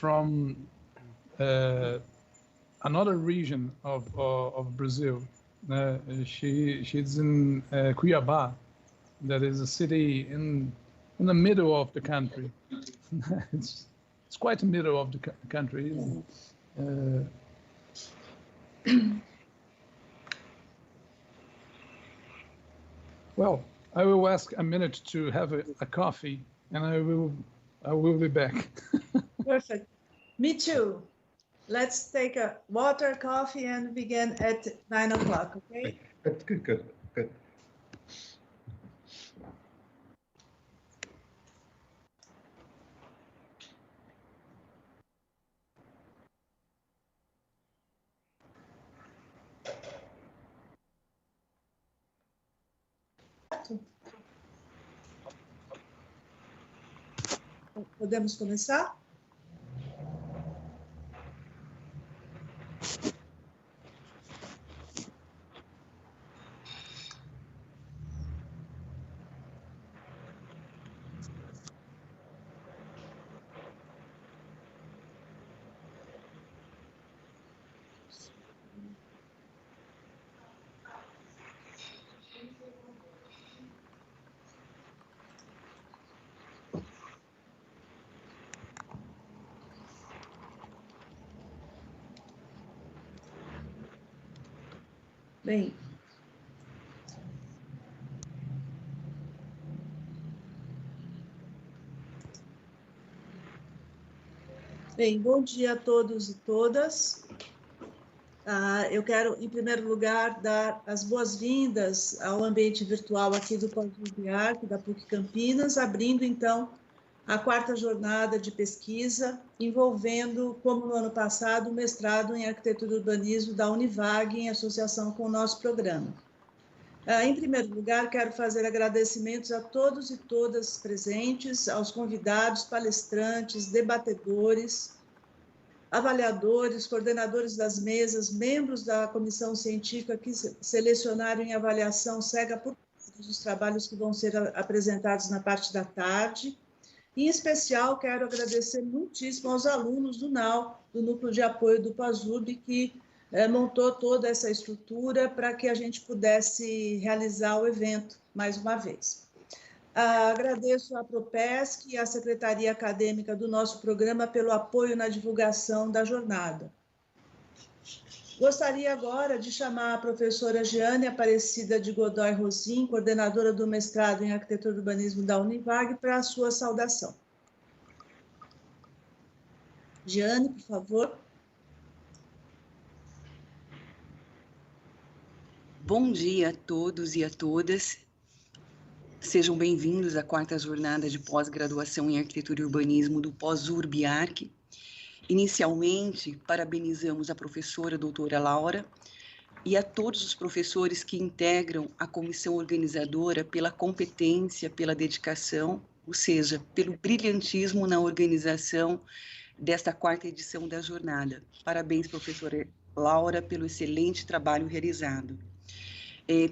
from another region of Brazil. She's in Cuiabá, that is a city in the middle of the country. It's quite the middle of the country. Well, I will ask a minute to have a coffee, and I will be back. Perfect. Me too. Let's take a water, coffee, and begin at 9 o'clock, okay? Good. Podemos começar? Bem, bom dia a todos e todas. Eu quero, em primeiro lugar, dar as boas-vindas ao ambiente virtual aqui do POSURB-ARQ, da PUC Campinas, abrindo, então, a 4ª jornada de pesquisa, envolvendo, como no ano passado, o mestrado em Arquitetura e Urbanismo da UNIVAG, em associação com o nosso programa. Em primeiro lugar, quero fazer agradecimentos a todos e todas presentes, aos convidados, palestrantes, debatedores, avaliadores, coordenadores das mesas, membros da comissão científica que selecionaram em avaliação cega por os trabalhos que vão ser apresentados na parte da tarde. Em especial, quero agradecer muitíssimo aos alunos do NAU, do Núcleo de Apoio do POSURB, que montou toda essa estrutura para que a gente pudesse realizar o evento, mais uma vez. Agradeço à PROPESC e à Secretaria Acadêmica do nosso programa pelo apoio na divulgação da jornada. Gostaria agora de chamar a professora Jeane Aparecida de Godoy Rosim, coordenadora do mestrado em Arquitetura e Urbanismo da UNIVAG, para a sua saudação. Jeane, por favor. Bom dia a todos e a todas. Sejam bem-vindos à 4ª jornada de pós-graduação em Arquitetura e Urbanismo do POSURB-ARQ. Inicialmente, parabenizamos a professora doutora Laura e a todos os professores que integram a comissão organizadora pela competência, pela dedicação, ou seja, pelo brilhantismo na organização desta 4ª edição da jornada. Parabéns, professora Laura, pelo excelente trabalho realizado.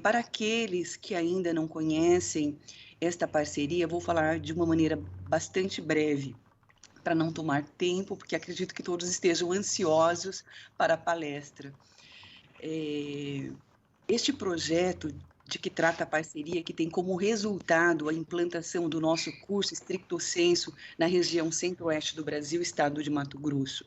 Para aqueles que ainda não conhecem esta parceria, vou falar de uma maneira bastante breve, para não tomar tempo, porque acredito que todos estejam ansiosos para a palestra. Este projeto de que trata a parceria, que tem como resultado a implantação do nosso curso Stricto Sensu na região centro-oeste do Brasil, estado de Mato Grosso.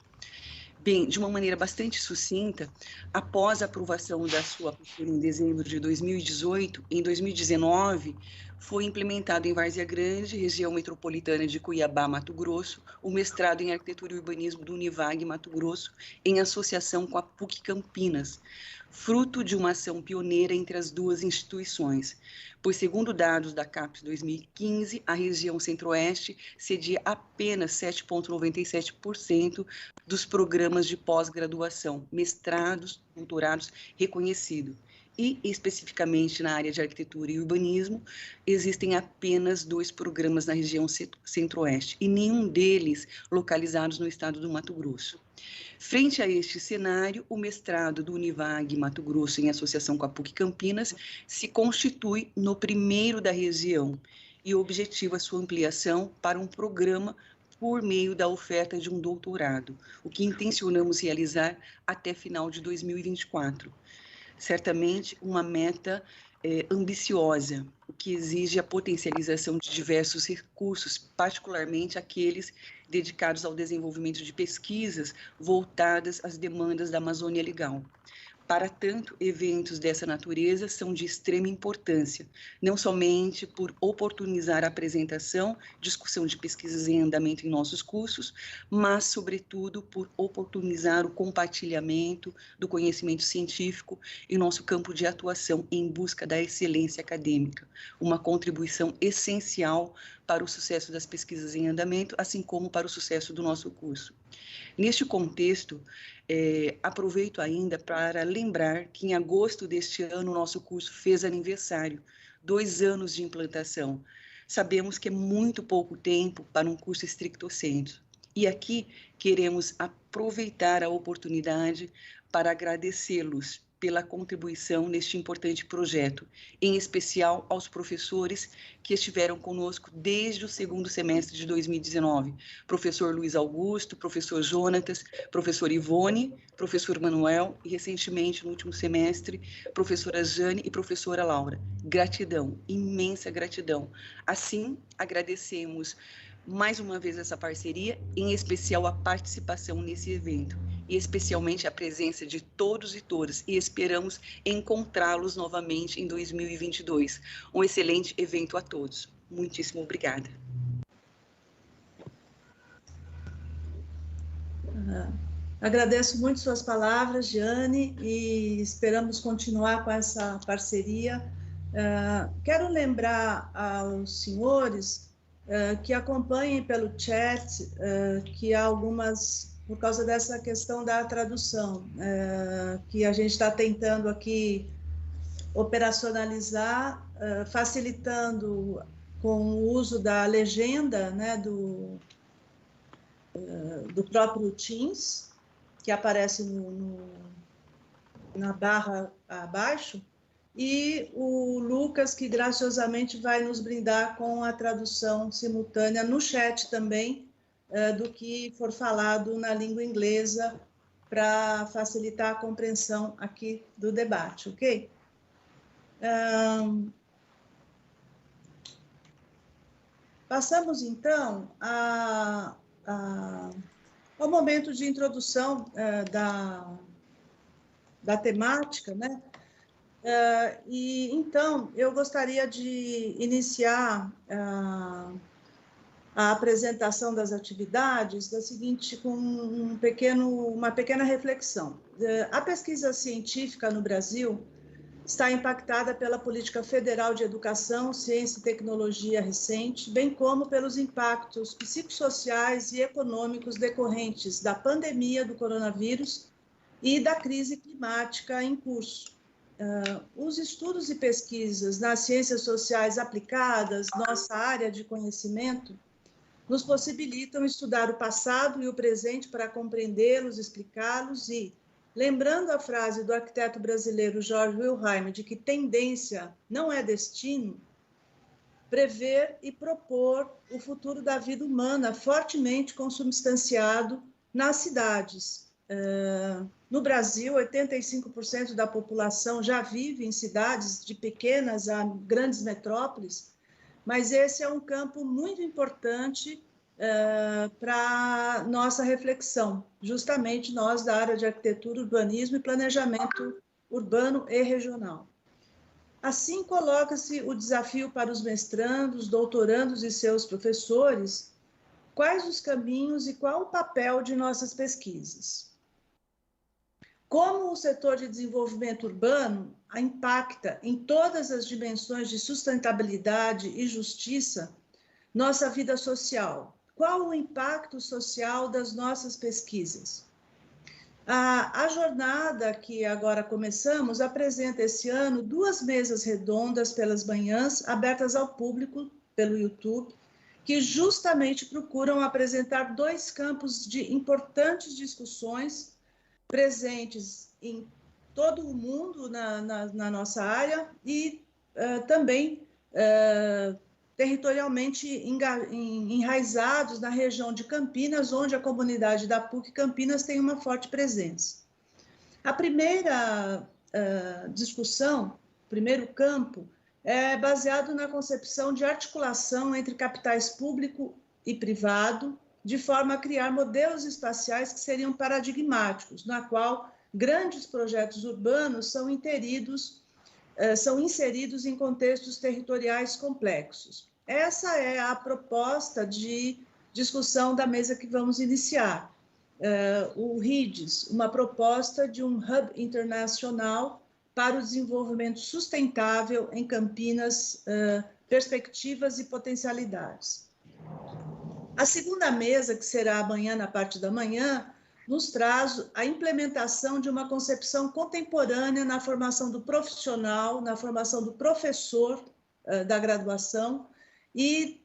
Bem, de uma maneira bastante sucinta, após a aprovação da sua apostila em dezembro de 2018, em 2019, foi implementado em Várzea Grande, região metropolitana de Cuiabá, Mato Grosso, o mestrado em Arquitetura e Urbanismo do UNIVAG, Mato Grosso, em associação com a PUC Campinas, fruto de uma ação pioneira entre as duas instituições, pois, segundo dados da CAPES 2015, a região centro-oeste cedia apenas 7,97% dos programas de pós-graduação, mestrados, doutorados reconhecidos. E, especificamente na área de arquitetura e urbanismo, existem apenas 2 programas na região centro-oeste, e nenhum deles localizados no estado do Mato Grosso. Frente a este cenário, o mestrado do UNIVAG Mato Grosso, em associação com a PUC Campinas, se constitui no primeiro da região e objetiva sua ampliação para um programa por meio da oferta de um doutorado, o que intencionamos realizar até final de 2024. Certamente uma meta ambiciosa, o que exige a potencialização de diversos recursos, particularmente aqueles dedicados ao desenvolvimento de pesquisas voltadas às demandas da Amazônia Legal. Para tanto, eventos dessa natureza são de extrema importância, não somente por oportunizar a apresentação, discussão de pesquisas em andamento em nossos cursos, mas, sobretudo, por oportunizar o compartilhamento do conhecimento científico em nosso campo de atuação em busca da excelência acadêmica, uma contribuição essencial para o sucesso das pesquisas em andamento, assim como para o sucesso do nosso curso. Neste contexto, aproveito ainda para lembrar que em agosto deste ano o nosso curso fez aniversário, 2 anos de implantação. Sabemos que é muito pouco tempo para um curso stricto sensu. E aqui queremos aproveitar a oportunidade para agradecê-los pela contribuição neste importante projeto, em especial aos professores que estiveram conosco desde o 2º semestre de 2019, professor Luiz Augusto, professor Jonatas, professor Ivone, professor Manuel e, recentemente, no último semestre, professora Jane e professora Laura. Gratidão, imensa gratidão. Assim, agradecemos mais uma vez essa parceria, em especial a participação nesse evento, e especialmente a presença de todos e todas, e esperamos encontrá-los novamente em 2022. Um excelente evento a todos. Muitíssimo obrigada. Agradeço muito suas palavras, Giane, e esperamos continuar com essa parceria. Quero lembrar aos senhores que acompanhem pelo chat que há algumas, por causa dessa questão da tradução, que a gente está tentando aqui operacionalizar, facilitando com o uso da legenda, né, do próprio Teams, que aparece na barra abaixo, e o Lucas, que graciosamente vai nos brindar com a tradução simultânea no chat também, do que for falado na língua inglesa, para facilitar a compreensão aqui do debate, ok? Passamos, então, ao momento de introdução da temática, né? Então, eu gostaria de iniciar a apresentação das atividades com uma pequena reflexão. A pesquisa científica no Brasil está impactada pela política federal de educação, ciência e tecnologia recente, bem como pelos impactos psicossociais e econômicos decorrentes da pandemia do coronavírus e da crise climática em curso. Os estudos e pesquisas nas ciências sociais aplicadas, nossa área de conhecimento, nos possibilitam estudar o passado e o presente para compreendê-los, explicá-los e, lembrando a frase do arquiteto brasileiro George Wilhelm de que tendência não é destino, prever e propor o futuro da vida humana fortemente consubstanciado nas cidades. No Brasil, 85% da população já vive em cidades de pequenas a grandes metrópoles, mas esse é um campo muito importante para nossa reflexão, justamente nós da área de arquitetura, urbanismo e planejamento urbano e regional. Assim, coloca-se o desafio para os mestrandos, doutorandos e seus professores, quais os caminhos e qual o papel de nossas pesquisas. Como o setor de desenvolvimento urbano impacta em todas as dimensões de sustentabilidade e justiça nossa vida social? Qual o impacto social das nossas pesquisas? A jornada que agora começamos apresenta esse ano 2 mesas redondas pelas manhãs, abertas ao público pelo YouTube, que justamente procuram apresentar 2 campos de importantes discussões presentes em todo o mundo na nossa área e também territorialmente enraizados na região de Campinas, onde a comunidade da PUC Campinas tem uma forte presença. A primeira discussão, o primeiro campo, é baseado na concepção de articulação entre capitais público e privado, de forma a criar modelos espaciais que seriam paradigmáticos, na qual grandes projetos urbanos são inseridos em contextos territoriais complexos. Essa é a proposta de discussão da mesa que vamos iniciar. O RIDES, uma proposta de um hub internacional para o desenvolvimento sustentável em Campinas, perspectivas e potencialidades. A segunda mesa, que será amanhã, na parte da manhã, nos traz a implementação de uma concepção contemporânea na formação do profissional, na formação do professor da graduação e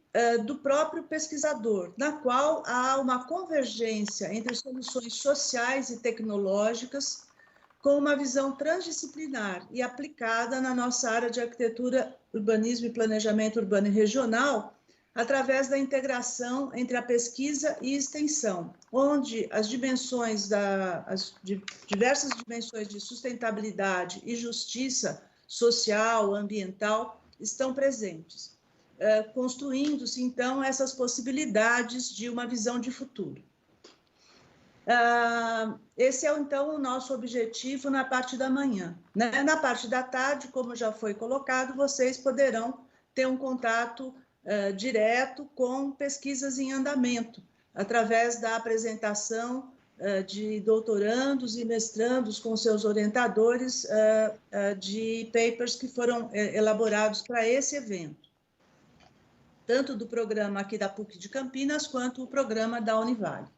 do próprio pesquisador, na qual há uma convergência entre soluções sociais e tecnológicas com uma visão transdisciplinar e aplicada na nossa área de arquitetura, urbanismo e planejamento urbano e regional, através da integração entre a pesquisa e extensão, onde as diversas dimensões de sustentabilidade e justiça social, ambiental, estão presentes, construindo-se, então, essas possibilidades de uma visão de futuro. Esse é, então, o nosso objetivo na parte da manhã. Na parte da tarde, como já foi colocado, vocês poderão ter um contato direto com pesquisas em andamento, através da apresentação de doutorandos e mestrandos com seus orientadores de papers que foram elaborados para esse evento, tanto do programa aqui da PUC de Campinas, quanto o programa da UNIVAG.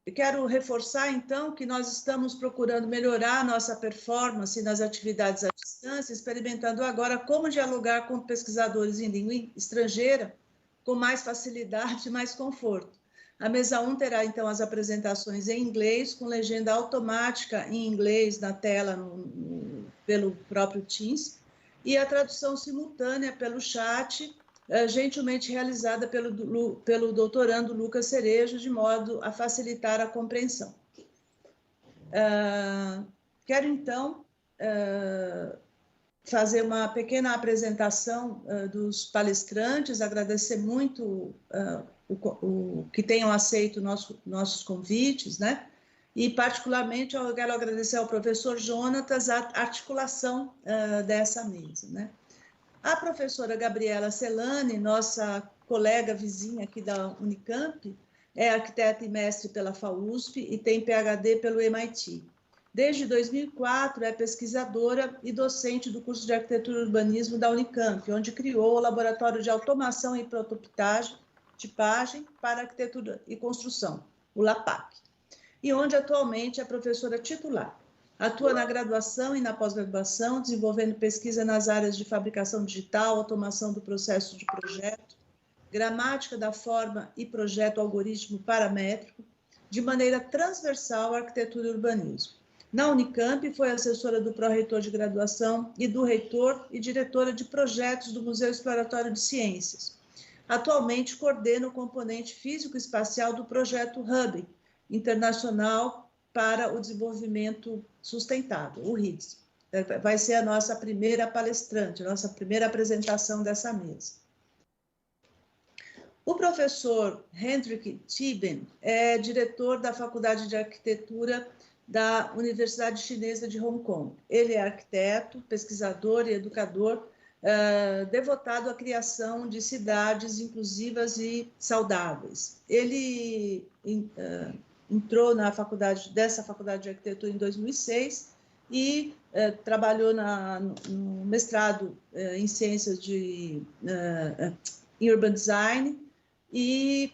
Eu quero reforçar, então, que nós estamos procurando melhorar a nossa performance nas atividades à distância, experimentando agora como dialogar com pesquisadores em língua estrangeira com mais facilidade e mais conforto. A mesa 1 terá, então, as apresentações em inglês, com legenda automática em inglês na tela pelo próprio Teams, e a tradução simultânea pelo chat, gentilmente realizada pelo doutorando Lucas Cerejo, de modo a facilitar a compreensão. Quero, então, fazer uma pequena apresentação dos palestrantes, agradecer muito o que tenham aceito nossos convites, né? E, particularmente, eu quero agradecer ao professor Jonatas a articulação dessa mesa, né? A professora Gabriela Celani, nossa colega vizinha aqui da Unicamp, é arquiteta e mestre pela FAUSP e tem PhD pelo MIT. Desde 2004, é pesquisadora e docente do curso de Arquitetura e Urbanismo da Unicamp, onde criou o Laboratório de Automação e Prototipagem para Arquitetura e Construção, o LAPAC, e onde atualmente é professora titular. Atua na graduação e na pós-graduação, desenvolvendo pesquisa nas áreas de fabricação digital, automação do processo de projeto, gramática da forma e projeto algoritmo paramétrico, de maneira transversal à arquitetura e urbanismo. Na Unicamp, foi assessora do pró-reitor de graduação e do reitor e diretora de projetos do Museu Exploratório de Ciências. Atualmente, coordena o componente físico-espacial do projeto Hub Internacional para o Desenvolvimento Sustentável, o RIDES. Vai ser a nossa primeira palestrante, a nossa primeira apresentação dessa mesa. O professor Hendrik Thieben é diretor da Faculdade de Arquitetura da Universidade Chinesa de Hong Kong. Ele é arquiteto, pesquisador e educador, devotado à criação de cidades inclusivas e saudáveis. Ele entrou na dessa faculdade de arquitetura em 2006 e trabalhou no mestrado em ciências em urban design e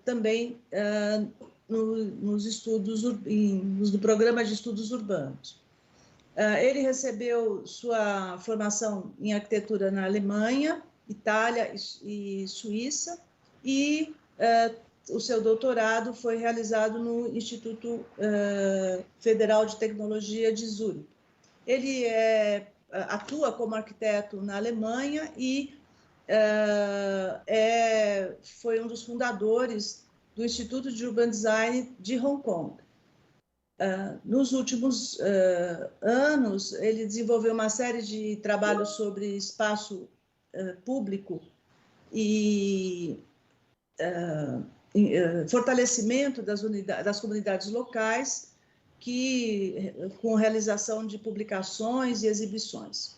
também no programa de estudos urbanos. Ele recebeu sua formação em arquitetura na Alemanha, Itália e Suíça, e o seu doutorado foi realizado no Instituto Federal de Tecnologia de Zurique. Ele é atua como arquiteto na Alemanha e foi um dos fundadores do Instituto de Urban Design de Hong Kong. Nos últimos anos, ele desenvolveu uma série de trabalhos sobre espaço público e fortalecimento das comunidades locais, com realização de publicações e exibições.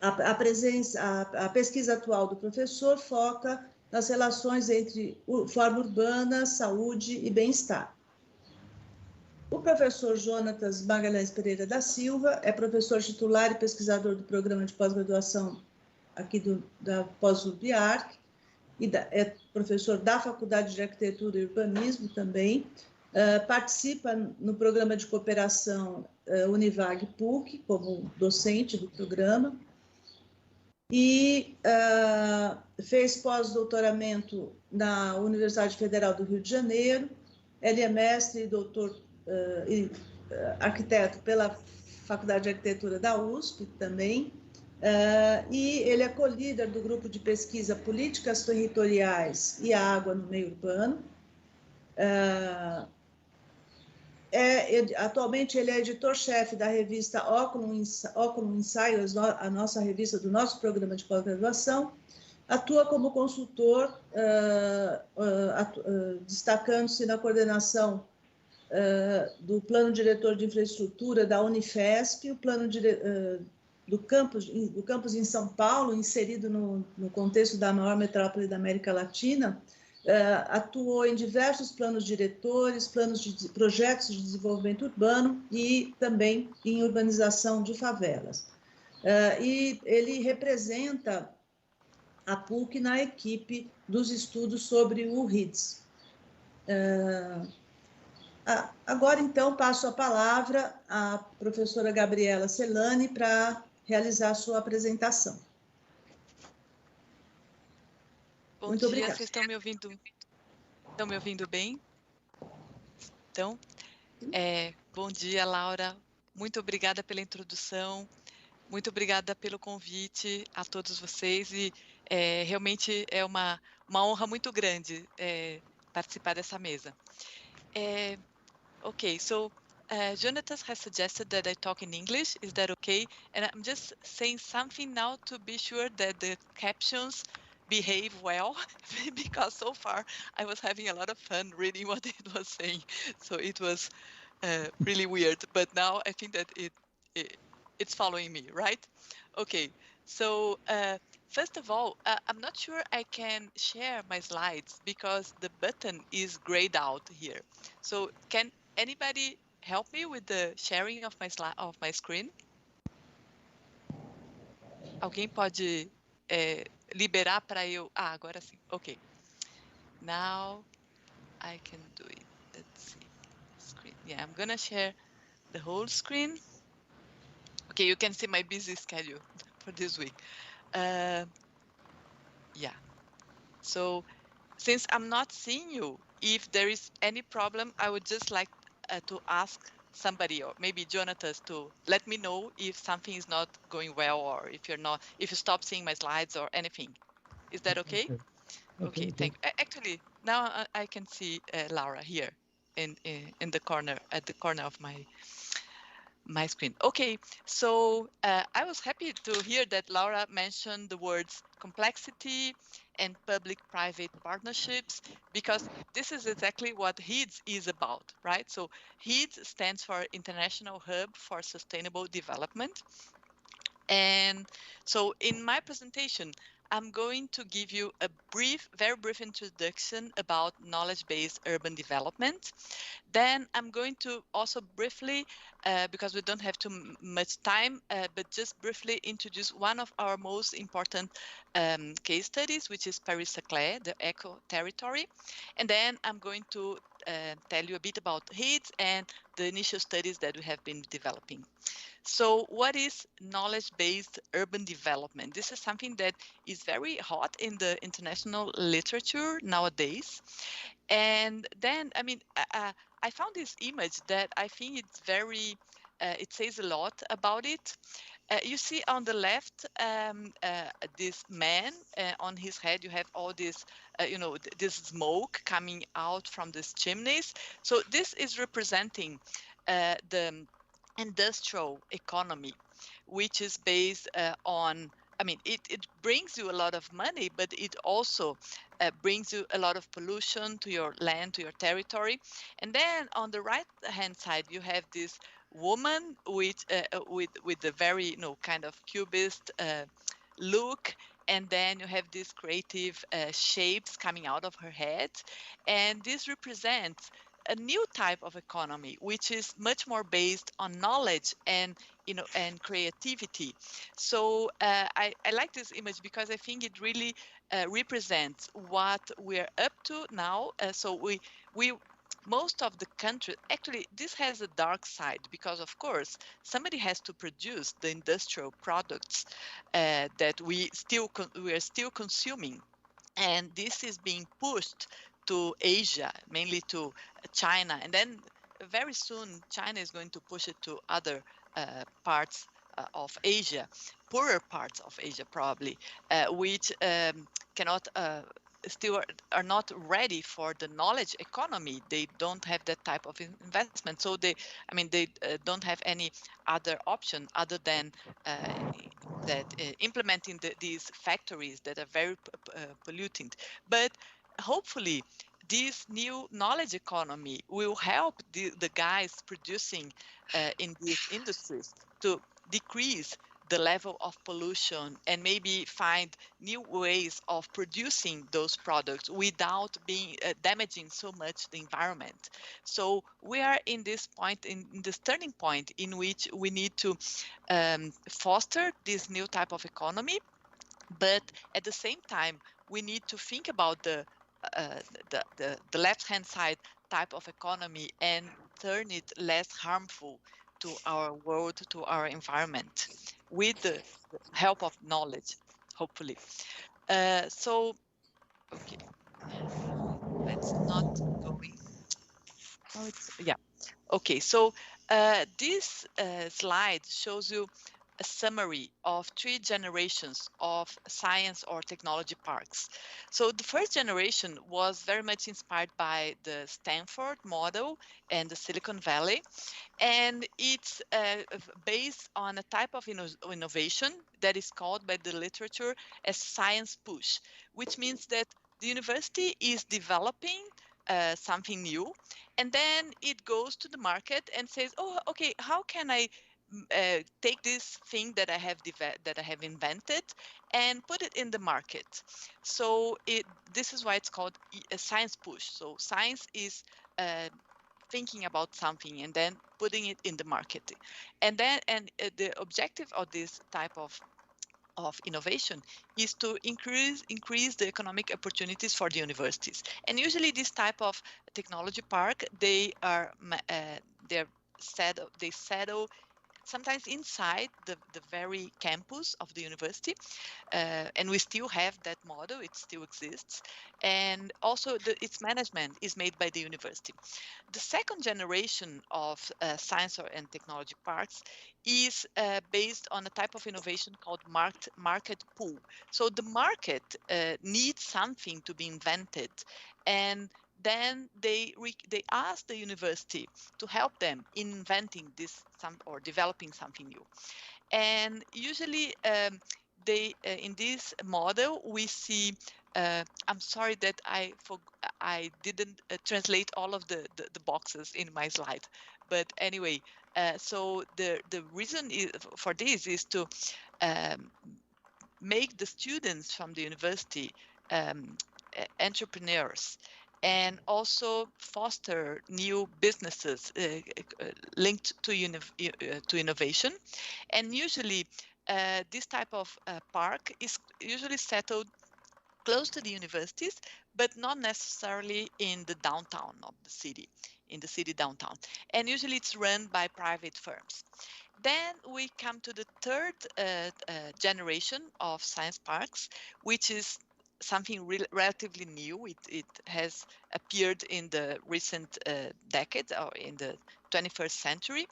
A pesquisa atual do professor foca nas relações entre forma urbana, saúde e bem-estar. O professor Jonatas Magalhães Pereira da Silva é professor titular e pesquisador do Programa de Pós-Graduação aqui da POSURB-ARQ, e é professor da Faculdade de Arquitetura e Urbanismo também, participa no Programa de Cooperação UNIVAG PUC, como docente do programa, e fez pós-doutoramento na Universidade Federal do Rio de Janeiro. Ele é mestre e doutor arquiteto pela Faculdade de Arquitetura da USP também, e ele é co-líder do grupo de pesquisa Políticas Territoriais e a Água no Meio Urbano. Atualmente ele é editor-chefe da revista Óculo Ensaio, a nossa revista do nosso programa de pós-graduação. Atua como consultor, destacando-se na coordenação do Plano Diretor de Infraestrutura da Unifesp, o plano do campus em São Paulo, inserido no contexto da maior metrópole da América Latina. Atuou em diversos planos diretores, projetos de desenvolvimento urbano e também em urbanização de favelas. E ele representa a PUC na equipe dos estudos sobre o RIDS. Agora, então, passo a palavra à professora Gabriela Celani para realizar a sua apresentação. Bom Muito dia, obrigada. vocês estão me ouvindo? Estão me ouvindo bem? Então, bom dia, Laura. Muito obrigada pela introdução. Muito obrigada pelo convite a todos vocês. E realmente é uma honra muito grande participar dessa mesa. Okay, so Jonatas has suggested that I talk in English. Is that okay? And I'm just saying something now to be sure that the captions behave well, because so far I was having a lot of fun reading what it was saying. So it was really weird, but now I think that it's following me, right? Okay, so first of all, I'm not sure I can share my slides because the button is grayed out here. So can anybody help me with the sharing of my screen? Alguém pode liberar para eu... agora sim. Okay. Now I can do it. Let's see. Screen. Yeah, I'm gonna share the whole screen. Okay, you can see my busy schedule for this week. Yeah. So since I'm not seeing you, if there is any problem, I would just like to ask somebody, or maybe Jonatas, to let me know if something is not going well, or if you stop seeing my slides or anything. Is that okay? Okay, thank you. Actually, now I can see Laura here in the corner, at the corner of my screen. Okay, so I was happy to hear that Laura mentioned the words complexity and public-private partnerships, because this is exactly what HIDS is about, right? So HIDS stands for International Hub for Sustainable Development. And so in my presentation, I'm going to give you a very brief introduction about knowledge-based urban development. Then I'm going to also briefly, because we don't have too much time, but just briefly introduce one of our most important case studies, which is Paris-Saclay, the Eco Territory. And then I'm going to tell you a bit about HIDS and the initial studies that we have been developing. So what is knowledge-based urban development? This is something that is very hot in the international literature nowadays. And then, I mean, I found this image that I think it's very it says a lot about it. You see on the left, this man on his head. You have all this, this smoke coming out from these chimneys. So this is representing the industrial economy, which is based on, I mean, it brings you a lot of money, but it also brings you a lot of pollution to your land, to your territory. And then on the right-hand side, you have this woman with the very, kind of cubist look. And then you have these creative shapes coming out of her head. And this represents a new type of economy, which is much more based on knowledge and and creativity. So I like this image because I think it really represents what we're up to now. So we most of the country, actually this has a dark side, because of course somebody has to produce the industrial products that we are still consuming, and this is being pushed to Asia, mainly to China, and then very soon China is going to push it to other parts of Asia, poorer parts of Asia probably, which cannot still are not ready for the knowledge economy. They don't have that type of investment, so they don't have any other option other than implementing these factories that are very polluting. But hopefully this new knowledge economy will help the guys producing in these industries to decrease the level of pollution and maybe find new ways of producing those products without being damaging so much the environment. So we are in this point, in this turning point, in which we need to foster this new type of economy, but at the same time we need to think about the left-hand side type of economy and turn it less harmful to our world, to our environment, with the help of knowledge, hopefully. So, okay, let's not go in. Oh, yeah. Okay, so this slide shows you a summary of 3 generations of science or technology parks. So the first generation was very much inspired by the Stanford model and the Silicon Valley, and it's based on a type of innovation that is called by the literature as science push, which means that the university is developing something new, and then it goes to the market and says, oh, okay, how can I take this thing that I have invented and put it in the market? So this is why it's called a science push. So science is thinking about something and then putting it in the market, and the objective of this type of innovation is to increase the economic opportunities for the universities. And usually this type of technology park, they settle sometimes inside the very campus of the university, and we still have that model. It still exists, and also its management is made by the university. The second generation of science and technology parks is based on a type of innovation called market pull. So the market needs something to be invented, and then they ask the university to help them in inventing or developing something new. And usually in this model we see, I'm sorry that I didn't translate all of the boxes in my slide, but anyway, so the reason for this is to make the students from the university entrepreneurs, and also foster new businesses linked to innovation. And usually this type of park is usually settled close to the universities, but not necessarily in the downtown of the city, in the city downtown. And usually it's run by private firms. Then we come to the third generation of science parks, which is something relatively new. It has appeared in the recent decade, or in the 21st century.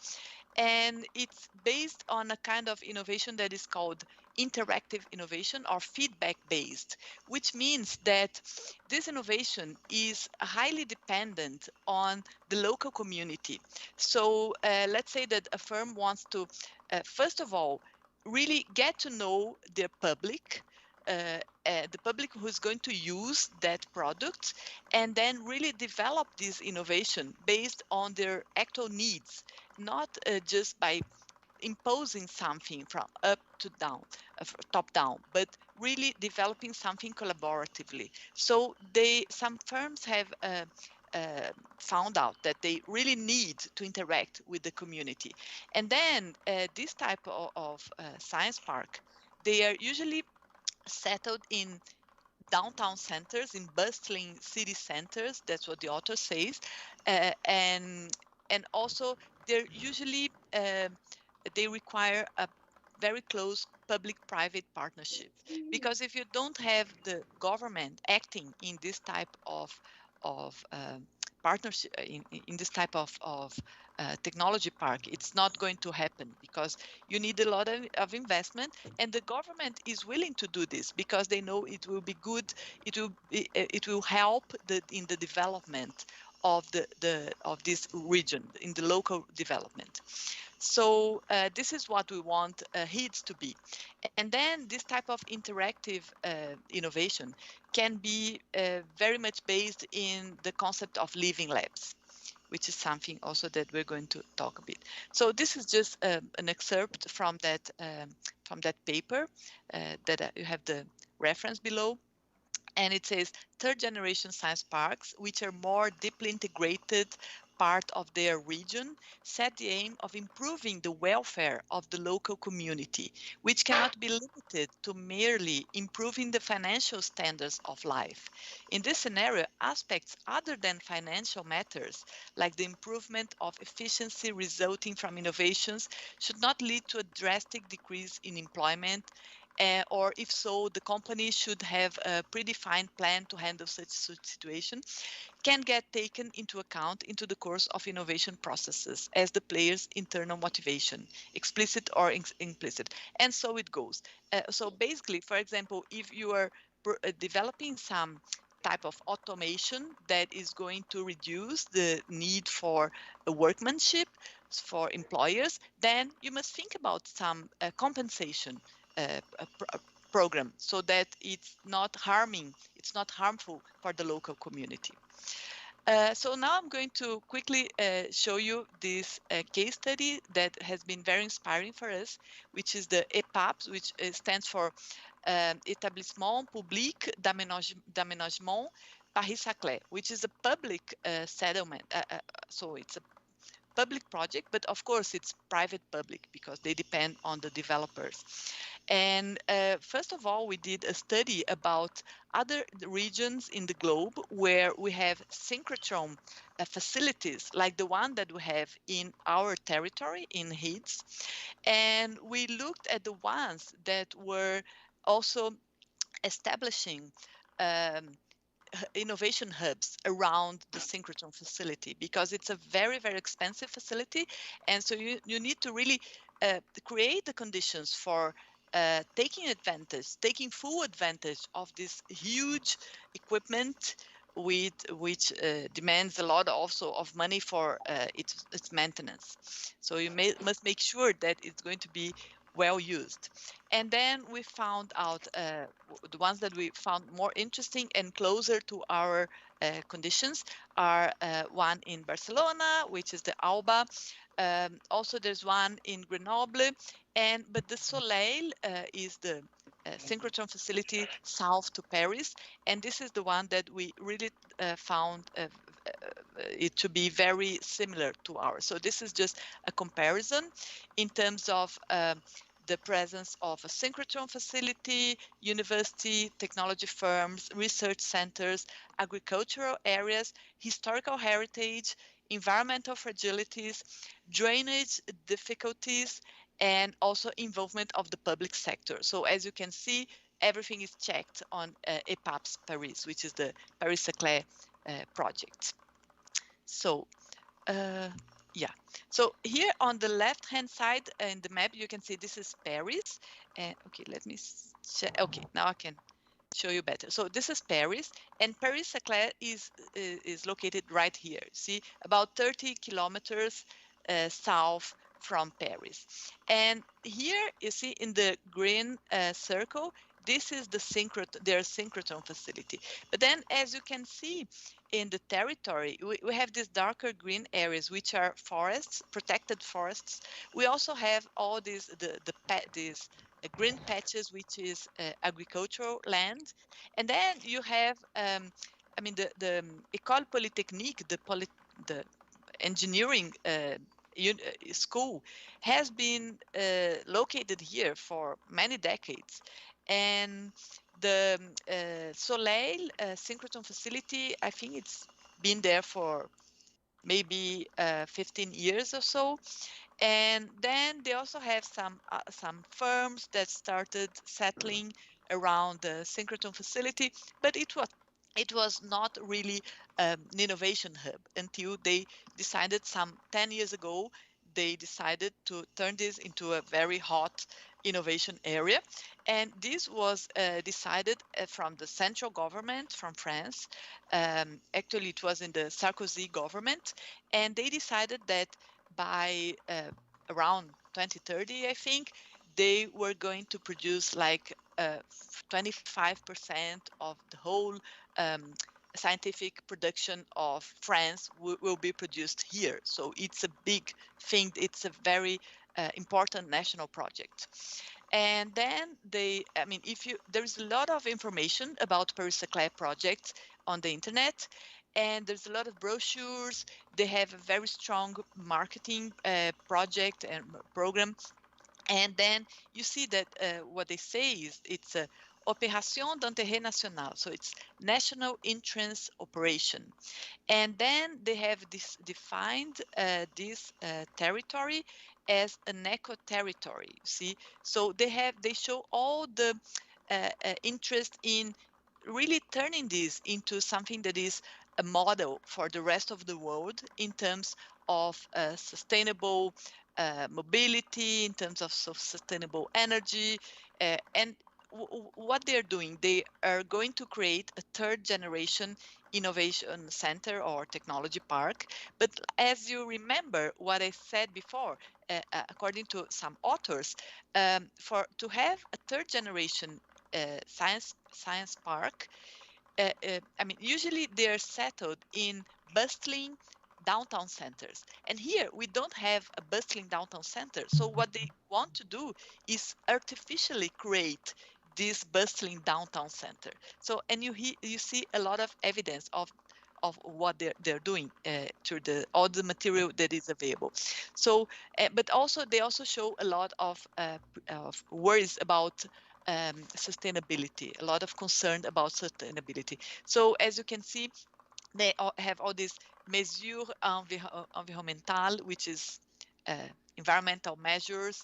and it's based on a kind of innovation that is called interactive innovation or feedback based, which means that this innovation is highly dependent on the local community. So let's say that a firm wants to, first of all, really get to know their public, the public who's going to use that product, and then really develop this innovation based on their actual needs, not just by imposing something from up to down, top down, but really developing something collaboratively. So some firms have found out that they really need to interact with the community. And then this type of science park, they are usually settled in downtown centers, in bustling city centers. That's what the author says, and also they're usually they require a very close public-private partnership, because if you don't have the government acting in this type of partnership, in this type of technology park, it's not going to happen, because you need a lot of investment, and the government is willing to do this because they know it will be good, it will help in the development of of this region, in the local development. So this is what we want HIDS to be. And then this type of interactive innovation can be very much based in the concept of living labs, which is something also that we're going to talk a bit. So this is just an excerpt from that paper that you have the reference below. And it says third generation science parks, which are more deeply integrated part of their region, set the aim of improving the welfare of the local community, which cannot be limited to merely improving the financial standards of life. In this scenario, aspects other than financial matters, like the improvement of efficiency resulting from innovations, should not lead to a drastic decrease in employment, or if so, the company should have a predefined plan to handle such situation, can get taken into account into the course of innovation processes as the player's internal motivation, explicit or implicit. And so it goes. So basically, for example, if you are developing some type of automation that is going to reduce the need for workmanship for employers, then you must think about some compensation program, so that it's not harmful for the local community. So now I'm going to quickly show you this case study that has been very inspiring for us, which is the EPAPS, which stands for Établissement Public d'Aménagement Paris-Saclay, which is a public settlement. So it's a public project, but of course it's private public because they depend on the developers. And first of all, we did a study about other regions in the globe where we have synchrotron facilities like the one that we have in our territory in HIDS. And we looked at the ones that were also establishing innovation hubs around the synchrotron facility, because it's a very, very expensive facility. And so you need to really create the conditions for taking full advantage of this huge equipment, which demands a lot also of money for its maintenance. So you must make sure that it's going to be well used. And then we found out the ones that we found more interesting and closer to our conditions are one in Barcelona, which is the ALBA. Also, there's one in Grenoble, but the Soleil is the synchrotron facility south to Paris, and this is the one that we really found it to be very similar to ours. So this is just a comparison in terms of the presence of a synchrotron facility, university, technology firms, research centers, agricultural areas, historical heritage, environmental fragilities, drainage difficulties, and also involvement of the public sector. So as you can see, everything is checked on EPAPS Paris, which is the Paris-Saclay project. So Yeah, so here on the left-hand side in the map, you can see this is Paris. And okay, let me check. Okay, now I can show you better. So this is Paris, and Paris-Saclay is located right here. See, about 30 kilometers south from Paris. And here you see in the green circle, this is their synchrotron facility. But then, as you can see in the territory, we have these darker green areas, which are forests, protected forests. We also have all these these green patches, which is agricultural land. And then you have, I mean, the École Polytechnique, the engineering school, has been located here for many decades. And the Soleil synchrotron facility, I think it's been there for maybe 15 years or so. And then they also have some firms that started settling around the synchrotron facility, but it was not really an innovation hub until they decided some 10 years ago. They decided to turn this into a very hot innovation area. And this was decided from the central government from France. Actually, it was in the Sarkozy government. And they decided that by around 2030, I think, they were going to produce like 25% of the whole scientific production of France will be produced here. So it's a big thing. It's a very important national project. And then there's a lot of information about Paris-Saclay projects on the internet, and there's a lot of brochures. They have a very strong marketing project and program. And then you see that what they say is it's a Opération d'intérêt national, so it's national interest operation. And then they have defined this territory as an eco territory. See, so they show all the interest in really turning this into something that is a model for the rest of the world in terms of sustainable mobility, in terms of sustainable energy, and what they're doing, they are going to create a third generation innovation center or technology park. But as you remember what I said before, according to some authors, to have a third generation science park, usually they're settled in bustling downtown centers. And here we don't have a bustling downtown center. So what they want to do is artificially create this bustling downtown center. So, and you see a lot of evidence of what they're doing through all the material that is available. So, but also they also show a lot of worries about sustainability, a lot of concern about sustainability. So as you can see, they have all these mesures environnementales, which is environmental measures.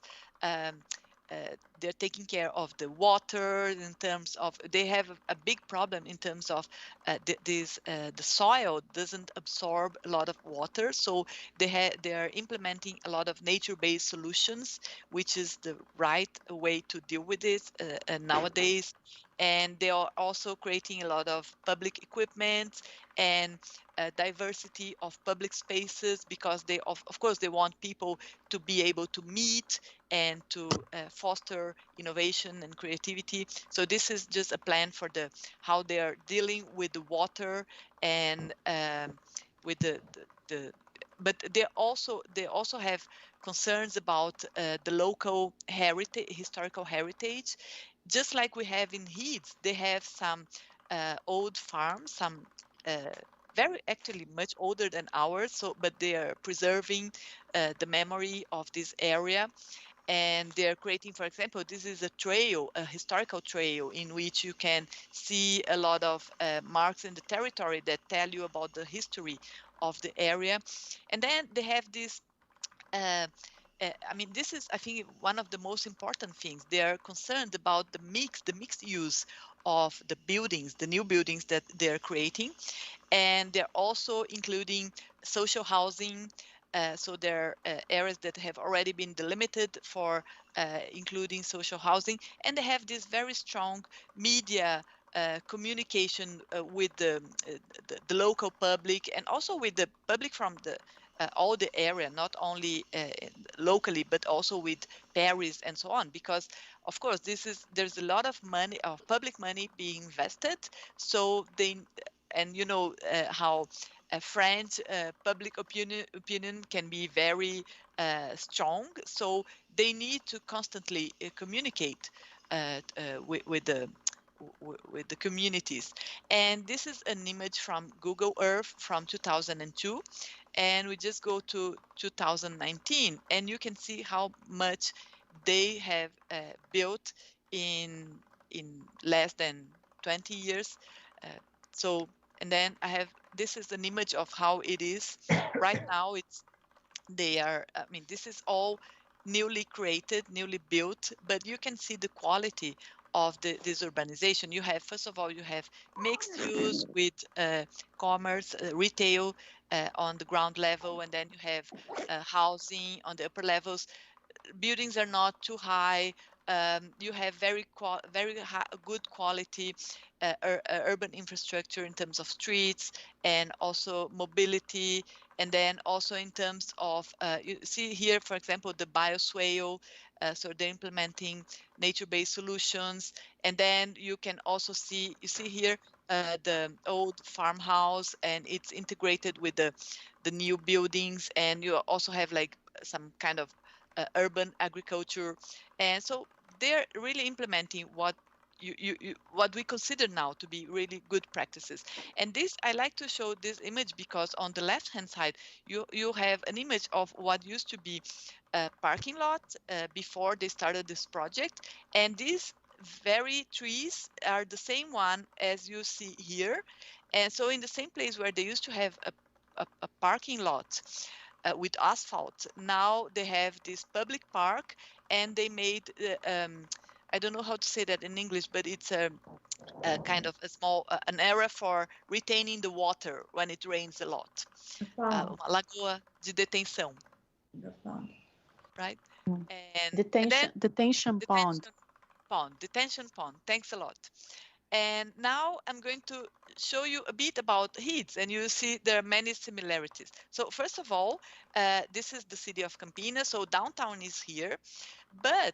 They're taking care of the water in terms of, they have a big problem in terms of the soil doesn't absorb a lot of water. So they are implementing a lot of nature-based solutions, which is the right way to deal with this nowadays. And they are also creating a lot of public equipment and diversity of public spaces, because they, of course, they want people to be able to meet and to foster innovation and creativity. So this is just a plan for how they are dealing with the water and with but they also have concerns about the local heritage, historical heritage. Just like we have in Heeds, they have some old farms, some very actually much older than ours. So, but they are preserving the memory of this area. And they're creating, for example, this is a trail, a historical trail, in which you can see a lot of marks in the territory that tell you about the history of the area. And then they have this, this is, I think, one of the most important things. They are concerned about the mixed use of the buildings, the new buildings that they're creating. And they're also including social housing, So there are areas that have already been delimited for including social housing, and they have this very strong media communication with the local public, and also with the public from the all the area, not only locally, but also with Paris and so on. Because of course, there's a lot of money, of public money being invested. So and you know how French public opinion can be very strong. So they need to constantly communicate with the communities. And this is an image from Google Earth from 2002. And we just go to 2019, and you can see how much they have built in less than 20 years. So, and then this is an image of how it is right now. This is all newly created, newly built, but you can see the quality of this urbanization. You have, first of all, you have mixed use with commerce, retail on the ground level, and then you have housing on the upper levels. Buildings are not too high. You have very good quality urban infrastructure in terms of streets and also mobility. And then also in terms of, you see here, for example, the bioswale. So they're implementing nature-based solutions. And then you can also see, you see here, the old farmhouse, and it's integrated with the new buildings. And you also have like some kind of urban agriculture. And so they're really implementing what what we consider now to be really good practices. And this, I like to show this image because on the left hand side you have an image of what used to be a parking lot before they started this project, and these very trees are the same one as you see here. And so in the same place where they used to have a parking lot with asphalt, now they have this public park, and they made I don't know how to say that in English, but it's a kind of a small an area for retaining the water when it rains a lot. Uma lagoa de detenção. Right? And detention pond. Detention pond. Thanks a lot. And now I'm going to show you a bit about heats, and you see there are many similarities. So first of all, this is the city of Campinas. So downtown is here, but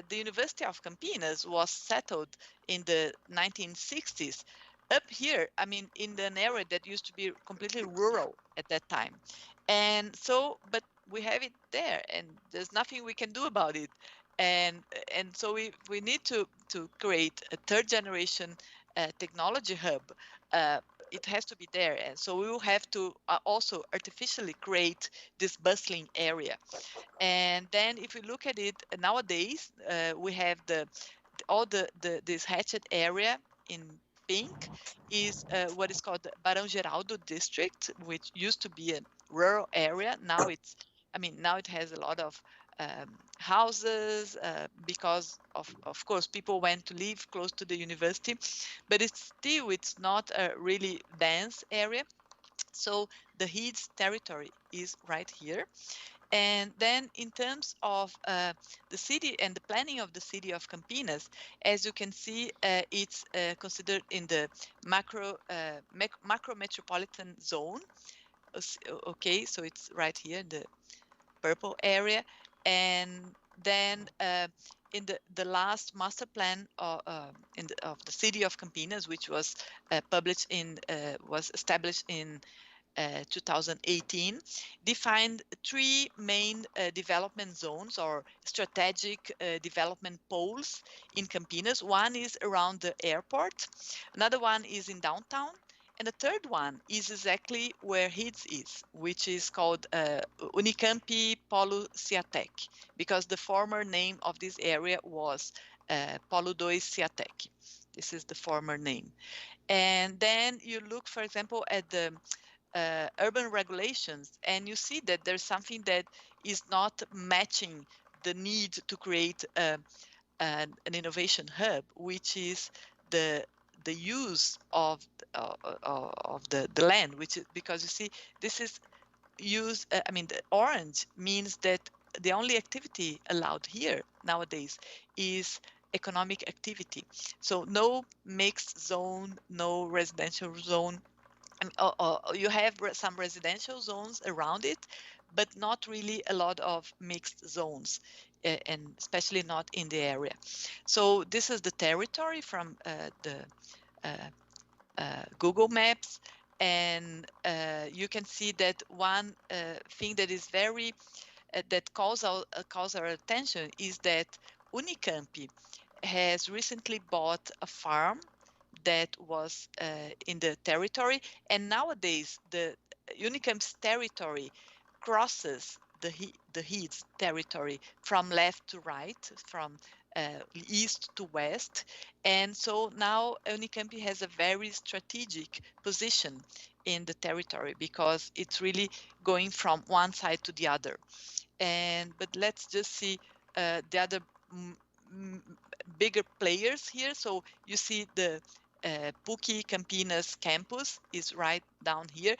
the University of Campinas was settled in the 1960s up here, I mean, in an area that used to be completely rural at that time. And so, but we have it there, and there's nothing we can do about it. And so we need to create a third generation technology hub. It has to be there, and so we will have to also artificially create this bustling area. And then if we look at it nowadays, we have this hatched area in pink is what is called the Barão Geraldo district, which used to be a rural area. Now now it has a lot of houses because of course people went to live close to the university, but it's not a really dense area. So the HEEDS territory is right here. And then in terms of the city and the planning of the city of Campinas, as you can see, it's considered in the macro metropolitan zone. Okay, so it's right here in the purple area. And then in the last master plan of the city of Campinas, which was was established in 2018, defined three main development zones or strategic development poles in Campinas. One is around the airport, another one is in downtown, and the third one is exactly where HEEDS is, which is called Unicamp Polo Ciatec, because the former name of this area was Polo 2 Ciatec. This is the former name. And then you look, for example, at the urban regulations, and you see that there's something that is not matching the need to create an innovation hub, which is the use of the land, which is because you see this is use, the orange means that the only activity allowed here nowadays is economic activity. So no mixed zone, no residential zone. You have some residential zones around it, but not really a lot of mixed zones, and especially not in the area. So this is the territory from the Google Maps, and you can see that one thing that is very that calls our attention is that Unicamp has recently bought a farm that was in the territory, and nowadays the Unicamp's territory crosses the HEED's territory from left to right, from east to west, and so now Unicamp has a very strategic position in the territory because it's really going from one side to the other. But let's just see the other bigger players here. So you see the PUC Campinas campus is right down here.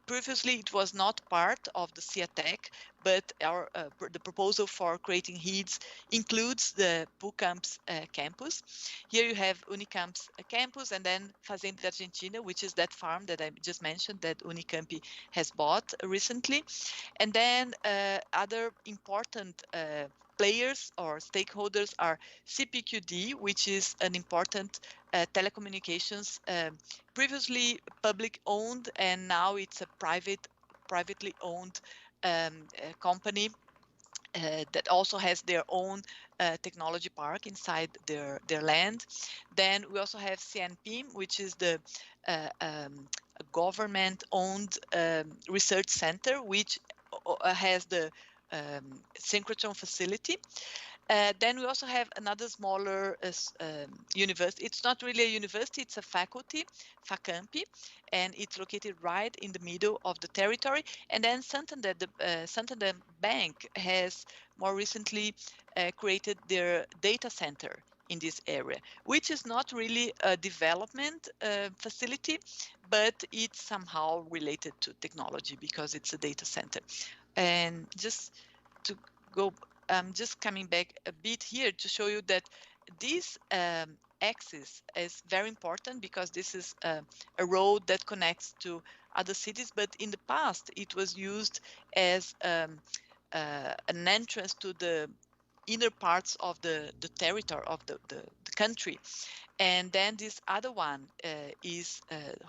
Previously, it was not part of the CIATEC, but the proposal for creating HEEDs includes the PUCAmp's campus. Here you have Unicamp's campus, and then Fazenda Argentina, which is that farm that I just mentioned that Unicamp has bought recently. And then other important players or stakeholders are CPQD, which is an important telecommunications, previously public owned, and now it's a privately owned company that also has their own technology park inside their land. Then we also have CNPIM, which is the government-owned research center, which has the synchrotron facility. Then we also have another smaller university. It's not really a university, it's a faculty, FACAMP, and it's located right in the middle of the territory. And then Santander, Santander Bank has more recently created their data center in this area, which is not really a development facility, but it's somehow related to technology because it's a data center. And just to go, just coming back a bit here to show you that this axis is very important because this is a road that connects to other cities, but in the past it was used as an entrance to the inner parts of the territory of the country. And then this other one is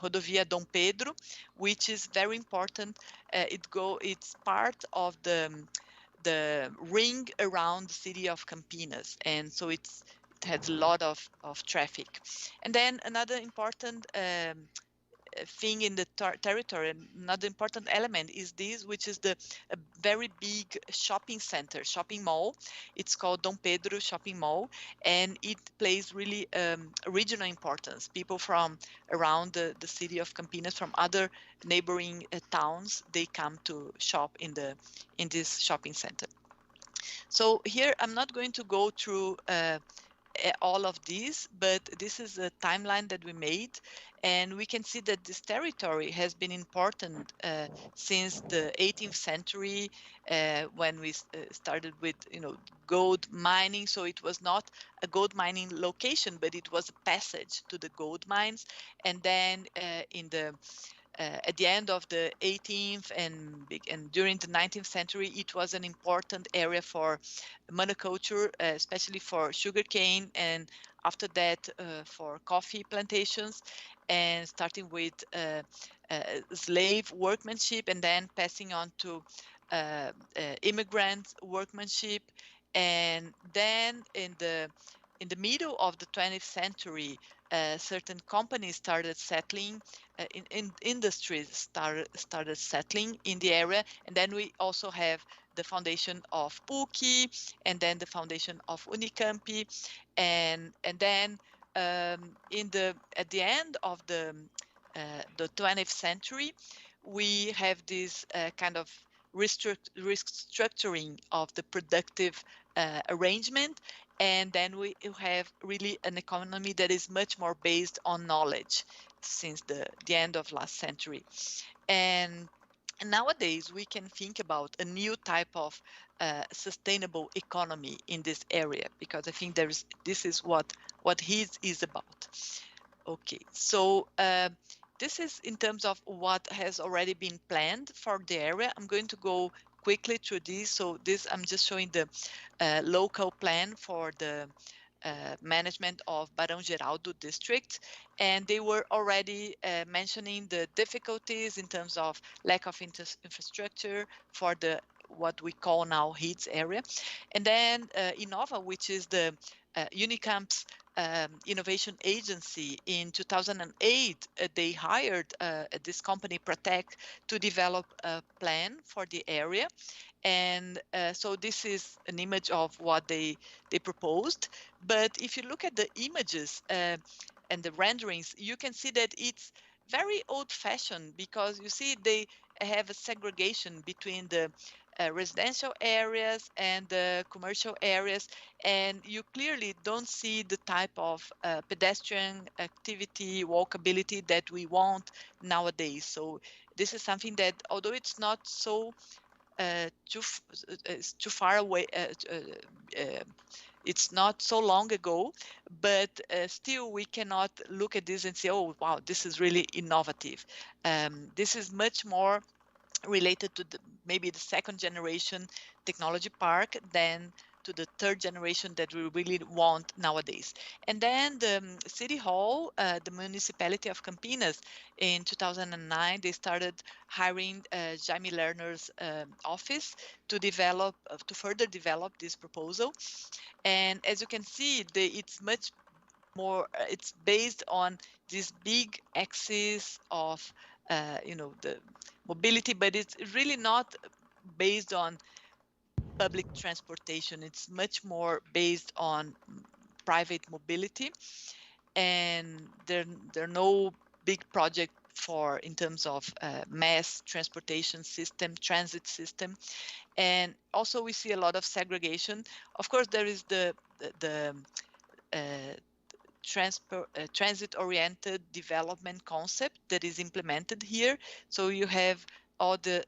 Rodovia Dom Pedro, which is very important. It's part of the ring around the city of Campinas, and so it has a lot of traffic. And then another important thing in the territory, another important element is this, which is a very big shopping center, shopping mall. It's called Dom Pedro Shopping Mall, and it plays really regional importance. People from around the city of Campinas, from other neighboring towns, they come to shop in this shopping center. So here I'm not going to go through all of these, but this is a timeline that we made, and we can see that this territory has been important since the 18th century when we started with gold mining. So it was not a gold mining location, but it was a passage to the gold mines. And then at the end of the 18th and during the 19th century, it was an important area for monoculture, especially for sugarcane, and after that for coffee plantations, and starting with slave workmanship and then passing on to immigrant workmanship. And then in the middle of the 20th century, certain companies started settling, in industries started settling in the area. And then we also have the foundation of PUC, and then the foundation of Unicamp, and then at the end of the 20th century, we have this kind of restructuring of the productive arrangement, and then we have really an economy that is much more based on knowledge since the end of last century. And And nowadays, we can think about a new type of sustainable economy in this area, because I think this is what HEEDS is about. Okay, so this is in terms of what has already been planned for the area. I'm going to go quickly through this. So this, I'm just showing the local plan for the management of Barão Geraldo district, and they were already mentioning the difficulties in terms of lack of infrastructure for the what we call now HEEDS area. And then Innova, which is the Unicamp's innovation agency, in 2008, they hired this company Protect to develop a plan for the area. And so this is an image of what they proposed. But if you look at the images and the renderings, you can see that it's very old-fashioned, because you see they have a segregation between the residential areas and the commercial areas, and you clearly don't see the type of pedestrian activity, walkability that we want nowadays. So this is something that, although it's not so too far away, it's not so long ago, but still we cannot look at this and say, oh, wow, this is really innovative. This is much more related to maybe the second generation technology park than to the third generation that we really want nowadays. And then the City Hall, the municipality of Campinas, in 2009, they started hiring Jaime Lerner's office to develop, to further develop this proposal. And as you can see, it's much more, it's based on this big axis of, the mobility, but it's really not based on public transportation. It's much more based on private mobility, and there are no big project for in terms of mass transportation system, transit system. And also we see a lot of segregation. Of course, there is the transit-oriented development concept that is implemented here. So you have all the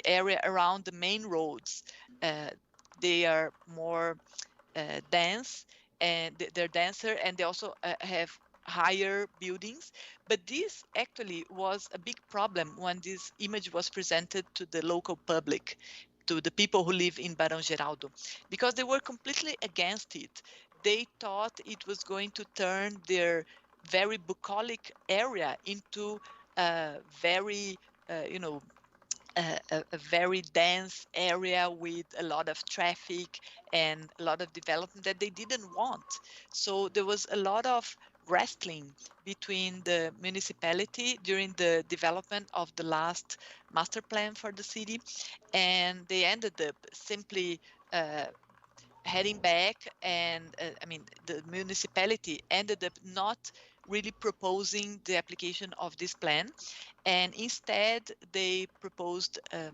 area around the main roads. They are more dense, and they're denser, and they also have higher buildings. But this actually was a big problem when this image was presented to the local public, to the people who live in Barão Geraldo, because they were completely against it. They thought it was going to turn their very bucolic area into a very, a very dense area with a lot of traffic and a lot of development that they didn't want. So there was a lot of wrestling between the municipality during the development of the last master plan for the city, and they ended up simply heading back, and the municipality ended up not really proposing the application of this plan, and instead they proposed an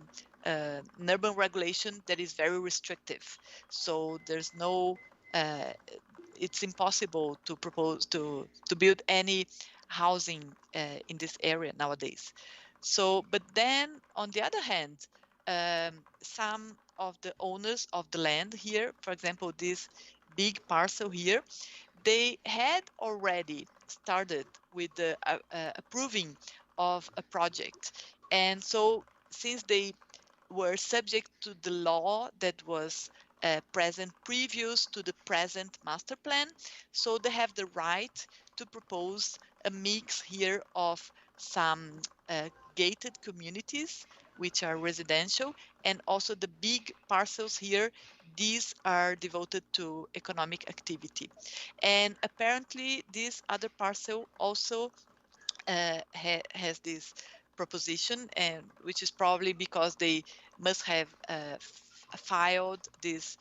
urban regulation that is very restrictive. So there's no, it's impossible to propose to build any housing in this area nowadays. So, but then on the other hand, some of the owners of the land here, for example, this big parcel here, they had already started with the approving of a project. And so since they were subject to the law that was present previous to the present master plan, so they have the right to propose a mix here of some gated communities, which are residential, and also the big parcels here, these are devoted to economic activity. And apparently this other parcel also has this proposition, and which is probably because they must have filed this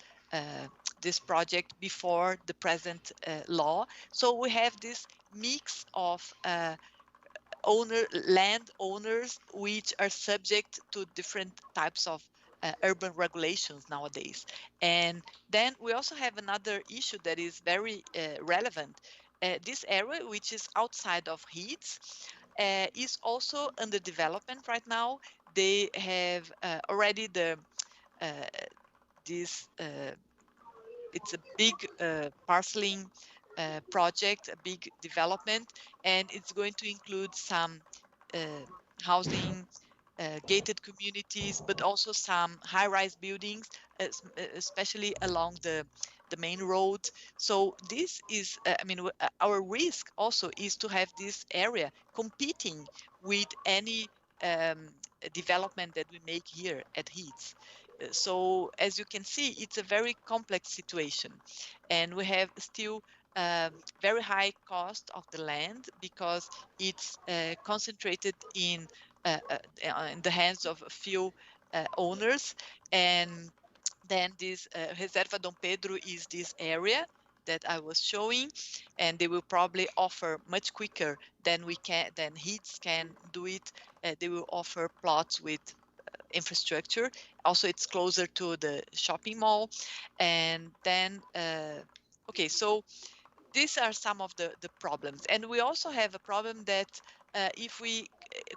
project before the present law. So we have this mix of land owners which are subject to different types of urban regulations nowadays. And then we also have another issue that is very relevant. This area, which is outside of HEEDS, is also under development right now. they have already this. It's a big parceling project, a big development, and it's going to include some housing, gated communities, but also some high-rise buildings, especially along the main road. So this is, I mean, our risk also is to have this area competing with any development that we make here at Heats. So as you can see, it's a very complex situation, and we have still very high cost of the land because it's concentrated in the hands of a few owners. And then this Reserva Dom Pedro is this area that I was showing, and they will probably offer much quicker than Heats can do it. They will offer plots with infrastructure. Also, it's closer to the shopping mall. And then, okay, so these are some of the problems. And we also have a problem that if we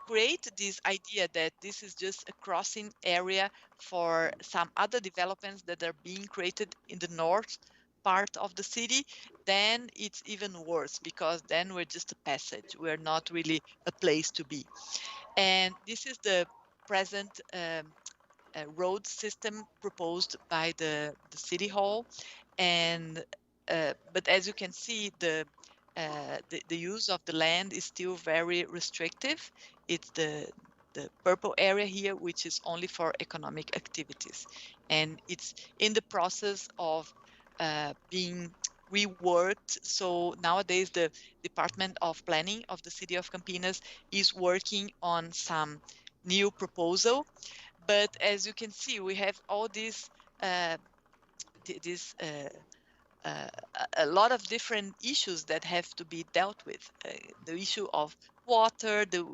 create this idea that this is just a crossing area for some other developments that are being created in the north part of the city, then it's even worse, because then we're just a passage. We're not really a place to be. And this is the present road system proposed by the City Hall. And but as you can see, the use of the land is still very restrictive. It's the purple area here, which is only for economic activities, and it's in the process of being reworked. So nowadays the Department of Planning of the City of Campinas is working on some new proposal. But as you can see, we have all these a lot of different issues that have to be dealt with. The issue of water, the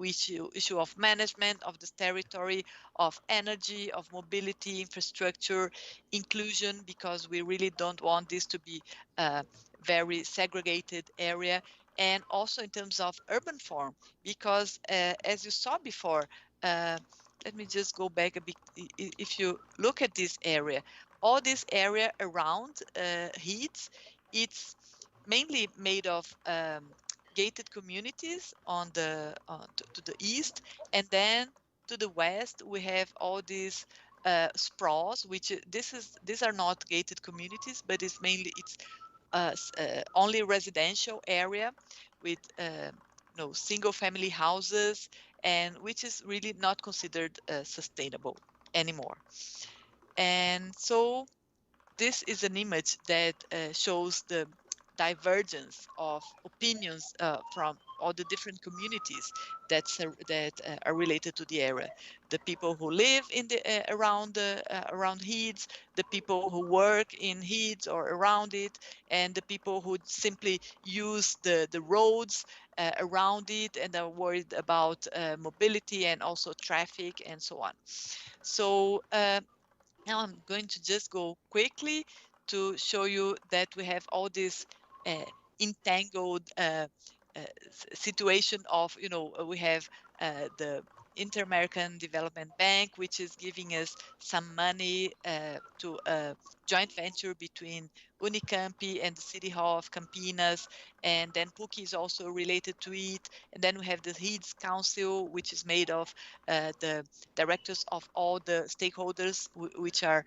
issue of management of this territory, of energy, of mobility, infrastructure, inclusion, because we really don't want this to be a very segregated area. And also in terms of urban form, because as you saw before, let me just go back a bit. If you look at this area, all this area around Heats, it's mainly made of gated communities on the to the east, and then to the west we have all these sprawls, which these are not gated communities, but it's mainly only residential area with single family houses, and which is really not considered sustainable anymore. And so this is an image that shows the divergence of opinions from all the different communities that are related to the area. The people who live in the around Heats, the people who work in Heats or around it, and the people who simply use the roads around it and are worried about mobility and also traffic and so on. So now I'm going to just go quickly to show you that we have all this entangled situation of, we have the Inter-American Development Bank, which is giving us some money to a joint venture between Unicamp and the City Hall of Campinas, and then PUC is also related to it. And then we have the Heats Council, which is made of the directors of all the stakeholders which are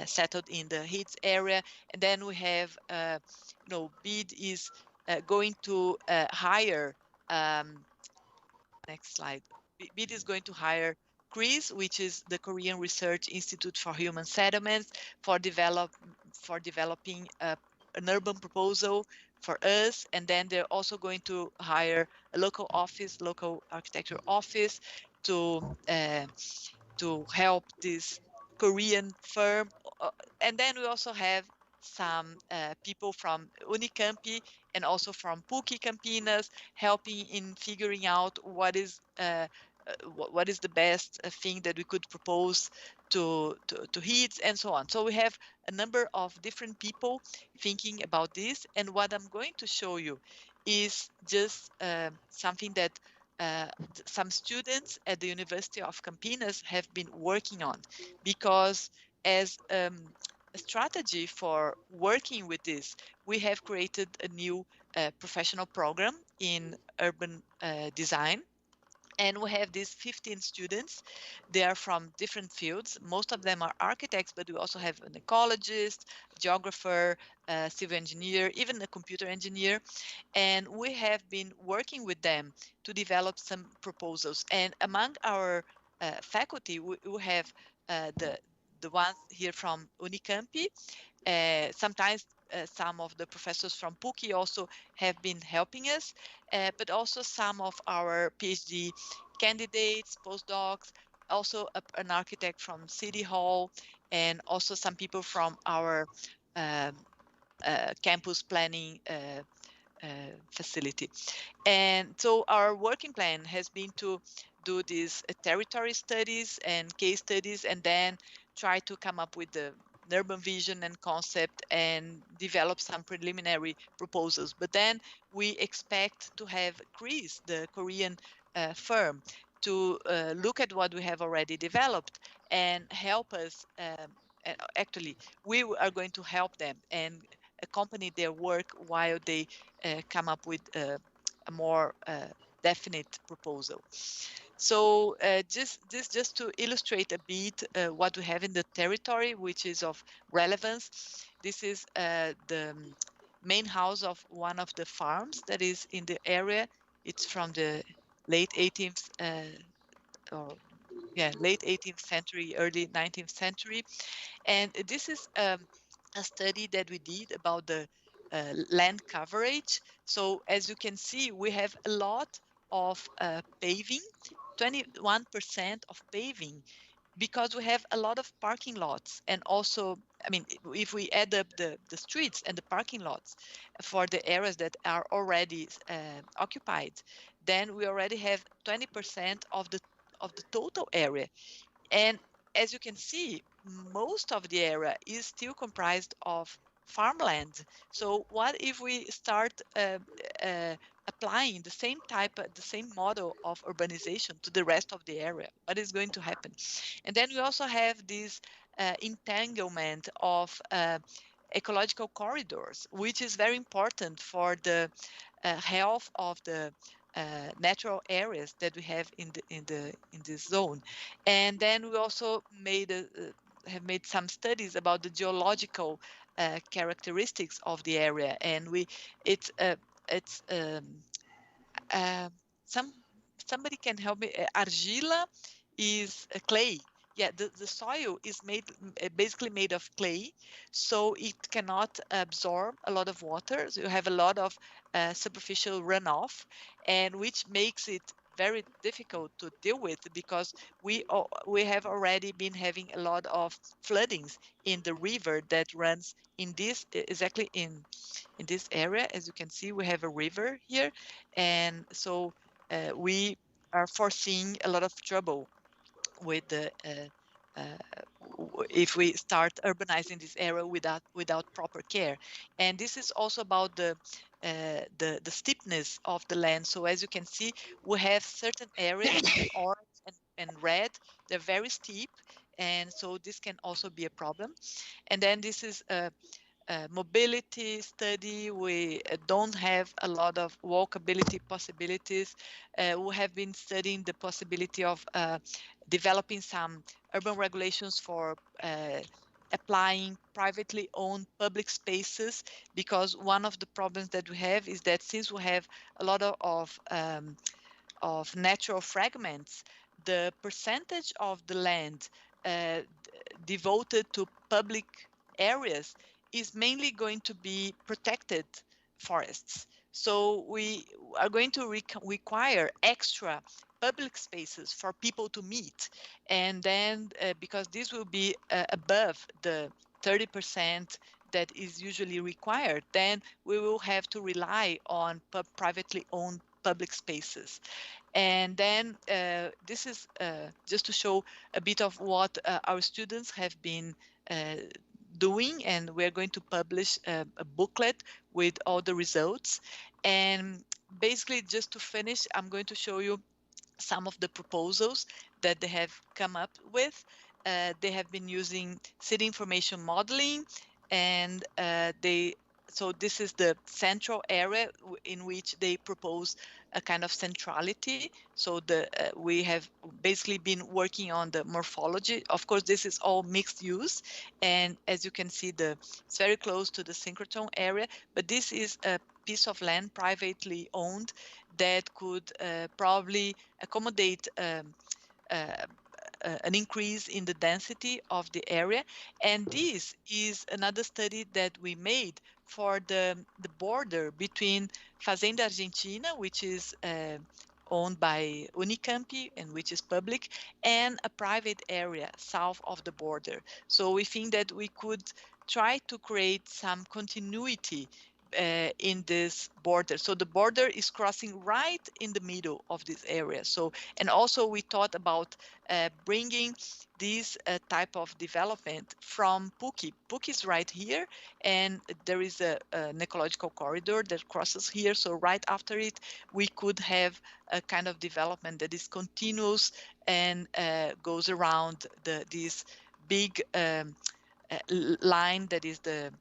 settled in the Heats area. And then we have, BID is going to hire, next slide. BID is going to hire CRIS, which is the Korean Research Institute for Human Settlements, for developing an urban proposal for us. And then they're also going to hire a local architecture office to help this Korean firm. And then we also have some people from Unicamp and also from PUC Campinas helping in figuring out what is the best thing that we could propose to Heats and so on. So we have a number of different people thinking about this, and what I'm going to show you is just something that some students at the University of Campinas have been working on, because as a strategy for working with this, we have created a new professional program in urban design. And we have these 15 students. They are from different fields. Most of them are architects, but we also have an ecologist, geographer, civil engineer, even a computer engineer. And we have been working with them to develop some proposals. And among our faculty, we have the ones here from Unicamp. Sometimes some of the professors from PUC also have been helping us, but also some of our PhD candidates, postdocs, also an architect from City Hall, and also some people from our campus planning facility. And so our working plan has been to do these territory studies and case studies, and then try to come up with the urban vision and concept and develop some preliminary proposals. But then we expect to have Chris, the Korean firm, to look at what we have already developed and help us. Actually, we are going to help them and accompany their work while they come up with a more definite proposal. So just to illustrate a bit what we have in the territory, which is of relevance. This is the main house of one of the farms that is in the area. It's from the late 18th late 18th century, early 19th century. And this is a study that we did about the land coverage. So as you can see, we have a lot of paving, 21% of paving, because we have a lot of parking lots. And also, I mean, if we add up the streets and the parking lots for the areas that are already occupied, then we already have 20% of the total area. And as you can see, most of the area is still comprised of farmland. So what if we start applying the same model of urbanization to the rest of the area? What is going to happen? And then we also have this entanglement of ecological corridors, which is very important for the health of the natural areas that we have in this zone. And then we also have made some studies about the geological characteristics of the area, and somebody can help me. Argila is a clay. Yeah, the soil is basically made of clay, so it cannot absorb a lot of water. So you have a lot of superficial runoff, and which makes it very difficult to deal with, because we have already been having a lot of floodings in the river that runs in this exactly in this area. As you can see, we have a river here, and so we are foreseeing a lot of trouble with the if we start urbanizing this area without proper care. And this is also about the steepness of the land. So as you can see, we have certain areas in orange and red. They're very steep, and so this can also be a problem. And then this is a mobility study. We don't have a lot of walkability possibilities. We have been studying the possibility of developing some urban regulations for applying privately owned public spaces, because one of the problems that we have is that since we have a lot of natural fragments, the percentage of the land devoted to public areas is mainly going to be protected forests. So we are going to require extra public spaces for people to meet. And then because this will be above the 30% that is usually required, then we will have to rely on privately owned public spaces. And then this is just to show a bit of what our students have been doing, and we're going to publish a booklet with all the results. And basically, just to finish, I'm going to show you some of the proposals that they have come up with. They have been using city information modeling, and so this is the central area in which they propose a kind of centrality. So we have basically been working on the morphology. Of course, this is all mixed use, and as you can see, it's very close to the synchrotron area, but this is a piece of land privately owned that could probably accommodate an increase in the density of the area. And this is another study that we made for the border between Fazenda Argentina, which is owned by Unicamp and which is public, and a private area south of the border. So we think that we could try to create some continuity in this border. So the border is crossing right in the middle of this area. So, and also we thought about bringing this type of development from PUC. PUC is right here, and there is an ecological corridor that crosses here. So right after it, we could have a kind of development that is continuous and goes around this big line that is the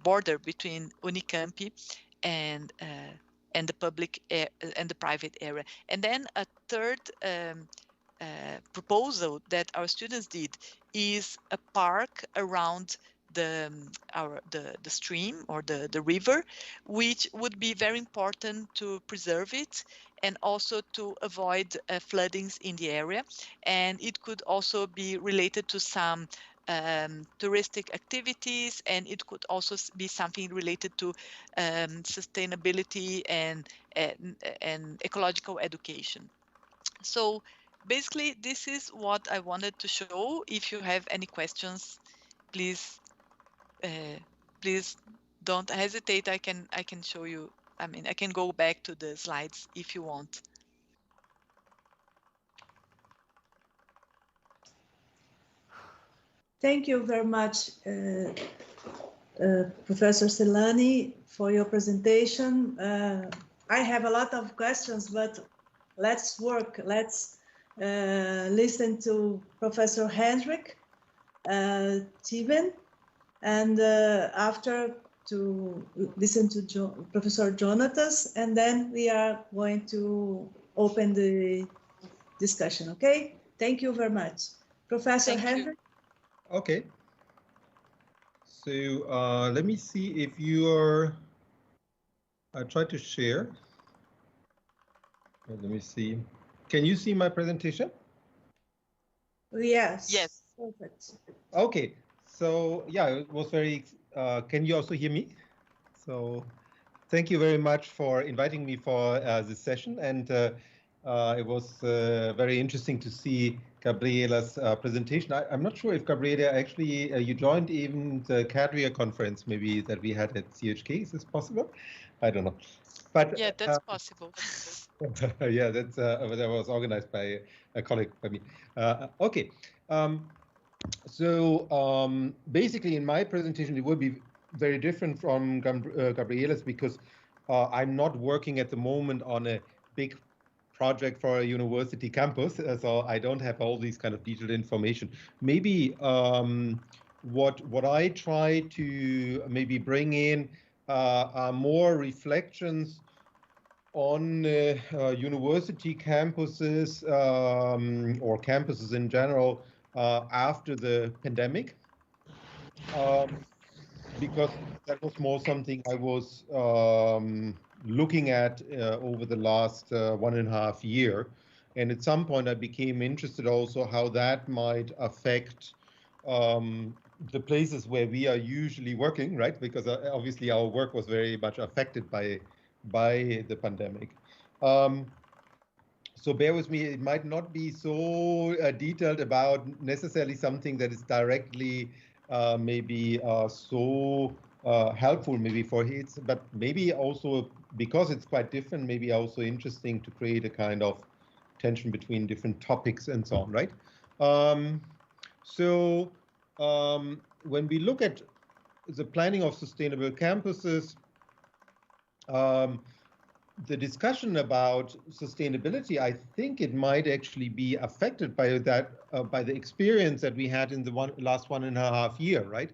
border between Unicamp and the public and the private area. And then a third proposal that our students did is a park around the stream or the river, which would be very important to preserve it and also to avoid floodings in the area. And it could also be related to some touristic activities, and it could also be something related to sustainability and ecological education. So basically, this is what I wanted to show. If you have any questions, please don't hesitate. I can show you. I mean, I can go back to the slides if you want. Thank you very much, Professor Celani, for your presentation. I have a lot of questions, but let's work. Let's listen to Professor Hendrik Tiven, and after to listen to Professor Jonatas, and then we are going to open the discussion, okay? Thank you very much. Professor Hendrik? Okay. So let me see if you are, I try to share. Let me see. Can you see my presentation? Yes. Yes. Perfect. Okay. So yeah, it was very, can you also hear me? So thank you very much for inviting me for this session. And it was very interesting to see Gabriela's presentation. I'm not sure if Gabriela actually, you joined even the Cadrea conference maybe that we had at CHK. Is this possible? I don't know. But yeah, that's possible. yeah, that was organized by a colleague by me. Okay. So basically in my presentation, it will be very different from Gabriela's because I'm not working at the moment on a big project for a university campus, so I don't have all these kind of detailed information. Maybe what I try to maybe bring in are more reflections on university campuses or campuses in general after the pandemic, because that was more something I was looking at over the last 1.5 years. And at some point I became interested also how that might affect the places where we are usually working, right? Because obviously our work was very much affected by the pandemic. So bear with me, it might not be so detailed about necessarily something that is directly maybe so helpful maybe for hits, but maybe also because it's quite different, maybe also interesting to create a kind of tension between different topics and so on, right? When we look at the planning of sustainable campuses, the discussion about sustainability, I think it might actually be affected by that, by the experience that we had in the last 1.5 years, right?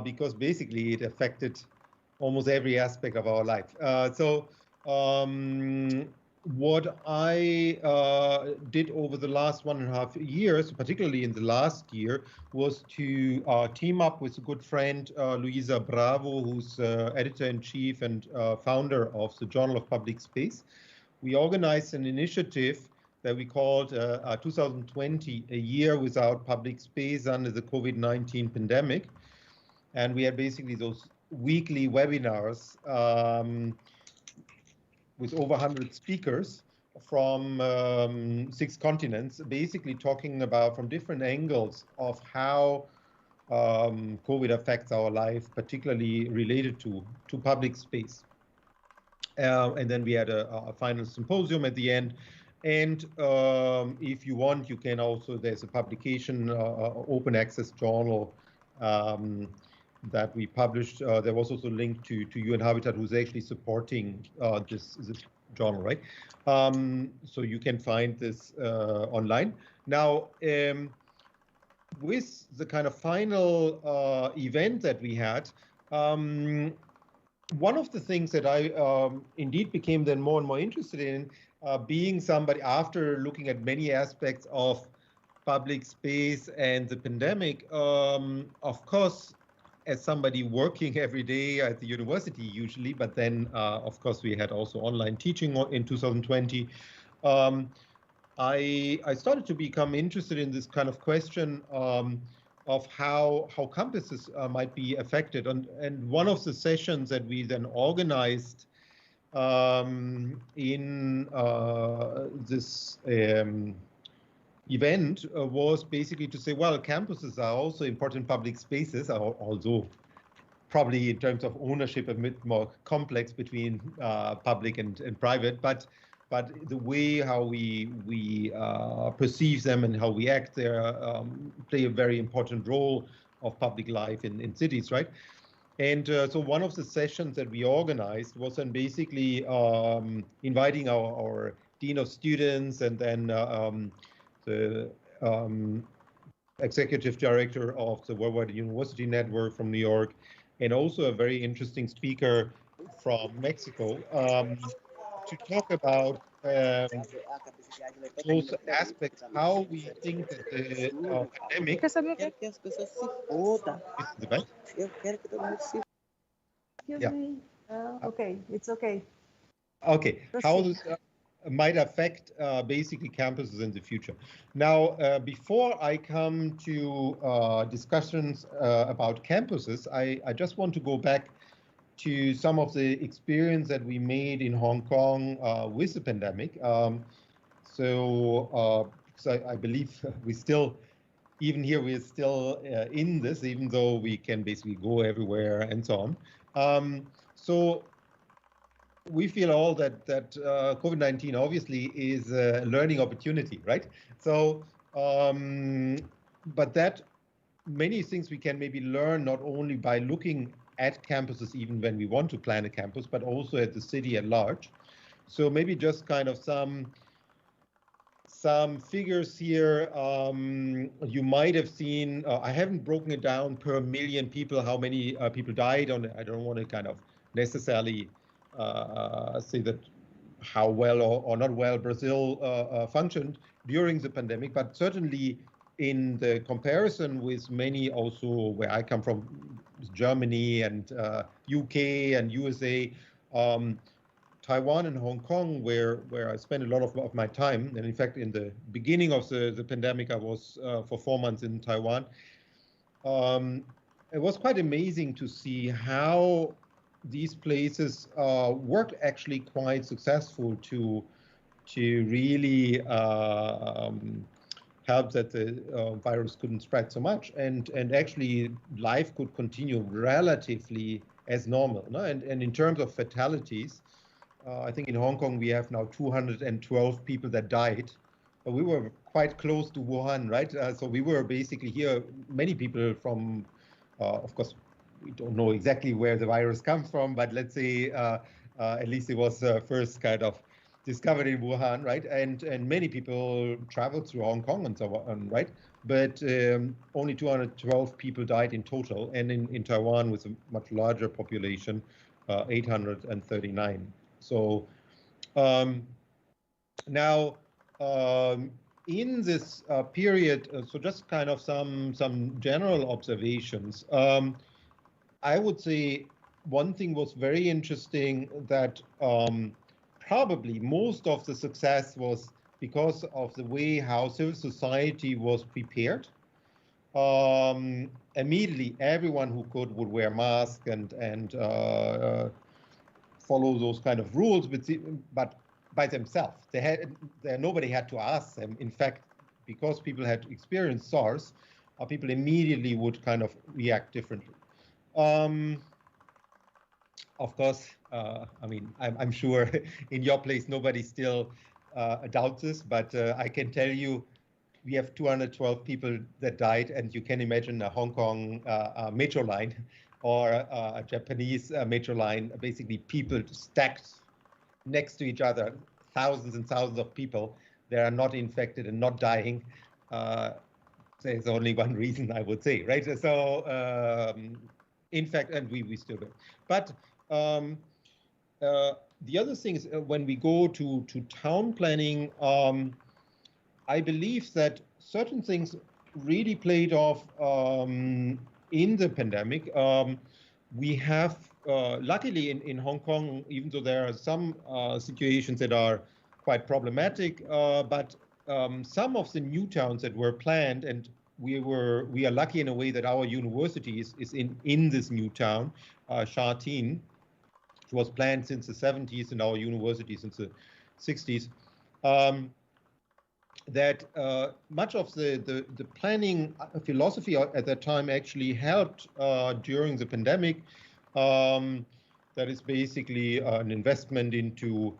Because basically it affected almost every aspect of our life. What I did over the last 1.5 years, particularly in the last year, was to team up with a good friend, Luisa Bravo, who's editor-in-chief and founder of the Journal of Public Space. We organized an initiative that we called 2020, a year without public space under the COVID-19 pandemic. And we had basically those weekly webinars with over 100 speakers from 6 continents, basically talking about from different angles of how COVID affects our life, particularly related to public space. And then we had a final symposium at the end. And if you want, you can also, there's a publication, open access journal that we published. There was also a link to UN Habitat, who's actually supporting this journal, right? So you can find this online. Now, with the kind of final event that we had, one of the things that I indeed became then more and more interested in, being somebody, after looking at many aspects of public space and the pandemic, of course, as somebody working every day at the university usually, but then of course we had also online teaching in 2020. I started to become interested in this kind of question of how campuses might be affected. And one of the sessions that we then organized in this event was basically to say, well, campuses are also important public spaces, although probably in terms of ownership a bit more complex between public and private, but the way how we perceive them and how we act there play a very important role of public life in cities, right? And so one of the sessions that we organized was then basically inviting our Dean of Students and then the Executive Director of the Worldwide University Network from New York, and also a very interesting speaker from Mexico, to talk about those aspects, how we think that the pandemic... Okay, it's okay. Okay, how this might affect basically campuses in the future. Now, before I come to discussions about campuses, I just want to go back to some of the experience that we made in Hong Kong with the pandemic. Because I believe we still, even here, we're still in this, even though we can basically go everywhere and so on. So we feel all that COVID-19 obviously is a learning opportunity, right? So, but that many things we can maybe learn not only by looking at campuses, even when we want to plan a campus, but also at the city at large. So maybe just kind of some figures here. You might have seen, I haven't broken it down per million people, how many people died on it. I don't want to kind of necessarily say that how well or not well Brazil functioned during the pandemic, but certainly in the comparison with many also where I come from, Germany and UK and USA, Taiwan and Hong Kong, where I spent a lot of my time. And in fact, in the beginning of the pandemic, I was for 4 months in Taiwan. It was quite amazing to see how these places worked actually quite successful to really help that the virus couldn't spread so much, and actually life could continue relatively as normal. No? And in terms of fatalities, I think in Hong Kong we have now 212 people that died. But we were quite close to Wuhan, right? So we were basically here, many people from, of course, we don't know exactly where the virus comes from, but let's say At least it was first kind of discovered in Wuhan, right? And many people traveled through Hong Kong and so on, right? But only 212 people died in total, and in Taiwan, with a much larger population, 839. So now in this period, so just kind of some general observations. I would say one thing was very interesting, that probably most of the success was because of the way how civil society was prepared. Immediately, everyone who could would wear masks and follow those kind of rules, but by themselves. Nobody had to ask them. In fact, because people had experienced SARS, people immediately would kind of react differently. Of course, I mean, I'm sure in your place nobody still doubts this, but I can tell you, we have 212 people that died, and you can imagine a Hong Kong metro line or a Japanese metro line, basically people stacked next to each other, thousands and thousands of people. They are not infected and not dying. There's only one reason, I would say, right? So, in fact, and we still do. But the other thing is, when we go to town planning, I believe that certain things really played off in the pandemic. We have, luckily in Hong Kong, even though there are some situations that are quite problematic, but some of the new towns that were planned, and we are lucky in a way that our university is in this new town, Sha Tin. It was planned since the 70s, and our university since the 60s. That much of the planning philosophy at that time actually helped during the pandemic. That is basically an investment into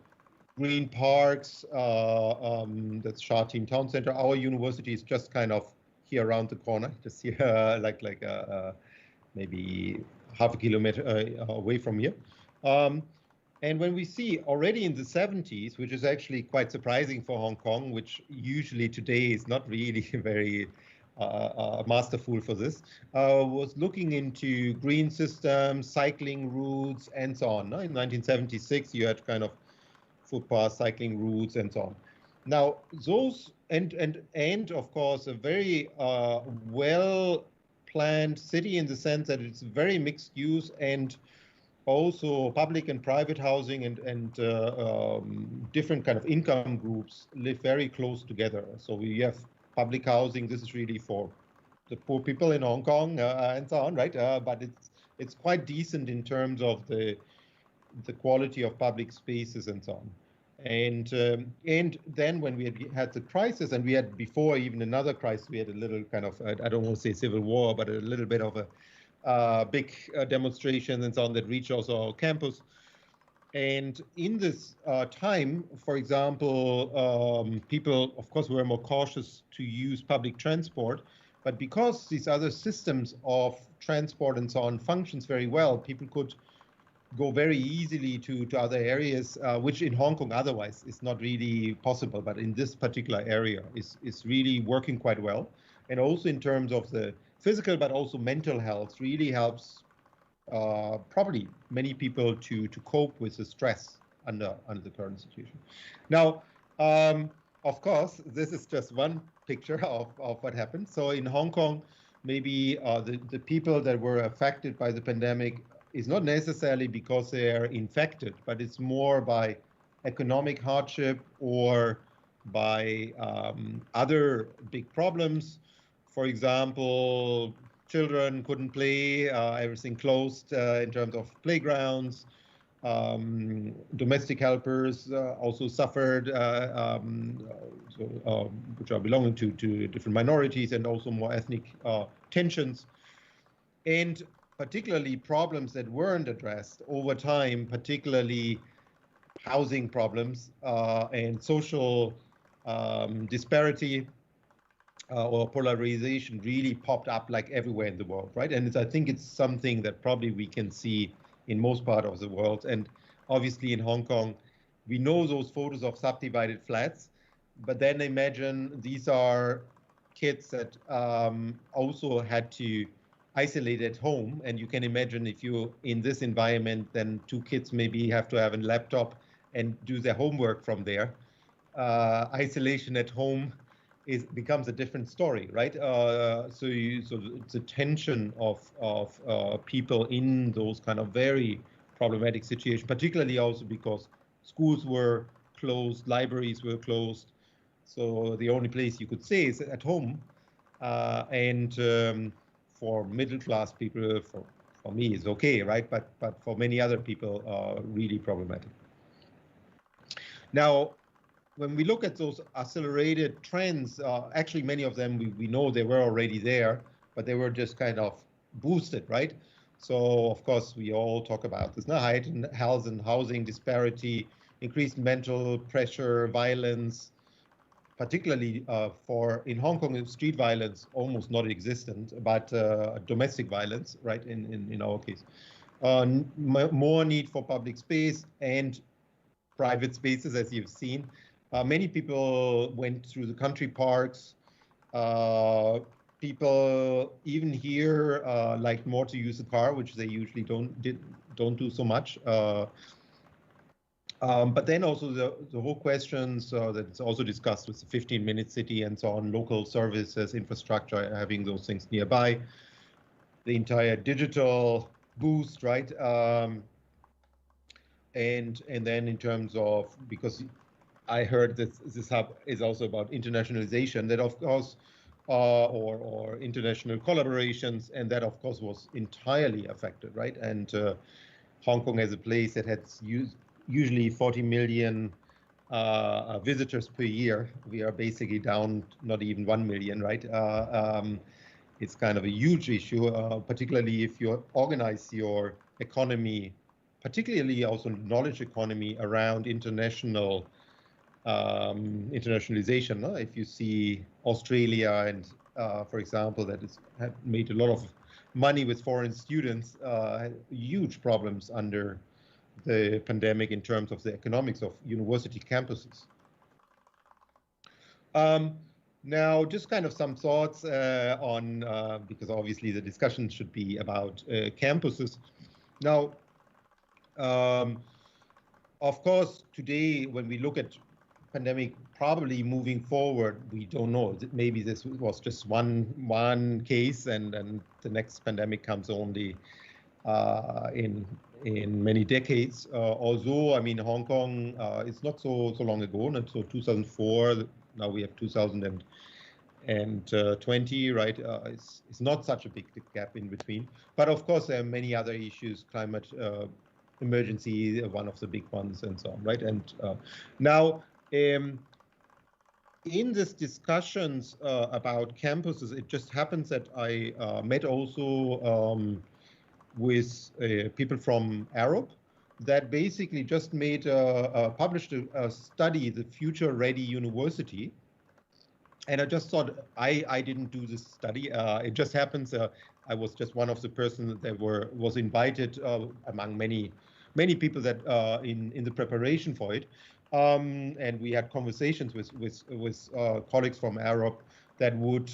green parks. That's Sha Tin Town Center. Our university is just kind of here around the corner, just here, like maybe half a kilometer away from here. And when we see already in the 70s, which is actually quite surprising for Hong Kong, which usually today is not really very masterful for this, was looking into green systems, cycling routes, and so on. In 1976, you had kind of footpath, cycling routes, and so on. Now, those, and of course, a very well-planned city in the sense that it's very mixed use, and also public and private housing and different kind of income groups live very close together. So we have public housing. This is really for the poor people in Hong Kong and so on, right? But it's quite decent in terms of the quality of public spaces and so on. And then when we had the crisis, and we had before even another crisis, we had a little kind of, I don't want to say civil war, but a little bit of a big demonstration and so on that reached also our campus. And in this time, for example, people, of course, were more cautious to use public transport, but because these other systems of transport and so on functions very well, people could go very easily to other areas, which in Hong Kong otherwise is not really possible, but in this particular area is really working quite well. And also in terms of the physical, but also mental health, really helps probably many people to cope with the stress under the current situation. Now, of course, this is just one picture of what happened. So in Hong Kong, maybe the people that were affected by the pandemic is not necessarily because they are infected, but it's more by economic hardship or by other big problems. For example, children couldn't play, everything closed in terms of playgrounds. Domestic helpers also suffered, which are belonging to different minorities, and also more ethnic tensions. And particularly problems that weren't addressed over time, particularly housing problems and social disparity or polarization really popped up like everywhere in the world, right? And I think it's something that probably we can see in most part of the world. And obviously in Hong Kong, we know those photos of subdivided flats, but then imagine these are kids that also had to isolate at home. And you can imagine if you're in this environment, then 2 kids maybe have to have a laptop and do their homework from there. Isolation at home becomes a different story, right? So it's a tension of people in those kind of very problematic situations, particularly also because schools were closed, libraries were closed. So the only place you could say is at home. For middle-class people, for me, it's okay, right? But for many other people, really problematic. Now, when we look at those accelerated trends, actually many of them we know they were already there, but they were just kind of boosted, right? So of course we all talk about this, heightened health and housing disparity, increased mental pressure, violence, particularly in Hong Kong, street violence almost not existent, but domestic violence, right? In our case, more need for public space and private spaces, as you've seen. Many people went through the country parks. People even here like more to use the car, which they usually don't do so much. But then also the whole questions that's also discussed with the 15-minute city and so on, local services, infrastructure, having those things nearby, the entire digital boost, right? And then in terms of, because I heard that this hub is also about internationalization, that of course, or international collaborations, and that of course was entirely affected, right? And Hong Kong as a place that has usually 40 million visitors per year. We are basically down not even 1 million, right? It's kind of a huge issue, particularly if you organize your economy, particularly also knowledge economy around international internationalization. If you see Australia and, for example, that have made a lot of money with foreign students, huge problems under the pandemic in terms of the economics of university campuses. Now, just kind of some thoughts on, because obviously the discussion should be about campuses. Now, of course, today, when we look at pandemic probably moving forward, we don't know. Maybe this was just one case, and the next pandemic comes only in many decades. Although, I mean, Hong Kong, it's not so long ago, not so 2004. Now we have 2020, right? It's not such a big gap in between. But of course, there are many other issues, climate emergency, one of the big ones, and so on, right? And now, in these discussions about campuses, it just happens that I met also with people from Arab that basically just made published a study, the Future Ready University. And I just thought, I didn't do this study. It just happens I was just one of the persons that was invited among many people that in the preparation for it. And we had conversations with colleagues from Arab that would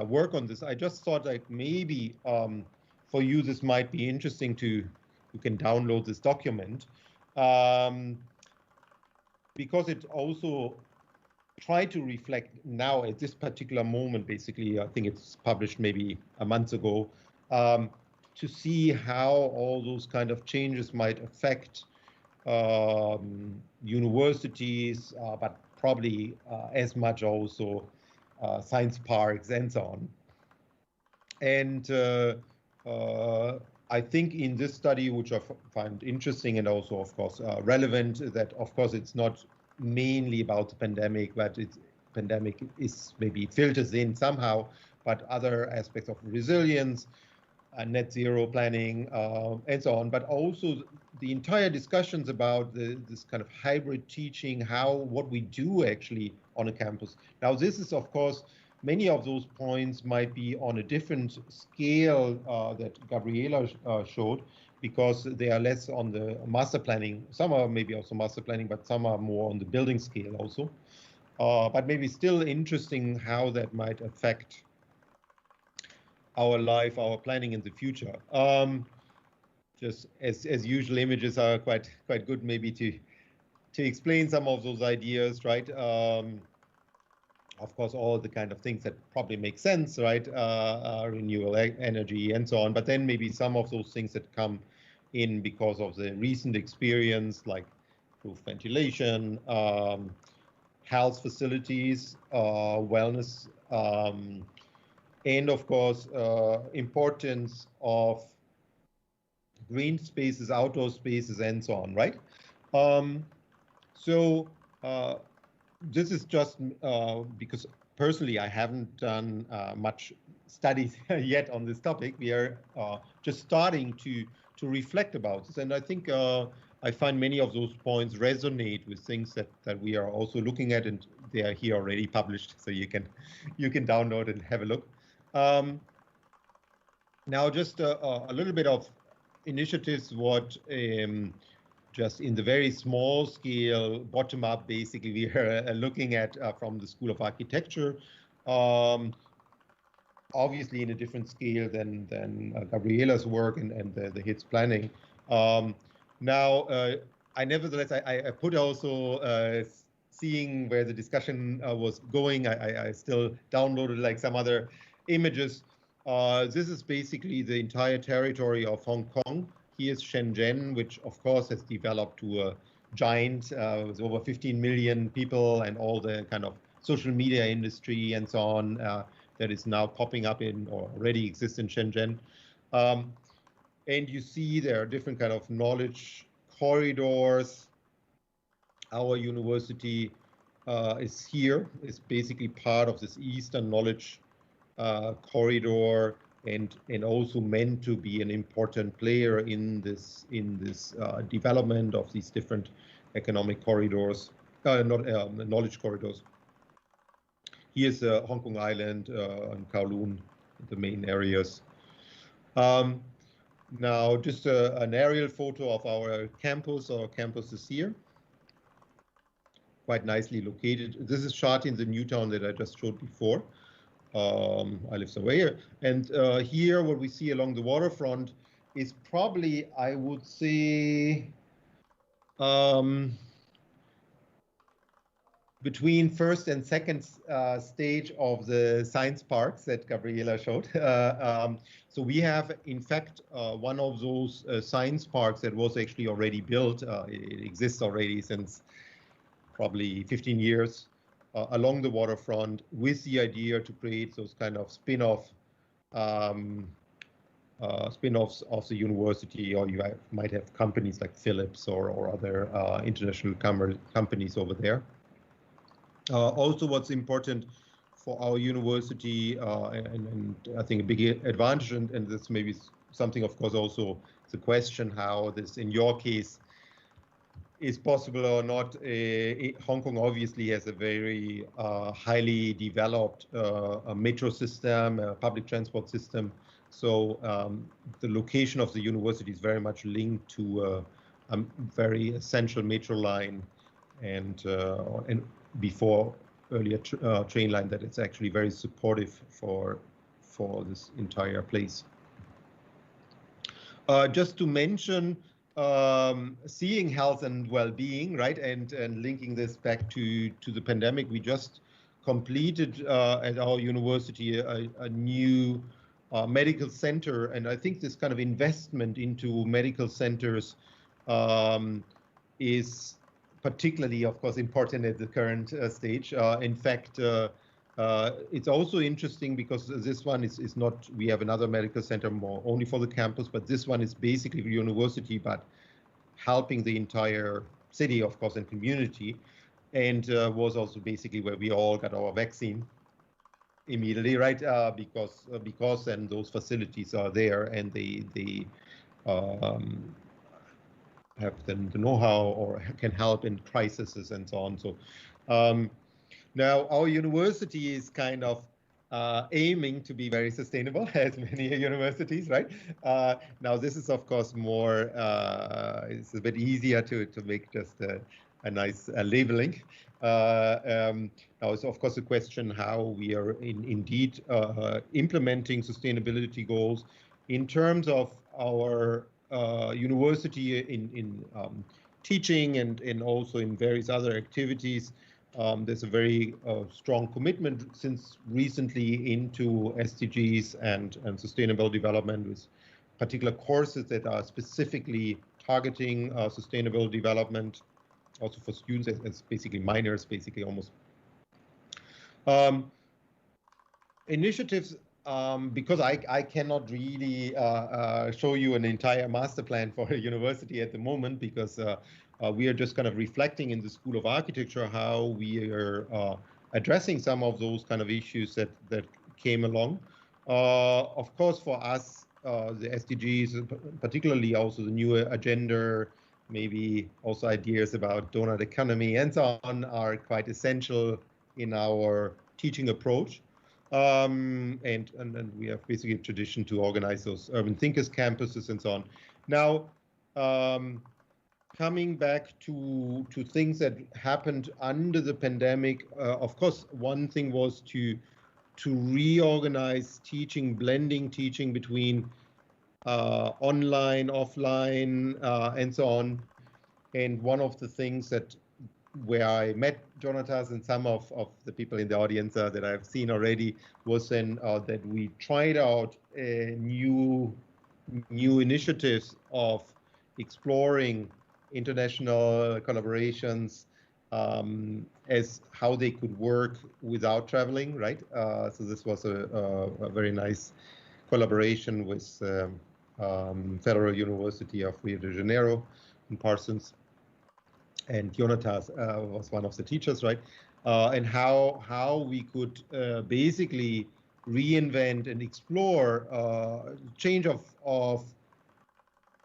work on this. I just thought, like, maybe for you this might be interesting you can download this document, because it also tried to reflect now at this particular moment. Basically, I think it's published maybe a month ago, to see how all those kind of changes might affect universities, but probably as much also science parks and so on. And I think in this study, which I find interesting and also, of course, relevant, that of course it's not mainly about the pandemic, but pandemic is maybe filters in somehow, but other aspects of resilience, net zero planning, and so on, but also the entire discussions about this kind of hybrid teaching, what we do actually on a campus. Now, this is, of course, many of those points might be on a different scale that Gabriela showed, because they are less on the master planning. Some are maybe also master planning, but some are more on the building scale also. But maybe still interesting how that might affect our life, our planning in the future. Just as usual, images are quite good maybe to explain some of those ideas, right? Of course, all the kind of things that probably make sense, right? Renewable energy and so on. But then maybe some of those things that come in because of the recent experience, like improved ventilation, health facilities, wellness, and of course, importance of green spaces, outdoor spaces, and so on, right? This is just because personally I haven't done much studies yet on this topic. We are just starting to reflect about this, and I think I find many of those points resonate with things that we are also looking at, and they are here already published, so you can download and have a look. Now, just a little bit of initiatives, what just in the very small scale, bottom up, basically, we are looking at from the School of Architecture, obviously in a different scale than Gabriela's work and the HITS planning. Now, I nevertheless, I put also, seeing where the discussion was going, I still downloaded like some other images. This is basically the entire territory of Hong Kong. Here's Shenzhen, which of course has developed to a giant with over 15 million people and all the kind of social media industry and so on that is now popping up in or already exists in Shenzhen. And you see there are different kind of knowledge corridors. Our university is here, is basically part of this Eastern knowledge corridor, and also meant to be an important player in this development of these different economic corridors, knowledge corridors. Here's Hong Kong Island and Kowloon, the main areas. Now, just an aerial photo of our campus. Our campus is here, quite nicely located. This is shot in the new town that I just showed before. I live somewhere here, and here what we see along the waterfront is probably, I would say, between first and second stage of the science parks that Gabriela showed. So we have, in fact, one of those science parks that was actually already built. It exists already since probably 15 years. Along the waterfront, with the idea to create those kind of spin-offs of the university, or you might have companies like Philips or other international companies over there. Also, what's important for our university, and I think a big advantage, and this may be something, of course, also the question how this, in your case, is possible or not. Hong Kong obviously has a very highly developed metro system, public transport system. So the location of the university is very much linked to a very essential metro line, and before earlier train line that it's actually very supportive for this entire place. Just to mention, seeing health and well-being, right, and linking this back to the pandemic, we just completed at our university a new medical center, and I think this kind of investment into medical centers is particularly, of course, important at the current stage. In fact, it's also interesting because this one is not, we have another medical center more only for the campus, but this one is basically the university, but helping the entire city, of course, and community, and was also basically where we all got our vaccine immediately, right? Because then those facilities are there, and they have then the know-how or can help in crises and so on. So now our university is kind of aiming to be very sustainable, as many universities, right? Now, this is, of course, more, it's a bit easier to make just a nice labeling. Now, it's, of course, a question how we are indeed implementing sustainability goals in terms of our university in teaching and also in various other activities. There's a very strong commitment since recently into SDGs and sustainable development, with particular courses that are specifically targeting sustainable development, also for students as basically minors, basically almost. Initiatives, because I cannot really show you an entire master plan for a university at the moment, because we are just kind of reflecting in the School of Architecture how we are addressing some of those kind of issues that came along. Of course, for us, the SDGs, particularly also the new agenda, maybe also ideas about donut economy and so on, are quite essential in our teaching approach. And we have basically a tradition to organize those urban thinkers campuses and so on. Now, coming back to things that happened under the pandemic, of course, one thing was to reorganize teaching, blending teaching between online, offline, and so on. And one of the things where I met Jonatas and some of the people in the audience that I've seen already was then that we tried out new initiatives of exploring international collaborations as how they could work without traveling, right? So this was a very nice collaboration with Federal University of Rio de Janeiro in Parsons, and Jonatas was one of the teachers, right? And how we could basically reinvent and explore change of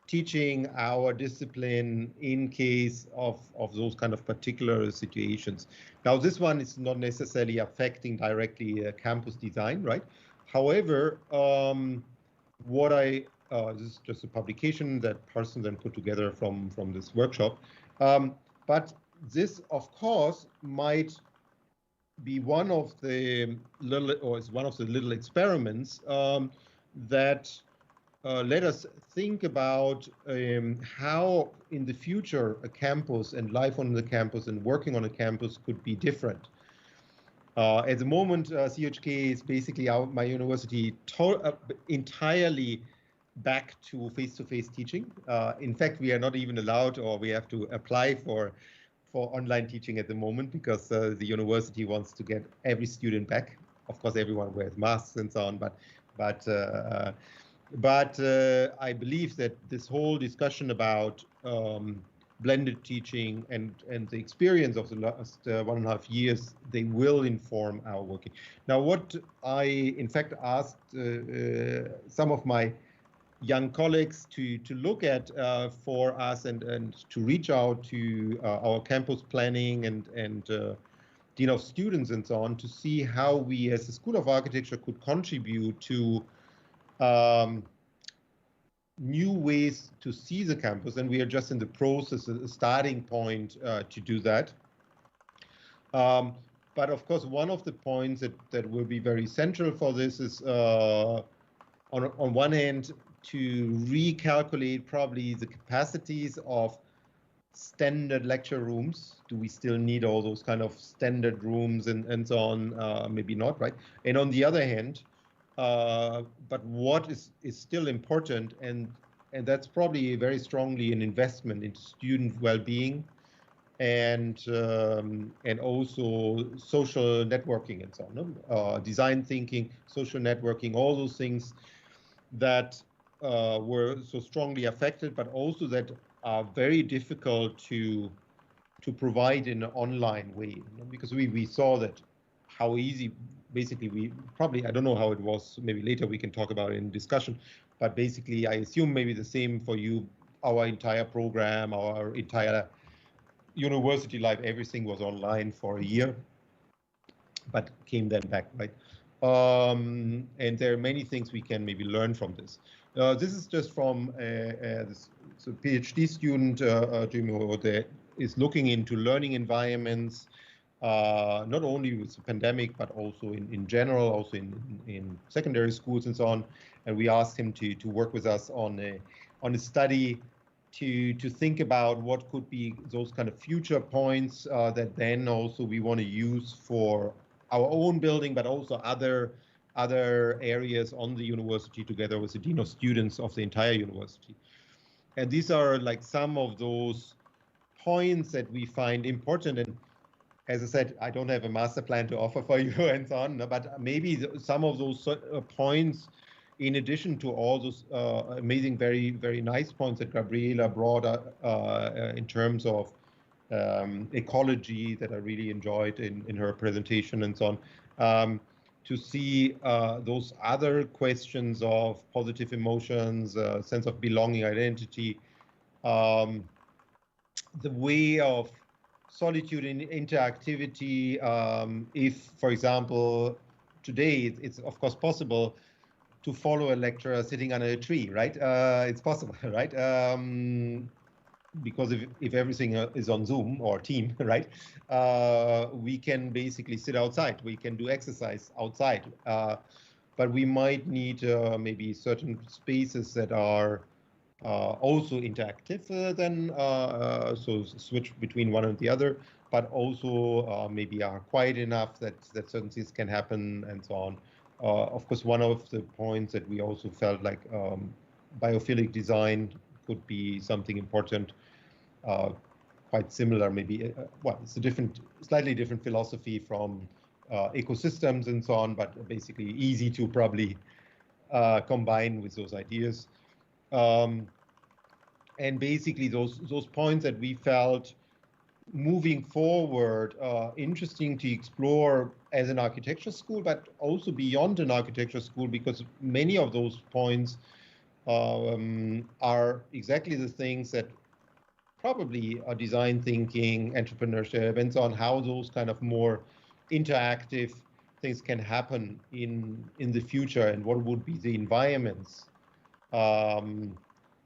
teaching our discipline in case of those kind of particular situations. Now, this one is not necessarily affecting directly campus design, right? However, this is just a publication that Parsons then put together from this workshop. But this, of course, might be one of the little experiments that let us think about how in the future a campus and life on the campus and working on a campus could be different. At the moment, CHK is basically my university entirely back to face-to-face teaching. In fact, we are not even allowed, or we have to apply for online teaching at the moment, because the university wants to get every student back. Of course, everyone wears masks and so on, but I believe that this whole discussion about blended teaching and the experience of the last 1.5 years, they will inform our working. Now, what I in fact asked some of my young colleagues to look at for us and to reach out to our campus planning and dean of students and so on, to see how we as the School of Architecture could contribute to new ways to see the campus. And we are just in the process, a starting point to do that. But of course, one of the points that will be very central for this is on one hand, to recalculate probably the capacities of standard lecture rooms. Do we still need all those kind of standard rooms and so on? Maybe not, right? And on the other hand, but what is still important, and that's probably very strongly an investment into student well-being and also social networking and so on. Design thinking, social networking, all those things that were so strongly affected, but also that are very difficult to provide in an online way, because we saw that how easy, basically we probably, I don't know how it was, maybe later we can talk about it in discussion, but basically I assume maybe the same for you, our entire program, our entire university life, everything was online for a year, but came then back, right? And there are many things we can maybe learn from this. This is just from this PhD student, Jimmy, that is looking into learning environments, not only with the pandemic, but also in general, also in secondary schools and so on. And we asked him to work with us on a study to think about what could be those kind of future points that then also we want to use for our own building, but also other areas on the university together with the dean of students of the entire university. And these are like some of those points that we find important. And as I said, I don't have a master plan to offer for you and so on, but maybe some of those points, in addition to all those amazing, very, very nice points that Gabriela brought in terms of ecology that I really enjoyed in her presentation and so on, to see those other questions of positive emotions, sense of belonging, identity, the way of solitude and interactivity. If, for example, today it's of course possible to follow a lecturer sitting under a tree, right? It's possible, right? Because if everything is on Zoom or Team, right, we can basically sit outside. We can do exercise outside, but we might need maybe certain spaces that are also interactive then, so switch between one and the other, but also maybe are quiet enough that certain things can happen and so on. Of course, one of the points that we also felt like biophilic design could be something important, quite similar maybe, well, it's a slightly different philosophy from ecosystems and so on, but basically easy to probably combine with those ideas. And basically those points that we felt moving forward interesting to explore as an architecture school, but also beyond an architecture school, because many of those points are exactly the things that probably are design thinking, entrepreneurship, and so on, how those kind of more interactive things can happen in the future, and what would be the environments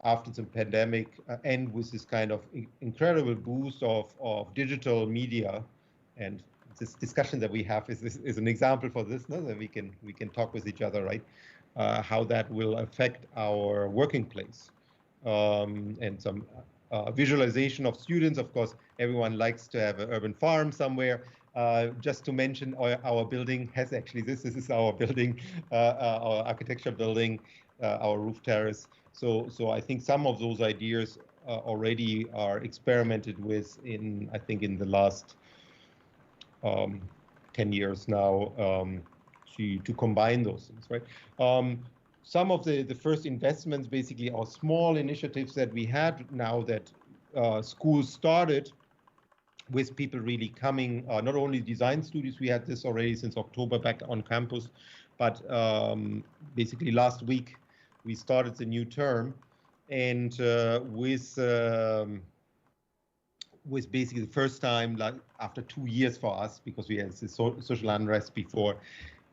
after the pandemic, and with this kind of incredible boost of digital media. And this discussion that we have is an example for this, no? That we can talk with each other, right? How that will affect our working place, and some visualization of students. Of course, everyone likes to have an urban farm somewhere. Just to mention, our building has actually this is our building, our architecture building, our roof terrace. So I think some of those ideas already are experimented with I think in the last 10 years now, to combine those things, right? Some of the first investments basically are small initiatives that we had now that schools started with people really coming, not only design studios, we had this already since October back on campus, but basically last week we started the new term, and with basically the first time, like after 2 years for us, because we had this social unrest before,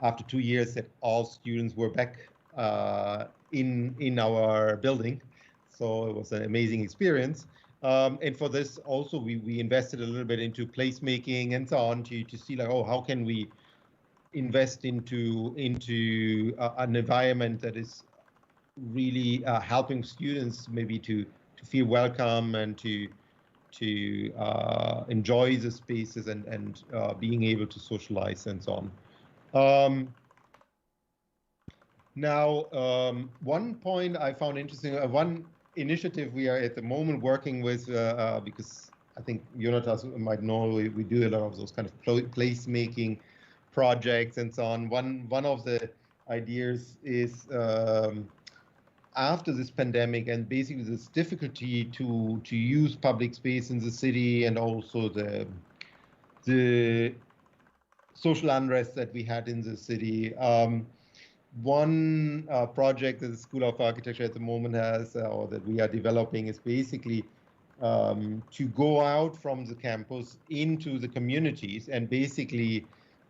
after 2 years that all students were back in our building. So it was an amazing experience. And for this also, we invested a little bit into placemaking and so on to see like, oh, how can we invest into an environment that is really helping students maybe to feel welcome and to enjoy the spaces and being able to socialize and so on. Now, one point I found interesting, one initiative we are at the moment working with, because I think Jonatas might know, we do a lot of those kind of placemaking projects and so on. One of the ideas is after this pandemic and basically this difficulty to use public space in the city, and also the social unrest that we had in the city. One project that the School of Architecture at the moment has, or that we are developing, is basically to go out from the campus into the communities and basically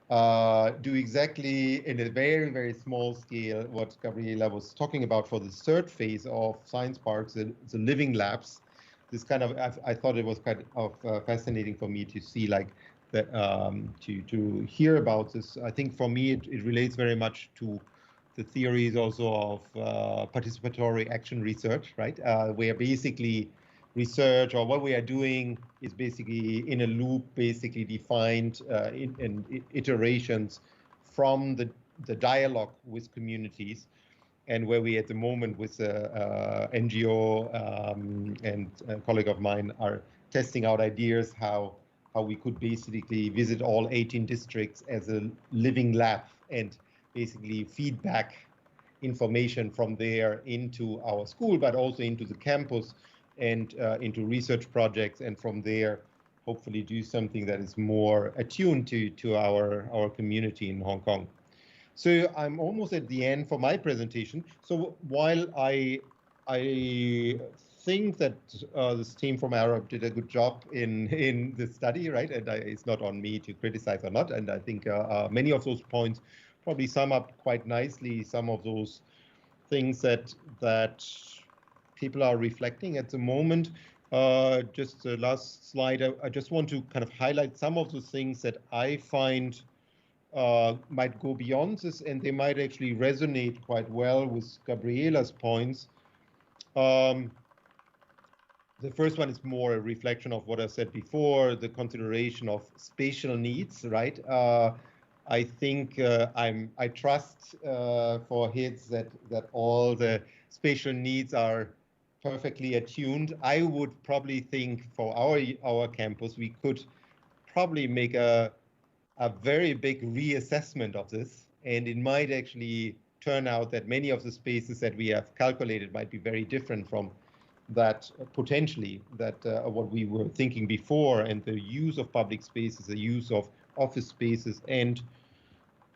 do exactly in a very, very small scale what Gabriela was talking about for the third phase of science parks, the living labs. This kind of, I thought it was kind of fascinating for me to see, like, that, to hear about this. I think for me it relates very much to the theories also of participatory action research, right? Where basically research, or what we are doing, is basically in a loop, basically defined in iterations from the dialogue with communities, and where we at the moment with NGO and a colleague of mine are testing out ideas how we could basically visit all 18 districts as a living lab and basically feedback information from there into our school, but also into the campus and into research projects, and from there hopefully do something that is more attuned to our community in Hong Kong. So I'm almost at the end for my presentation. So while I think that this team from Arab did a good job in the study, right? And it's not on me to criticize or not. And I think many of those points probably sum up quite nicely some of those things that people are reflecting at the moment. Just the last slide, I just want to kind of highlight some of the things that I find might go beyond this, and they might actually resonate quite well with Gabriela's points. The first one is more a reflection of what I said before, the consideration of spatial needs, right? I think I trust for HITS that all the spatial needs are perfectly attuned. I would probably think for our campus, we could probably make a very big reassessment of this, and it might actually turn out that many of the spaces that we have calculated might be very different from that potentially that what we were thinking before, and the use of public spaces, the use of office spaces and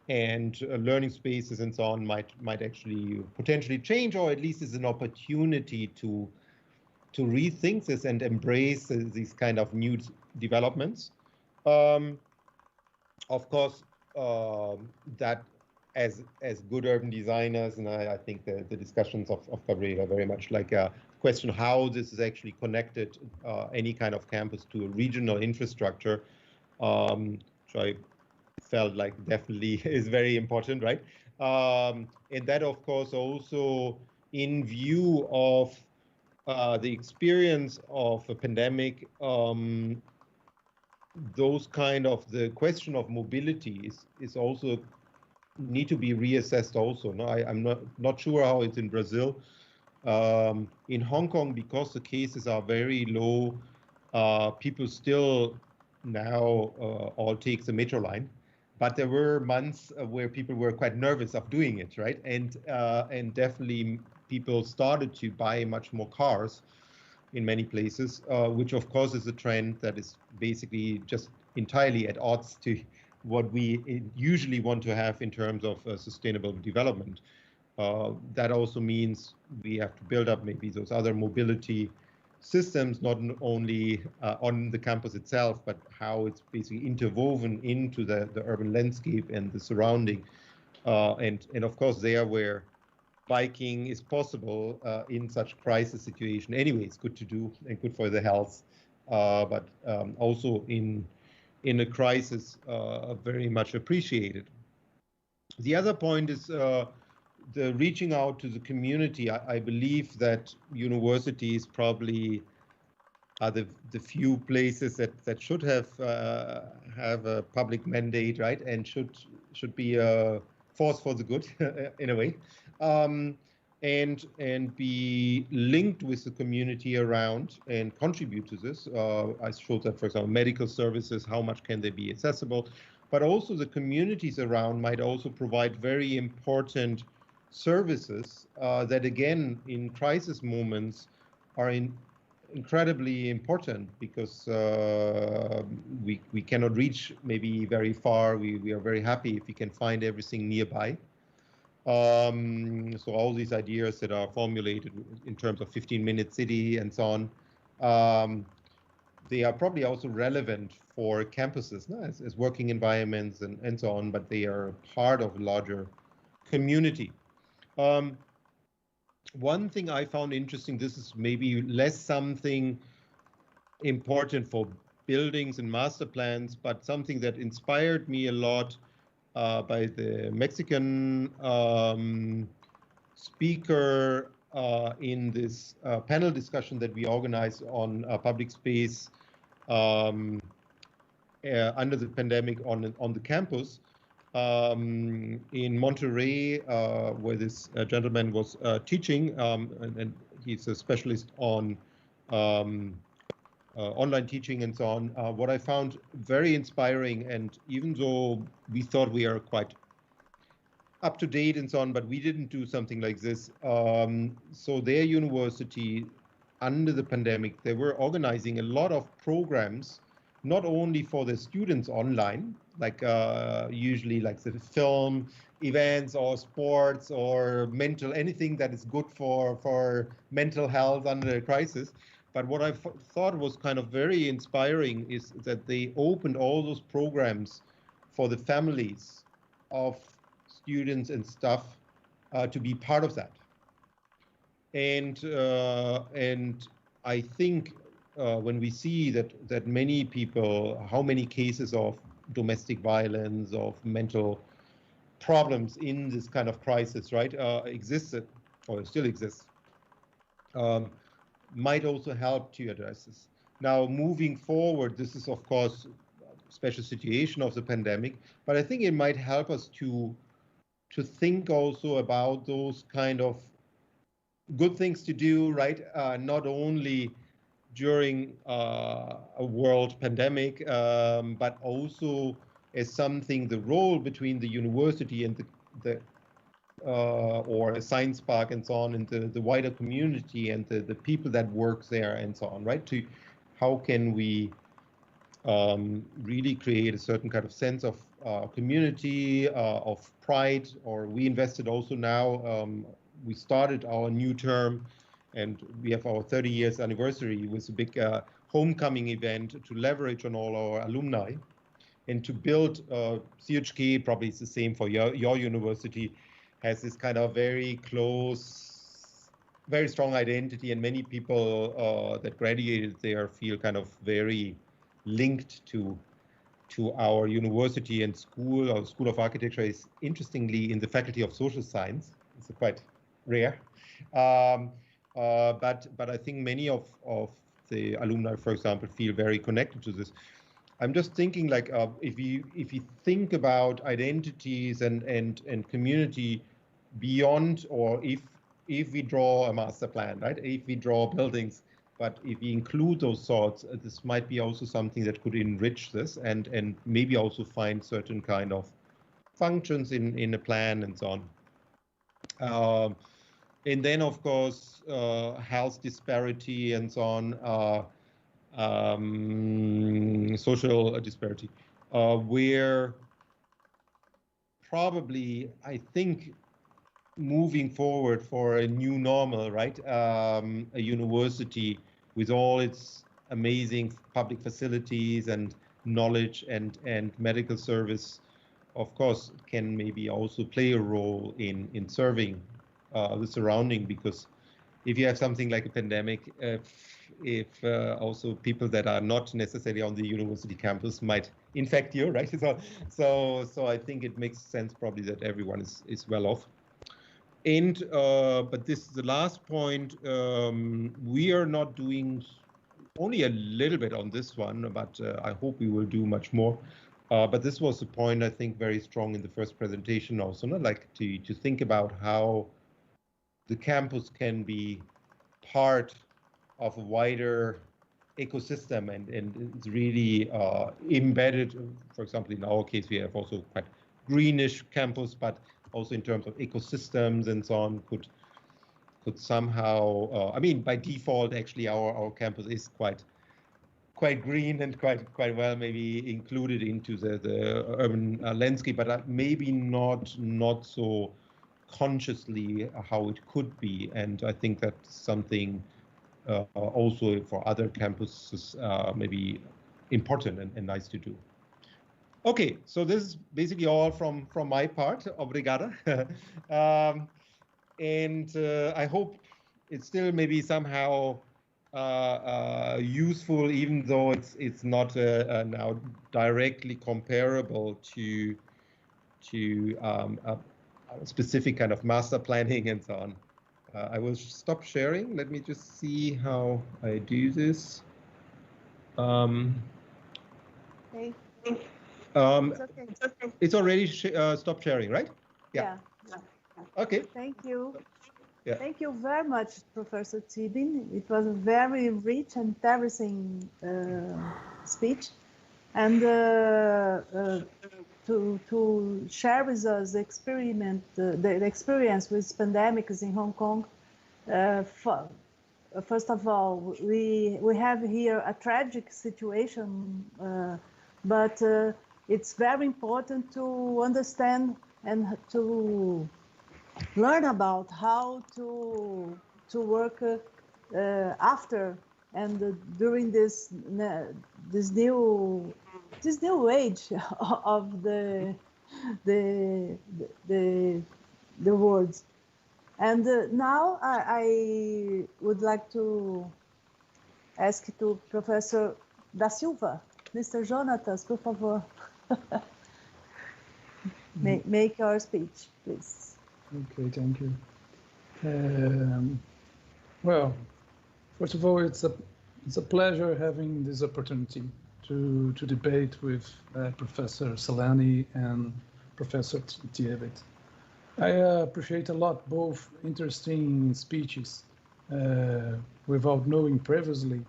learning spaces and so on might actually potentially change, or at least is an opportunity to rethink this and embrace these kind of new developments. Of course, that as good urban designers, and I think the discussions of Gabriela are very much like a question how this is actually connected, any kind of campus, to a regional infrastructure, which I felt like definitely is very important, right? And that, of course, also in view of the experience of a pandemic, those kind of the question of mobility is also need to be reassessed also. No, I'm not sure how it's in Brazil. In Hong Kong, because the cases are very low, people still now all take the metro line. But there were months where people were quite nervous of doing it, right? And definitely people started to buy much more cars in many places, which of course is a trend that is basically just entirely at odds to what we usually want to have in terms of sustainable development. That also means we have to build up maybe those other mobility systems, not only on the campus itself, but how it's basically interwoven into the urban landscape and the surrounding. And of course, there where biking is possible in such crisis situation. Anyway, it's good to do and good for the health, but also in a crisis, very much appreciated. The other point is the reaching out to the community. I believe that universities probably are the few places that should have a public mandate, right, and should be a force for the good in a way, and be linked with the community around and contribute to this. I showed that, for example, medical services, how much can they be accessible, but also the communities around might also provide very important services that, again, in crisis moments are incredibly important, because we cannot reach maybe very far. We are very happy if we can find everything nearby. So all these ideas that are formulated in terms of 15-minute city and so on, they are probably also relevant for campuses, no? As working environments and so on, but they are part of a larger community. One thing I found interesting, this is maybe less something important for buildings and master plans, but something that inspired me a lot by the Mexican speaker in this panel discussion that we organized on public space under the pandemic on the campus in Monterrey, where this gentleman was teaching, and he's a specialist on online teaching and so on. What I found very inspiring, and even though we thought we are quite up to date and so on, but we didn't do something like this. So their university, under the pandemic, they were organizing a lot of programs, not only for the students online, like usually like the film events or sports or mental, anything that is good for mental health under a crisis. But what I thought was kind of very inspiring is that they opened all those programs for the families of students and staff to be part of that. And I think when we see that many people, how many cases of domestic violence, of mental problems in this kind of crisis, right, existed or still exists, might also help to address this. Now, moving forward, this is of course a special situation of the pandemic, but I think it might help us to think also about those kind of good things to do, right? Not only during a world pandemic, but also as something, the role between the university and or a science park and so on, and the wider community and the people that work there and so on, right? To how can we really create a certain kind of sense of community, of pride, or we invested also now, we started our new term and we have our 30 years anniversary with a big homecoming event to leverage on all our alumni and to build CHK, probably it's the same for your university, has this kind of very close, very strong identity, and many people that graduated there feel kind of very linked to our university and school. Our School of Architecture is interestingly in the Faculty of Social Science. It's quite rare. But I think many of the alumni, for example, feel very connected to this. I'm just thinking, like, if you think about identities and community beyond, or if we draw a master plan, right? If we draw buildings, but if we include those thoughts, this might be also something that could enrich this and maybe also find certain kind of functions in a plan and so on. And then, of course, health disparity and so on. Social disparity, where probably I think moving forward for a new normal, right? A university with all its amazing public facilities and knowledge and medical service, of course, can maybe also play a role in serving the surrounding, because if you have something like a pandemic, if also people that are not necessarily on the university campus might infect you, right? So I think it makes sense probably that everyone is well off. And but this is the last point. We are not doing only a little bit on this one, but I hope we will do much more. But this was the point I think very strong in the first presentation also, not like to think about how the campus can be part of a wider ecosystem and it's really embedded. For example, in our case, we have also quite greenish campus, but also in terms of ecosystems and so on, could somehow, I mean, by default, actually, our campus is quite green and quite well maybe included into the urban landscape, but maybe not so consciously how it could be. And I think that's something also for other campuses maybe important and nice to do. Okay, so this is basically all from my part. Obrigada. And I hope it's still maybe somehow useful, even though it's not now directly comparable to a specific kind of master planning and so on. I will stop sharing. Let me just see how I do this. Okay. It's okay. It's already stopped sharing, right? Yeah. Okay. Thank you. Yeah. Thank you very much, Professor Tibin. It was a very rich and interesting speech, and to share with us the experience with pandemics in Hong Kong. First of all, we have here a tragic situation, but it's very important to understand and to learn about how to work after and during this new age of the world. And now I would like to ask to Professor Da Silva, Mr. Jonatas, por favor, make your speech, please. Okay, thank you. Well, first of all, it's a pleasure having this opportunity to debate with Professor Solani and Professor Tibin. I appreciate a lot both interesting speeches. Without knowing previously,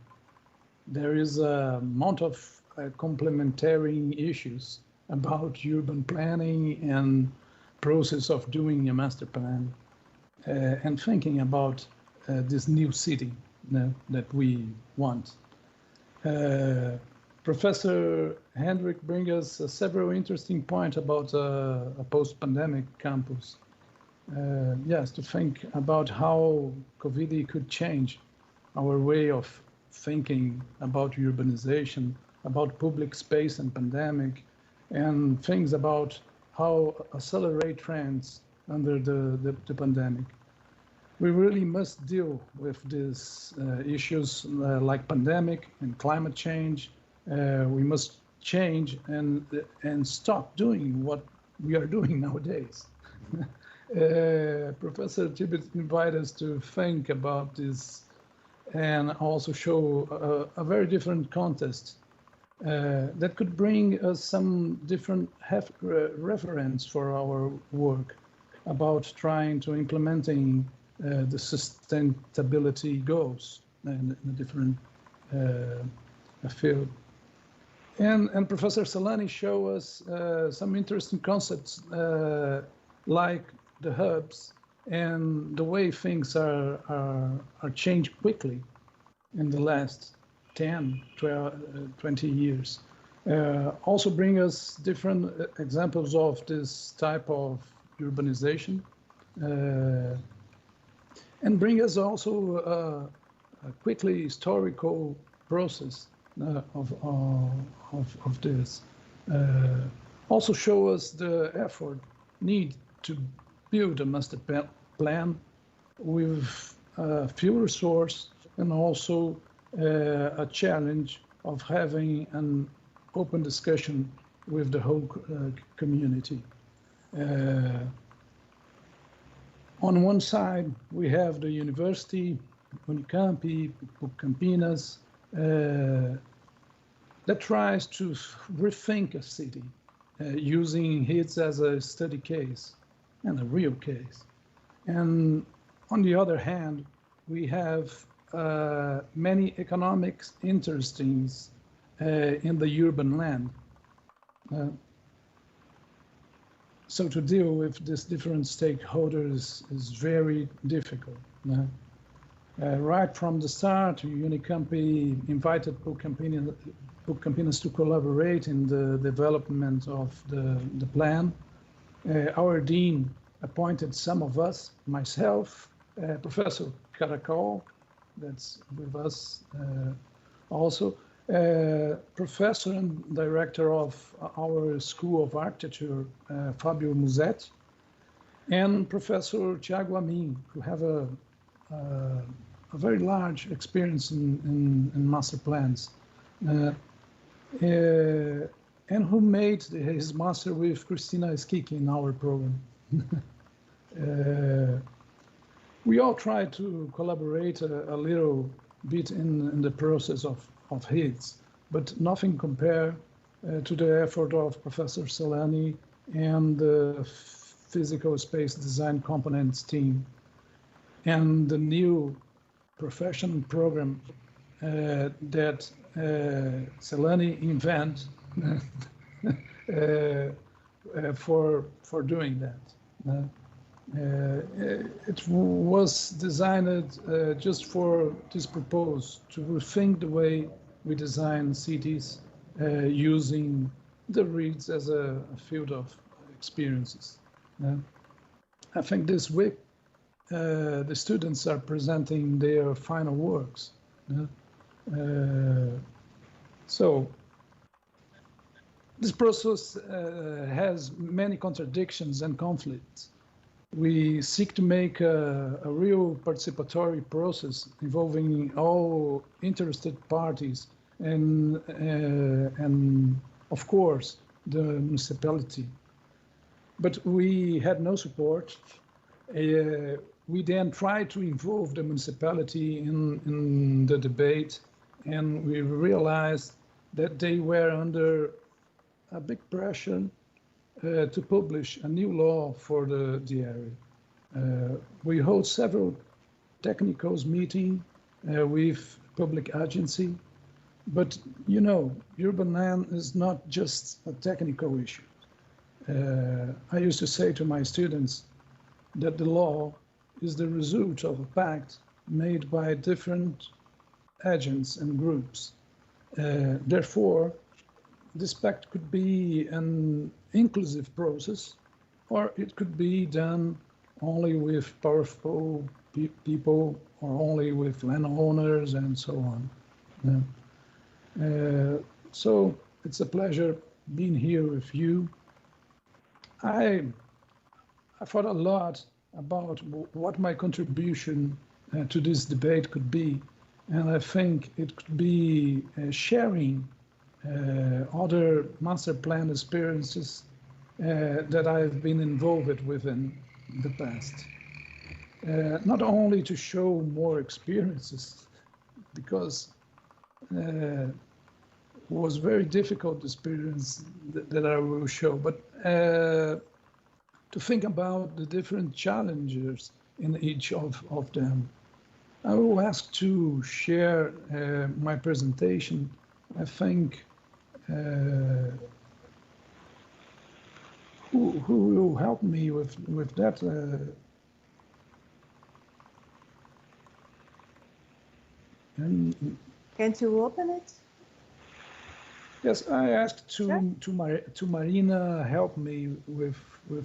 there is a amount of complementary issues about urban planning and process of doing a master plan and thinking about this new city that we want. Professor Hendrik brings us several interesting points about a post-pandemic campus. Yes, to think about how COVID could change our way of thinking about urbanization, about public space and pandemic, and things about how accelerate trends under the pandemic. We really must deal with these issues like pandemic and climate change. We must change and stop doing what we are doing nowadays. Professor Tibin invited us to think about this and also show a very different context that could bring us some different reference for our work about trying to implementing the sustainability goals in a different field. And Professor Solani showed us some interesting concepts like the hubs and the way things are changed quickly in the last 10, 12, 20 years. Also bring us different examples of this type of urbanization and bring us also a quickly historical process of this. Also show us the effort need to build a master plan with few resources and also a challenge of having an open discussion with the whole community. On one side, we have the university, Unicamp, PUC Campinas, that tries to rethink a city using it as a study case and a real case. And on the other hand, we have many economic interests in the urban land. So to deal with these different stakeholders is very difficult. Right from the start, Unicamp invited PUC Campinas to collaborate in the development of the plan. Our dean appointed some of us, myself, Professor Caracol, that's with us also. Professor and director of our School of Architecture, Fabio Musetti, and Professor Thiago Amin, who have a very large experience in master plans, and who made his master with Christina Skiki in our program. We all try to collaborate a little bit in the process of his, but nothing compare to the effort of Professor Solani and the physical space design components team and the new professional program that Solani invent for doing that. It was designed just for this purpose, to rethink the way we design cities using the reads as a field of experiences. I think this week the students are presenting their final works. So this process has many contradictions and conflicts. We seek to make a real participatory process involving all interested parties and of course the municipality. But we had no support. We then tried to involve the municipality in the debate, and we realized that they were under a big pressure to publish a new law for the area. We hold several technical meetings with public agency, but you know, urban land is not just a technical issue. I used to say to my students that the law is the result of a pact made by different agents and groups. Therefore, this pact could be an inclusive process, or it could be done only with powerful people or only with landowners and so on. So it's a pleasure being here with you. I thought a lot about what my contribution to this debate could be, and I think it could be sharing other master plan experiences that I've been involved with in the past. Not only to show more experiences, because it was very difficult experience that I will show, but to think about the different challenges in each of them. I will ask to share my presentation. I think who will help me with that? Can't you open it? Yes, I asked Sure. to Marina help me with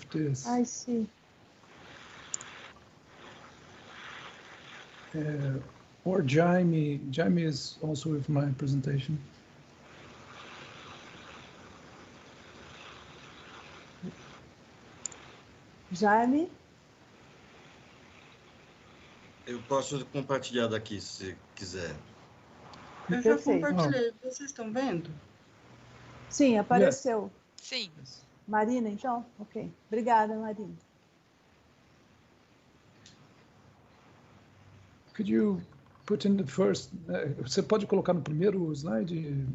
this. I see. Or Jaime. Jaime is also with my presentation. Jaime? Eu posso compartilhar daqui, se quiser. Eu já Perfeito. compartilhei. Vocês estão vendo? Sim, apareceu. Sim. Marina, então? Ok. Obrigada, Marina. Could you put in the first? Você pode colocar no primeiro slide?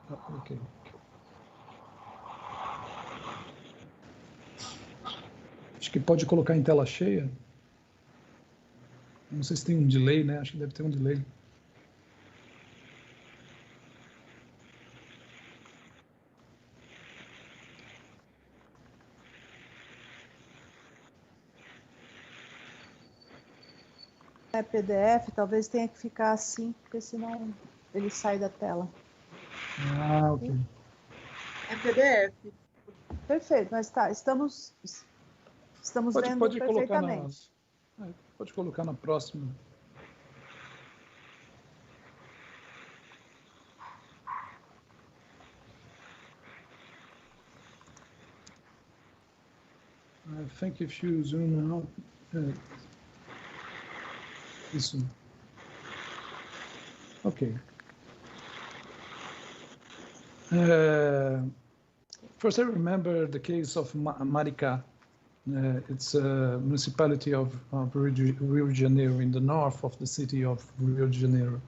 Ok. Acho que pode colocar em tela cheia. Não sei se tem um delay, né? Acho que deve ter um delay. É PDF, talvez tenha que ficar assim, porque senão ele sai da tela. Ah, ok. É PDF. Perfeito, mas tá, estamos vendo Pode colocar perfeitamente. Pode colocar na próxima. I think if you zoom out, isso. Okay. First, I remember the case of Maricá. It's a municipality of Rio de Janeiro, in the north of the city of Rio de Janeiro.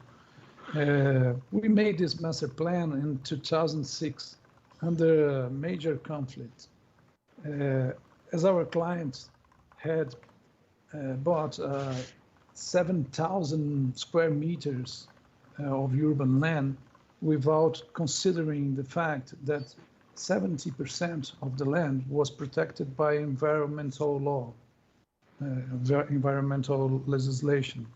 We made this master plan in 2006 under a major conflict. As our client had bought 7,000 square meters of urban land without considering the fact that 70% of the land was protected by environmental law, environmental legislation.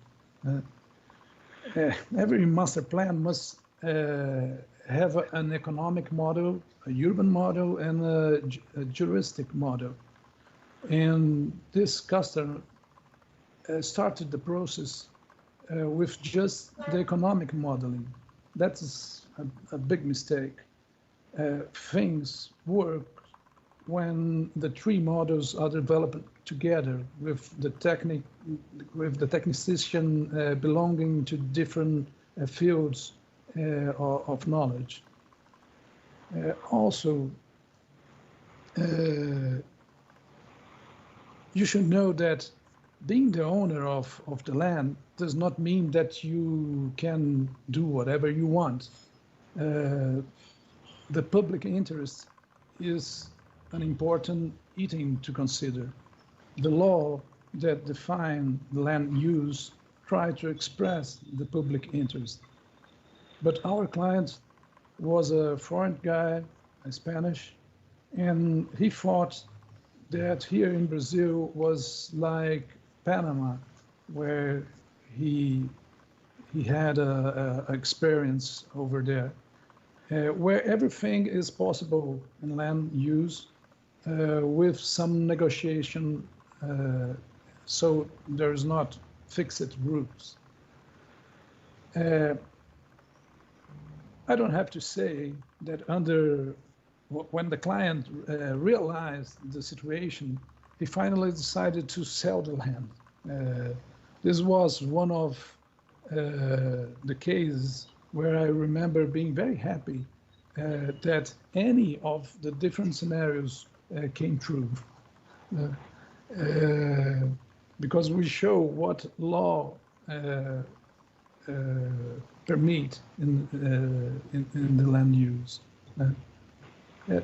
Every master plan must have an economic model, a urban model, and a juristic model. And this customer started the process with just the economic modeling. That is a big mistake. Things work when the three models are developed together with the technician belonging to different fields of knowledge. Also, you should know that being the owner of the land does not mean that you can do whatever you want. The public interest is an important item to consider. The law that defines land use tries to express the public interest. But our client was a foreign guy, a Spanish, and he thought that here in Brazil was like Panama, where he had a experience over there, where everything is possible in land use with some negotiation, so there's not fixed rules. I don't have to say that when the client realized the situation, he finally decided to sell the land. This was one of the cases where I remember being very happy that any of the different scenarios came true. Because we show what law permit in the land use.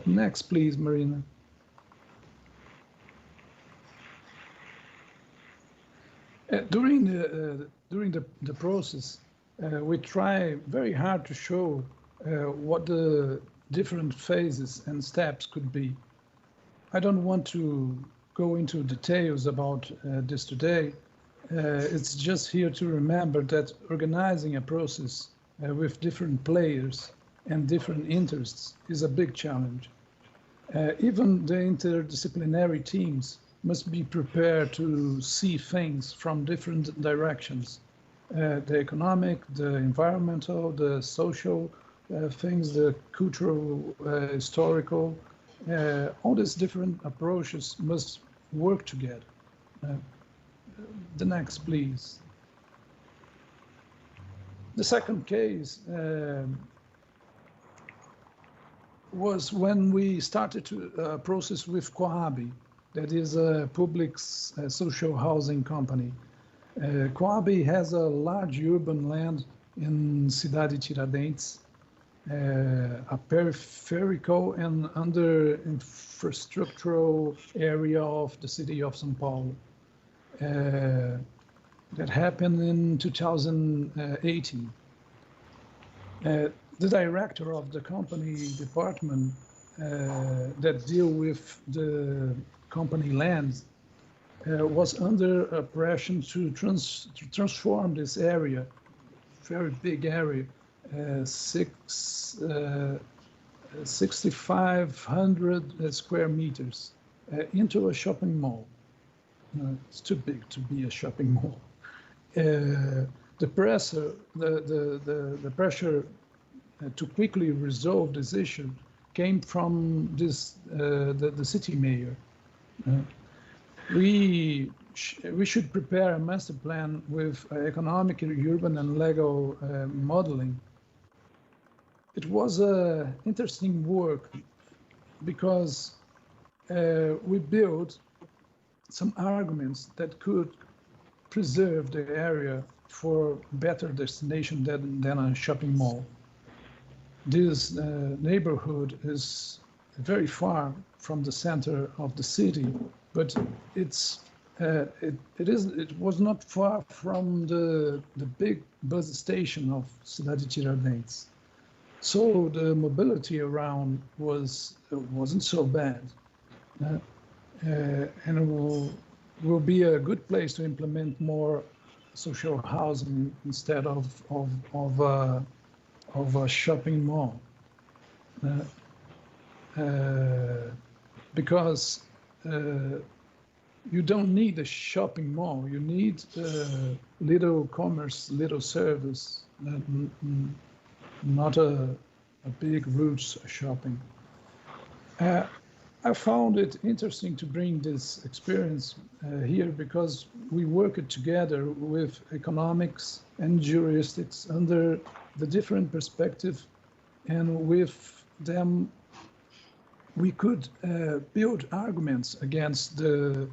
Next, please, Marina. During the process, we try very hard to show what the different phases and steps could be. I don't want to go into details about this today. It's just here to remember that organizing a process with different players and different interests is a big challenge. Even the interdisciplinary teams must be prepared to see things from different directions. The economic, the environmental, the social things, the cultural, historical, all these different approaches must work together. The next, please. The second case was when we started to process with Coab, that is a public social housing company. Coab has a large urban land in Cidade Tiradentes, a peripheral and under infrastructural area of the city of São Paulo. That happened in 2018. The director of the company department that deal with the company lands was under pressure to transform this area, very big area, 6,500 square meters, into a shopping mall. It's too big to be a shopping mall. The pressure to quickly resolve this issue came from the city mayor. We should prepare a master plan with economic, urban, and legal modeling. It was interesting work because we built some arguments that could preserve the area for better destination than a shopping mall. This neighborhood is very far from the center of the city, but it was not far from the big bus station of Cidade Tiradentes. So the mobility around wasn't so bad, and it will be a good place to implement more social housing instead of a shopping mall, because you don't need a shopping mall. You need little commerce, little service, not a big roots shopping. I found it interesting to bring this experience here because we worked together with economics and juristics under the different perspective, and with them we could build arguments against the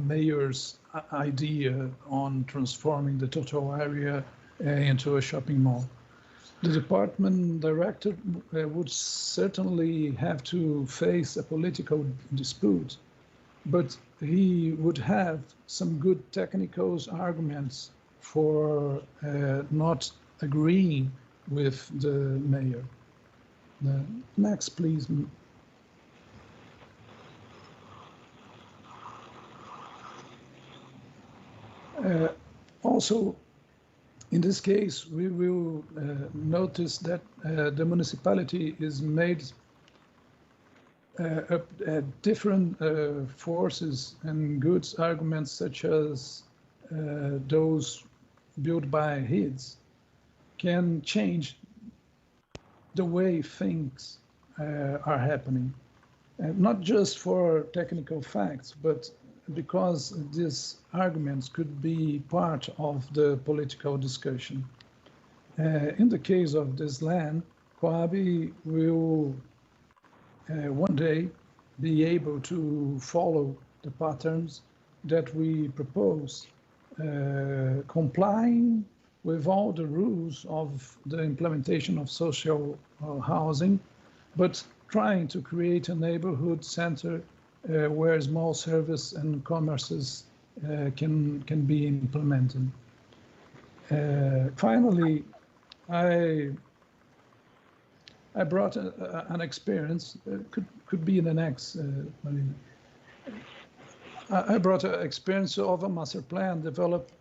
mayor's idea on transforming the total area into a shopping mall. The department director would certainly have to face a political dispute, but he would have some good technical arguments for not agreeing with the mayor. Next, please. Also, in this case, we will notice that the municipality is made different forces and goods arguments, such as those built by HIDs, can change the way things are happening. Not just for technical facts, but because these arguments could be part of the political discussion. In the case of this land, Coabi will one day be able to follow the patterns that we propose, complying with all the rules of the implementation of social housing, but trying to create a neighborhood center where small service and commerces can be implemented. Finally, I brought an experience, could be in the next, Marina. I brought an experience of a master plan developed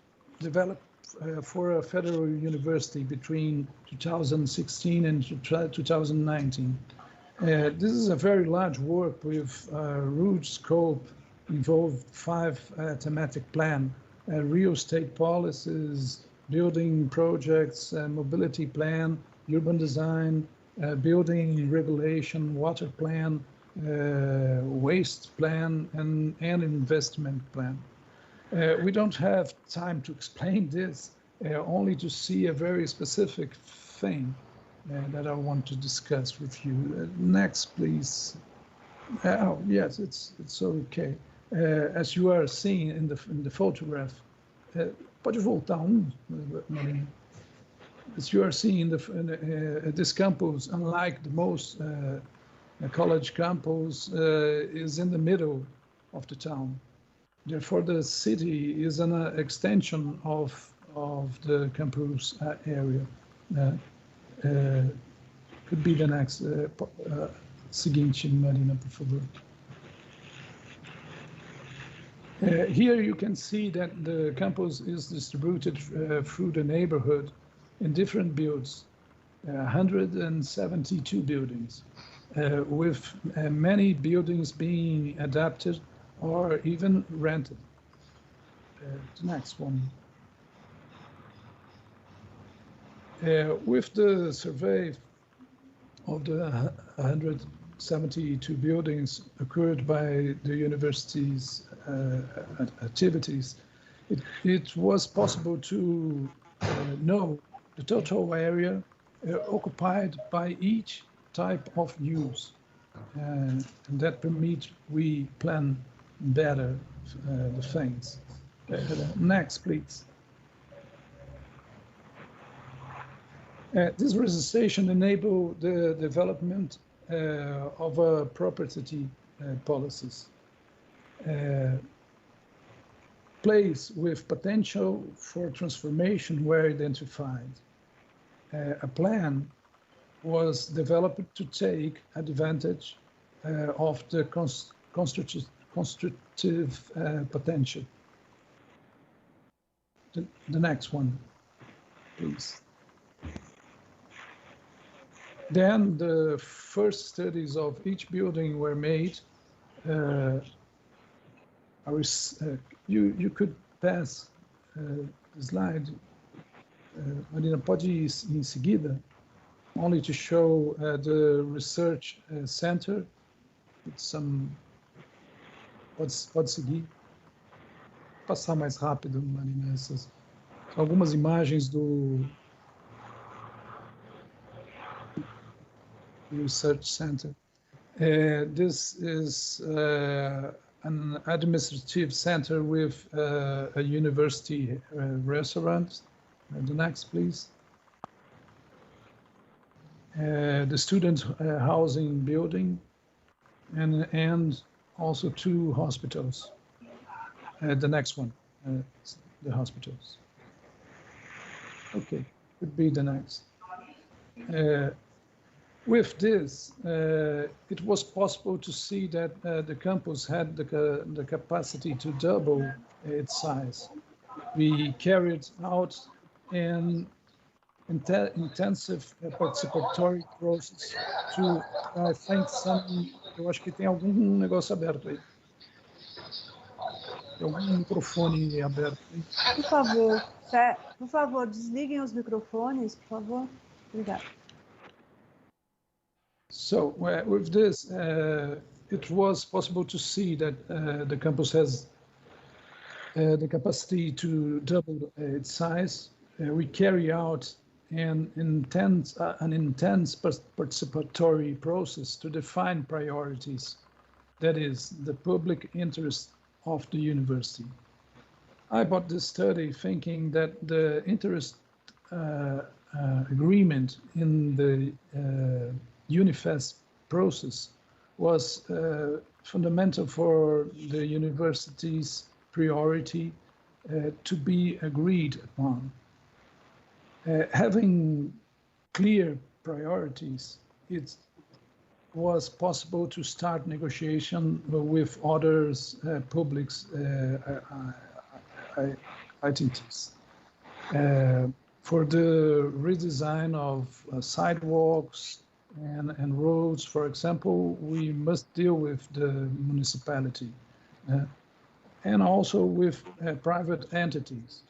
for a federal university between 2016 and 2019. This is a very large work with root scope, involved 5 thematic plan, real estate policies, building projects, mobility plan, urban design, building regulation, water plan, waste plan, and investment plan. We don't have time to explain this, only to see a very specific thing that I want to discuss with you. Next, please. Oh, yes, it's okay. As you are seeing in the photograph, pode voltar Marina. As you are seeing this campus, unlike the most college campus, is in the middle of the town. Therefore, the city is an extension of the campus area. Could be the next seguinte, Marina, por favor. Here you can see that the campus is distributed through the neighborhood in different builds, 172 buildings, with many buildings being adapted or even rented. The next one. With the survey of the 172 buildings occurred by the university's activities, it was possible to know the total area occupied by each type of use. And that permits we plan better the things. Next, please. This registration enabled the development of property policies. Place with potential for transformation were identified. A plan was developed to take advantage of the constructive potential. The next one, please. Then the first studies of each building were made. You could pass the slide. Marina, pode ir em seguida. Only to show the research center. It's some. Pode seguir. Passar mais rápido, Marina. Essas são algumas imagens do Research Center. This is an administrative center with a university restaurant. The next, please. The student housing building and also 2 hospitals. The next one, the hospitals. Okay, would be the next. With this, it was possible to see that the campus had the capacity to double its size. We carried out an intensive participatory process to, I think, eu acho que tem algum negócio aberto aí. Tem algum microfone aberto aí. Por favor, desliguem os microfones, por favor. Obrigada. So with this, it was possible to see that the campus has the capacity to double its size. We carry out an intense participatory process to define priorities, that is, the public interest of the university. I bought this study thinking that the interest agreement in the UNIFAS process was fundamental for the university's priority to be agreed upon. Having clear priorities, it was possible to start negotiation with other public entities. For the redesign of sidewalks and roads, for example, we must deal with the municipality and also with private entities.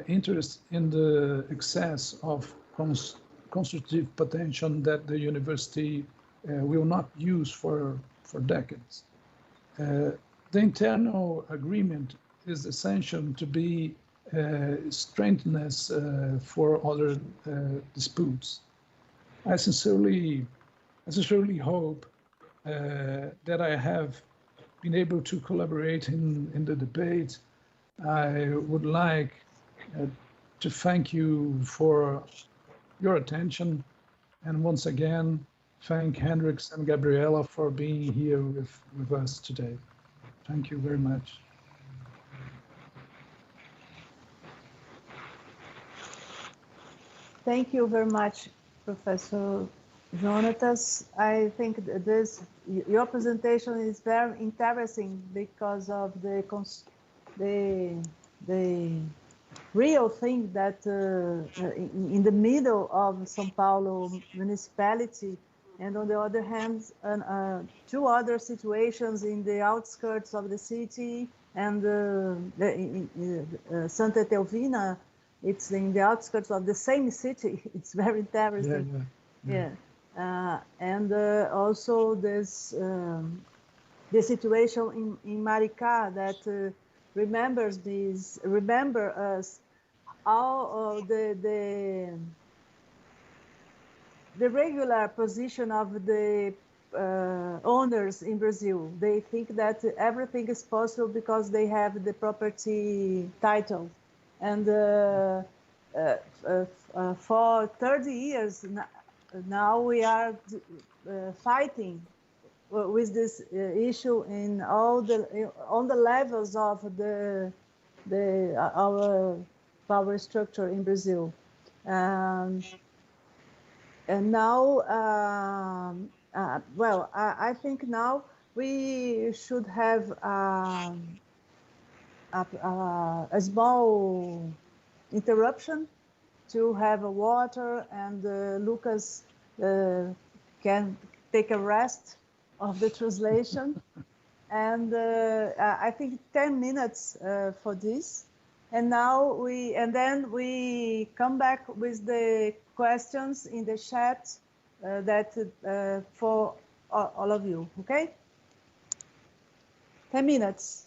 Interest in the excess of constructive potential that the university will not use for decades. The internal agreement is essential to be strengthened for other disputes. I sincerely hope that I have been able to collaborate in the debate. I would like to thank you for your attention, and once again, thank Hendrix and Gabriela for being here with us today. Thank you very much. Thank you very much, Professor Jonatas. I think your presentation is very interesting because of the real thing that in the middle of São Paulo municipality, And on the other hand, two other situations in the outskirts of the city, and Santa Teovina, it's in the outskirts of the same city. It's very interesting. Yeah. And also this the situation in Maricá that remember us all the regular position of the owners in Brazil. They think that everything is possible because they have the property title. And for 30 years now we are fighting with this issue in all on the levels of our power structure in Brazil. And now, well, I think now we should have a small interruption to have a water, and Lucas can take a rest of the translation. And I think 10 minutes for this. And now then we come back with the questions in the chat that for all of you, okay? 10 minutes.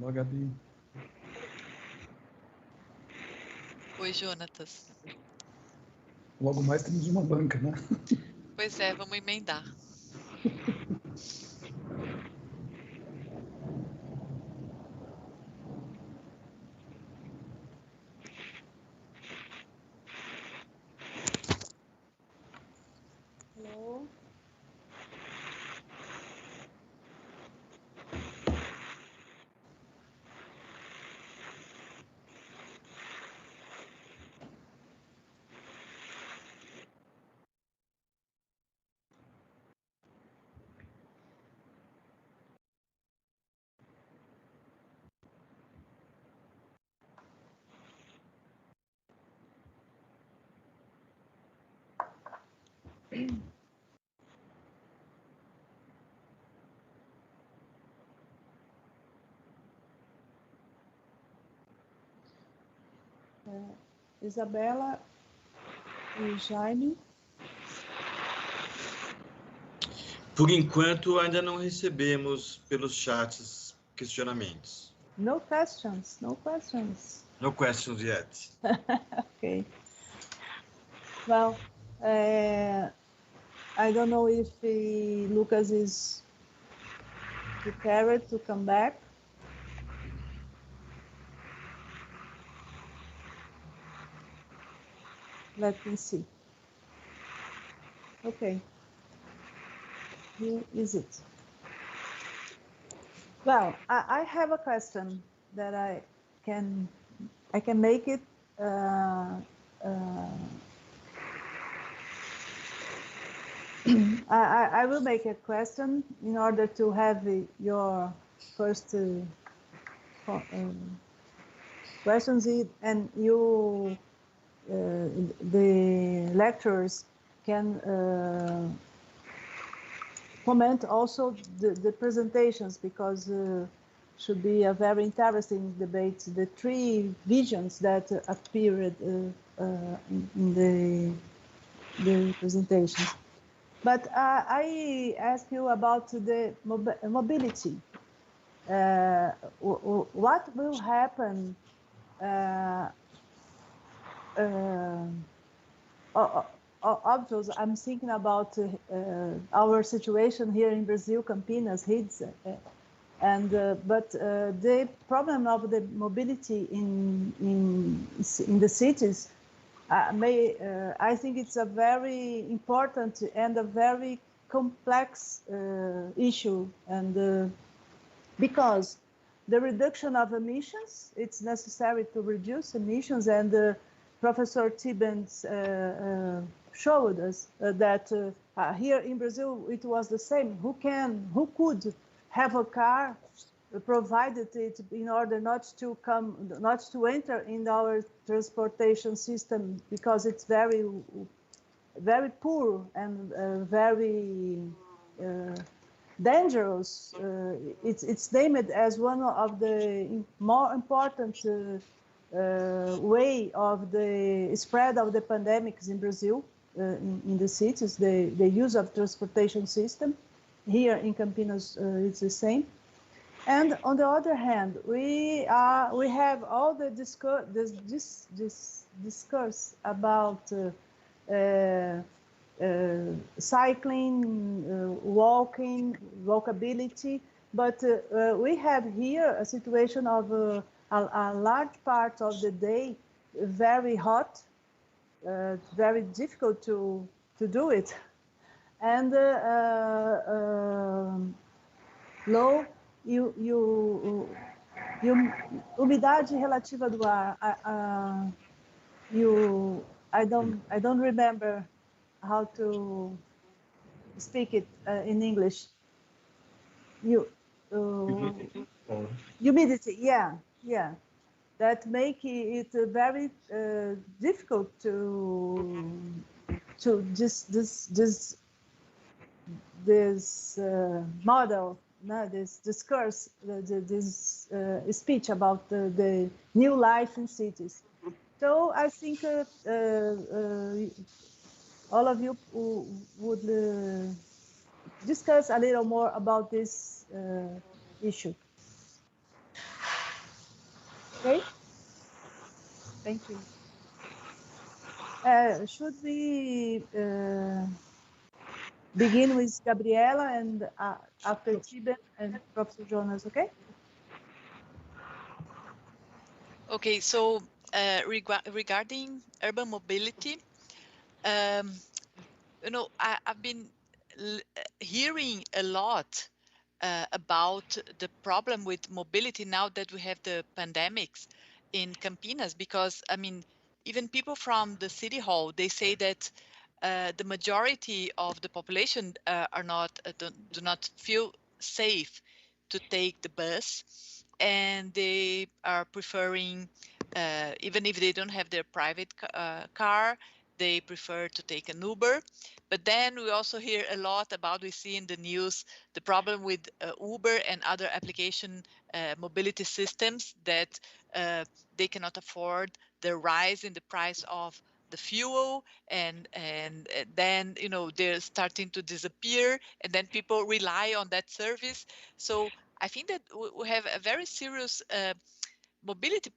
Olá, Gabi. Oi, Jonatas. Logo mais temos uma banca, né? Pois é, vamos emendar. Hello. Isabela e Jaime. Por enquanto, ainda não recebemos pelos chats questionamentos. No questions, no questions. No questions yet. Okay. Well, I don't know if Lucas is prepared to come back. Let me see. Okay. Here is it. Well, I have a question that I can make it. I will make a question in order to have your first questions, and you, the lecturers, can comment also the presentations, because should be a very interesting debate. The three visions that appeared in the presentations. But I ask you about the mobility. What will happen? Obviously, I'm thinking about our situation here in Brazil, Campinas, and but the problem of the mobility in the cities. I think it's a very important and a very complex issue, and because the reduction of emissions, it's necessary to reduce emissions, and Professor Tibbins showed us that here in Brazil it was the same. Who could have a car, provided it in order not to enter in our transportation system, because it's very, very poor and very dangerous. It's named as one of the more important way of the spread of the pandemics in Brazil, in the cities, the use of transportation system. Here in Campinas, it's the same. And on the other hand, we have all the discourse about cycling, walkability, but we have here a situation of a large part of the day very hot, very difficult to do it, and low umidade relativa do ar. I don't remember how to speak it in English. Humidity, yeah. That make it very difficult to this model, this discourse, this speech about the new life in cities. So I think all of you would discuss a little more about this issue. Okay. Thank you. Should we begin with Gabriela and after Tiben and Professor Jonas, okay? Okay, so regarding urban mobility, you know, I've been hearing a lot about the problem with mobility now that we have the pandemics in Campinas, because I mean, even people from the city hall, they say that the majority of the population are not do not feel safe to take the bus, and they are preferring, even if they don't have their private car, they prefer to take an Uber. But then we also hear a lot about, we see in the news, the problem with Uber and other application mobility systems, that they cannot afford the rise in the price of the fuel, and then, you know, they're starting to disappear, and then people rely on that service. So I think that we have a very serious mobility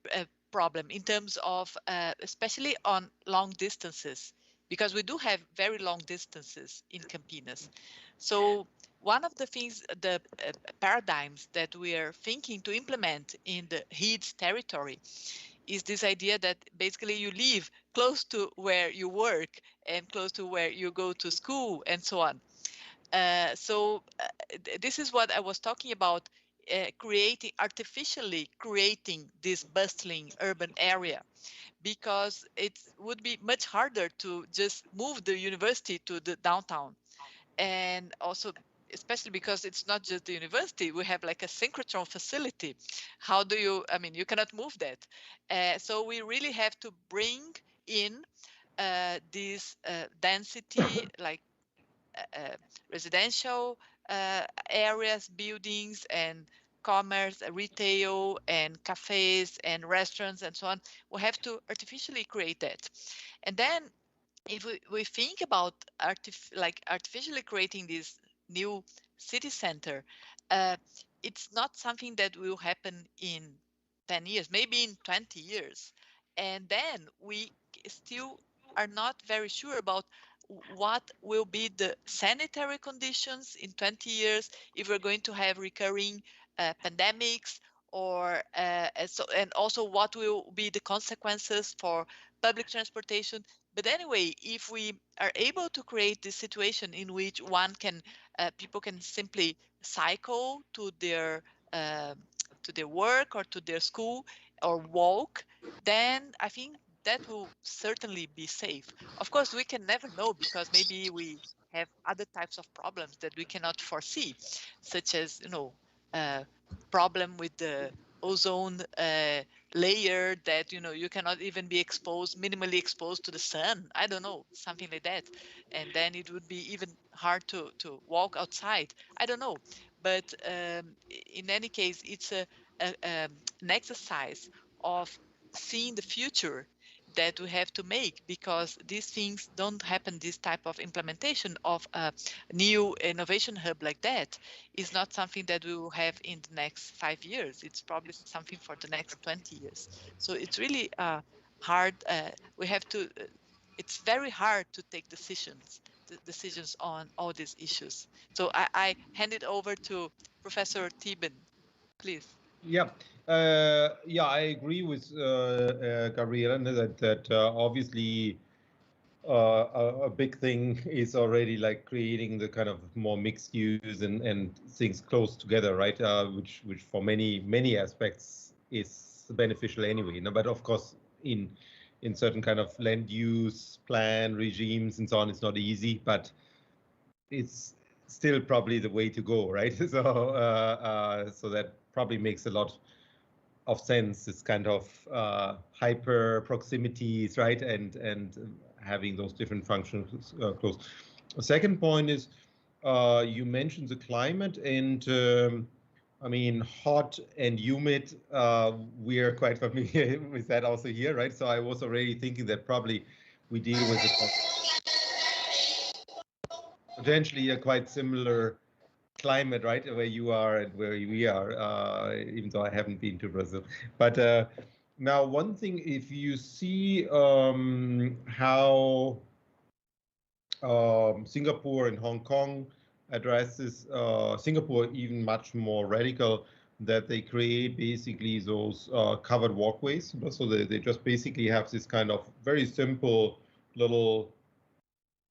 problem in terms of especially on long distances, because we do have very long distances in Campinas. So one of the things, the paradigms that we are thinking to implement in the HEEDS territory is this idea that basically you live close to where you work and close to where you go to school and so on. This is what I was talking about, artificially creating this bustling urban area, because it would be much harder to just move the university to the downtown. And also, especially because it's not just the university, we have like a synchrotron facility. How do you, I mean, you cannot move that. So we really have to bring in this density, like residential areas, buildings, and commerce, retail, and cafes, and restaurants, and so on. We have to artificially create that. And then if we think about artificially creating this new city center, it's not something that will happen in 10 years, maybe in 20 years. And then we still are not very sure about what will be the sanitary conditions in 20 years, if we're going to have recurring pandemics, or and also what will be the consequences for public transportation. But anyway, if we are able to create this situation in which people can simply cycle to their work or to their school, or walk, then I think that will certainly be safe. Of course, we can never know, because maybe we have other types of problems that we cannot foresee, such as, you know, problem with the ozone layer, that, you know, you cannot even be minimally exposed to the sun. I don't know, something like that. And then it would be even hard to walk outside. I don't know. But in any case, it's an exercise of seeing the future that we have to make, because these things don't happen. This type of implementation of a new innovation hub like that is not something that we will have in the next 5 years. It's probably something for the next 20 years. So it's really hard. We have to, it's very hard to take decisions on all these issues. So I hand it over to Professor Tiben, please. Yeah, I agree with Gabriela that obviously a big thing is already like creating the kind of more mixed use and things close together, right? Which for many aspects is beneficial anyway. But of course, in certain kind of land use plan regimes and so on, it's not easy, but it's still probably the way to go, right? So that probably makes a lot of sense. This kind of hyper proximities, right, and having those different functions close. The second point is you mentioned the climate, and I mean, hot and humid. We are quite familiar with that also here, right? So I was already thinking that probably we deal with potentially a quite similar climate, right, where you are and where we are, even though I haven't been to Brazil. But Now, one thing, if you see how Singapore and Hong Kong addresses, Singapore even much more radical, that they create basically those covered walkways. So they just basically have this kind of very simple little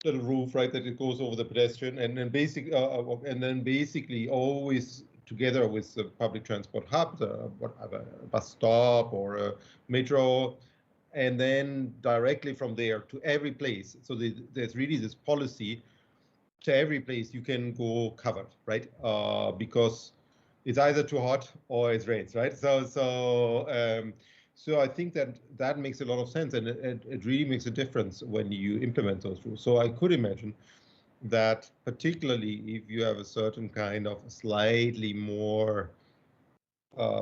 roof, right, that it goes over the pedestrian, and then basically always together with the public transport hub, whatever, a bus stop or a metro, and then directly from there to every place. So there's really this policy to every place you can go covered, right? Because it's either too hot or it rains, right? So I think that makes a lot of sense, and it really makes a difference when you implement those rules. So I could imagine that particularly if you have a certain kind of slightly more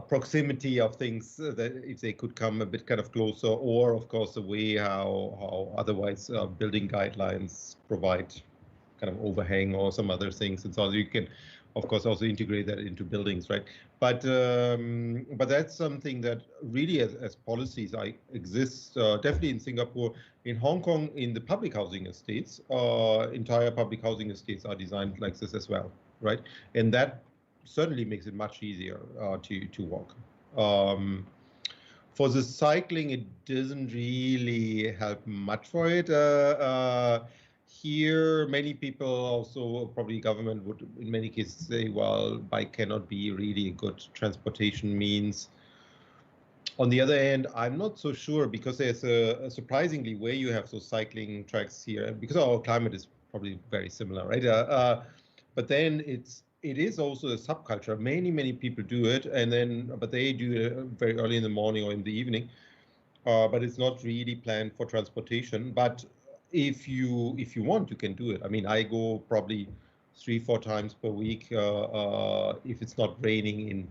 proximity of things, that if they could come a bit kind of closer, or of course the way how otherwise building guidelines provide kind of overhang or some other things, and so you can of course also integrate that into buildings, right? But that's something that really as policies exists definitely in Singapore. In Hong Kong, in the public housing estates, entire public housing estates are designed like this as well, right? And that certainly makes it much easier to walk. For the cycling, it doesn't really help much for it. Here, many people also, probably government would in many cases say, well, bike cannot be really a good transportation means. On the other hand, I'm not so sure, because there's a surprisingly where you have those cycling tracks here, because our climate is probably very similar, right? But then it is also a subculture. Many people do it, but they do it very early in the morning or in the evening. But it's not really planned for transportation. But if you want, you can do it. I mean, I go probably 3-4 times per week if it's not raining in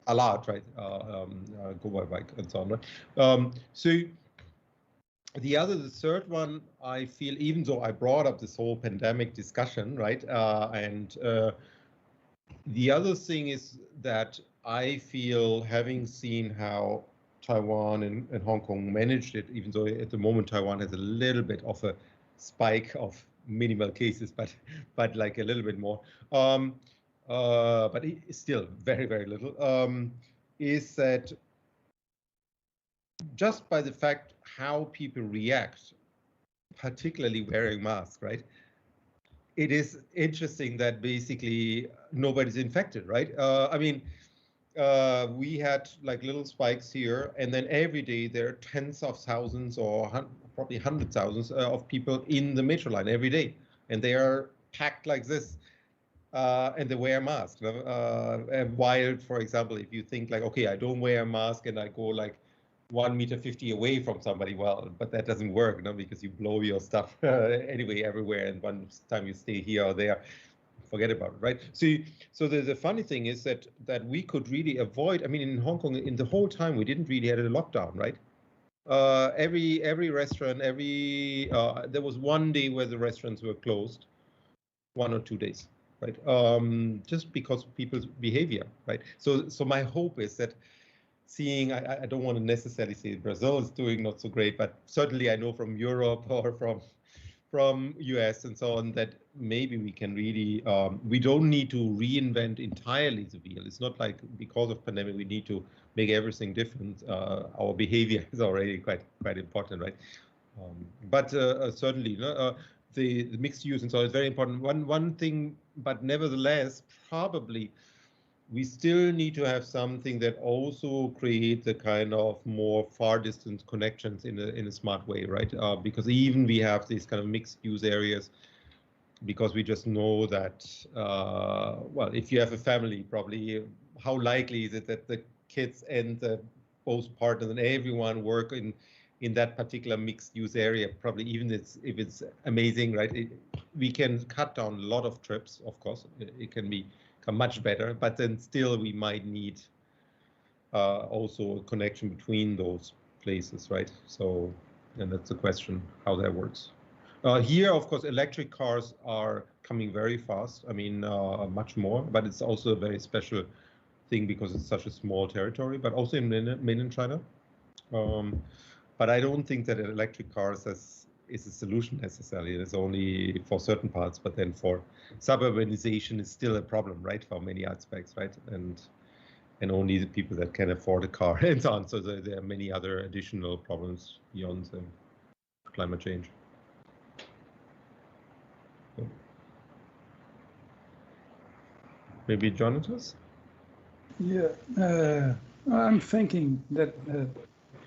a lot, right? Go by bike and so on, right? So the third one, I feel, even though I brought up this whole pandemic discussion, right? The other thing is that I feel, having seen how Taiwan and Hong Kong managed it, even though at the moment Taiwan has a little bit of a spike of minimal cases, but like a little bit more, but it's still very little, is that just by the fact how people react, particularly wearing masks, right? It is interesting that basically nobody's infected, right? I mean, we had like little spikes here, and then every day there are tens of thousands or probably hundreds of thousands of people in the metro line every day, and they are packed like this, and they wear masks. While, for example, if you think like, okay, I don't wear a mask and I go like 1.50 meters away from somebody, well, but that doesn't work, no, because you blow your stuff anyway everywhere, and one time you stay here or there, forget about it, right? So the funny thing is that we could really avoid. I mean, in Hong Kong, in the whole time, we didn't really have a lockdown, right? Every restaurant, there was one day where the restaurants were closed, 1 or 2 days, right? Just because of people's behavior, right? So my hope is that, seeing, I don't want to necessarily say Brazil is doing not so great, but certainly I know from Europe or from US and so on, that maybe we can really, we don't need to reinvent entirely the wheel. It's not like because of pandemic we need to make everything different. Our behavior is already quite important, right? But certainly, the mixed use and so on is very important. One thing, but nevertheless, probably we still need to have something that also creates a kind of more far distance connections in a smart way, right? Because even we have these kind of mixed use areas, because we just know that, well, if you have a family, probably how likely is it that the kids and both partners and everyone work in that particular mixed use area? Probably, even if it's amazing, right? We can cut down a lot of trips, of course. It can be much better, but then still we might need also a connection between those places, right? So, and that's the question, how that works. Here, of course, electric cars are coming very fast. I mean, much more, but it's also a very special thing because it's such a small territory, but also in mainland China. But I don't think that electric cars is a solution necessarily. It's only for certain parts, but then for suburbanization is still a problem, right? For many aspects, right? And only the people that can afford a car and so on. So there are many other additional problems beyond climate change. So. Maybe Jonathan? Yeah, I'm thinking that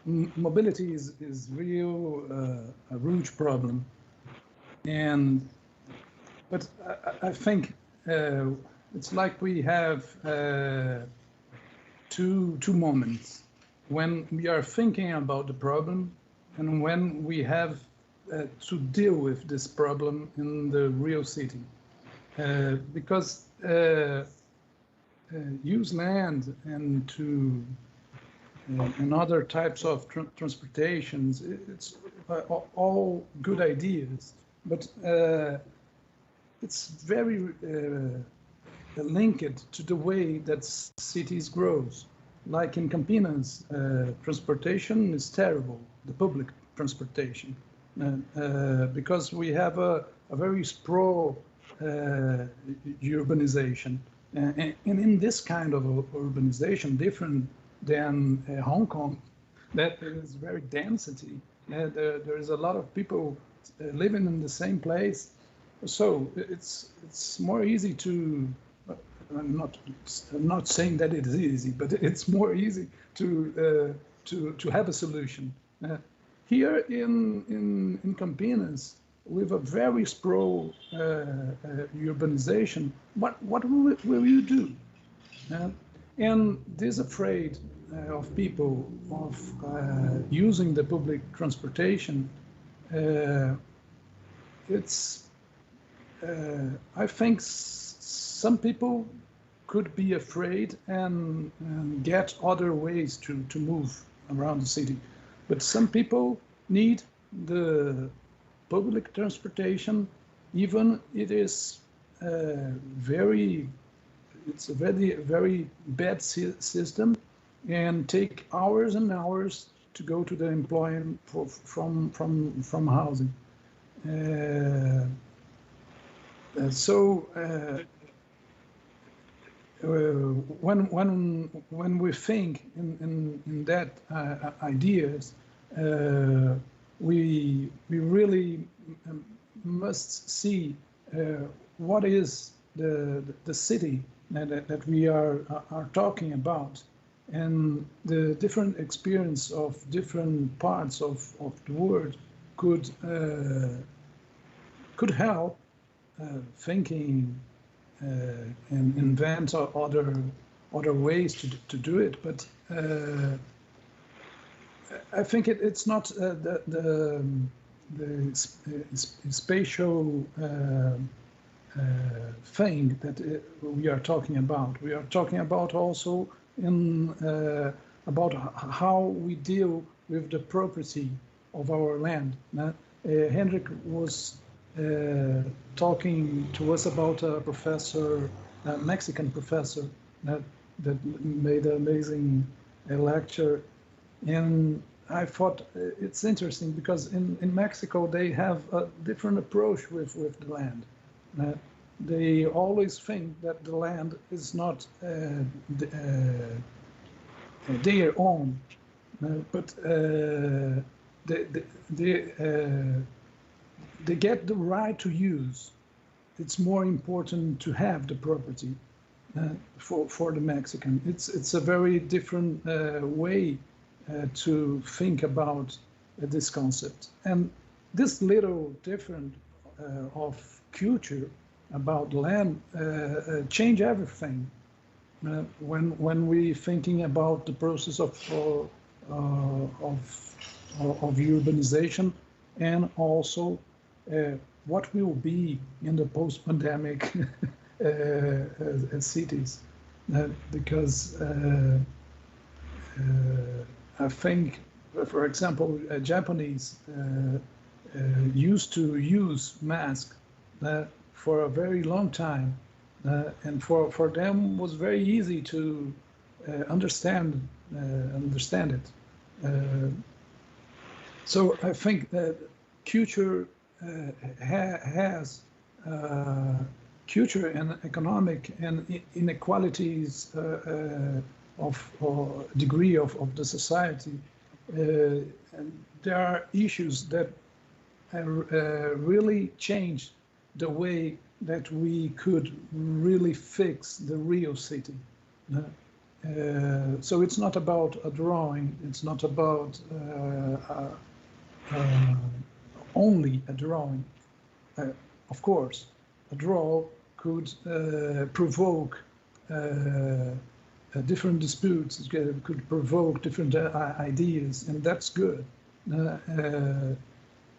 mobility is real a huge problem, but I think it's like we have two moments when we are thinking about the problem and when we have to deal with this problem in the real city, because use land and other types of transportations, it's all good ideas, but it's very linked to the way that cities grows. Like in Campinas, transportation is terrible, the public transportation, because we have a very sprawl urbanization. And in this kind of urbanization, different than Hong Kong, that is very density. There is a lot of people living in the same place, so it's more easy to. I'm not saying that it is easy, but it's more easy to have a solution. Here in Campinas, with a very sprawl urbanization, what will you do? And this afraid of people of using the public transportation, it's I think some people could be afraid and get other ways to move around the city, but some people need the public transportation, even it is it's a very bad system, and take hours and hours to go to the employment from housing. So when we think in that ideas, we really must see what is the city that we are talking about, and the different experience of different parts of the world could help thinking and invent other ways to do it. But I think it's not the spatial thing that we are talking about. We are talking about also about how we deal with the property of our land. Hendrik was talking to us about a professor, a Mexican professor that made an amazing lecture, and I thought it's interesting because in Mexico they have a different approach with the land. They always think that the land is not their own, but they get the right to use. It's more important to have the property for the Mexican. It's a very different way to think about this concept, and this little different of culture about land change everything. When we thinking about the process of urbanization, and also what will be in the post-pandemic cities, because I think, for example, Japanese used to use masks for a very long time, and for them was very easy to understand it. So I think that culture has culture and economic and inequalities of degree of the society. And there are issues that really change the way that we could really fix the real city. So it's not about a drawing, it's not about only a drawing. Of course, a draw could provoke different disputes, it could provoke different ideas, and that's good.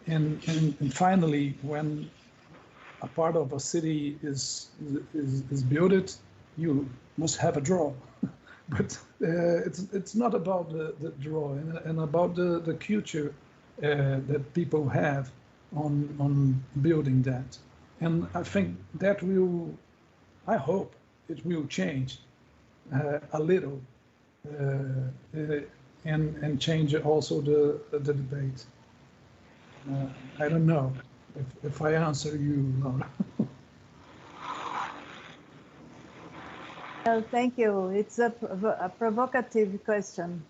And finally, when a part of a city is built, you must have a draw. But it's not about the draw and about the culture that people have on building that. And I think that will, I hope it will change a little and change also the debate. I don't know if I answer you, Laura. Well, thank you. It's a provocative question,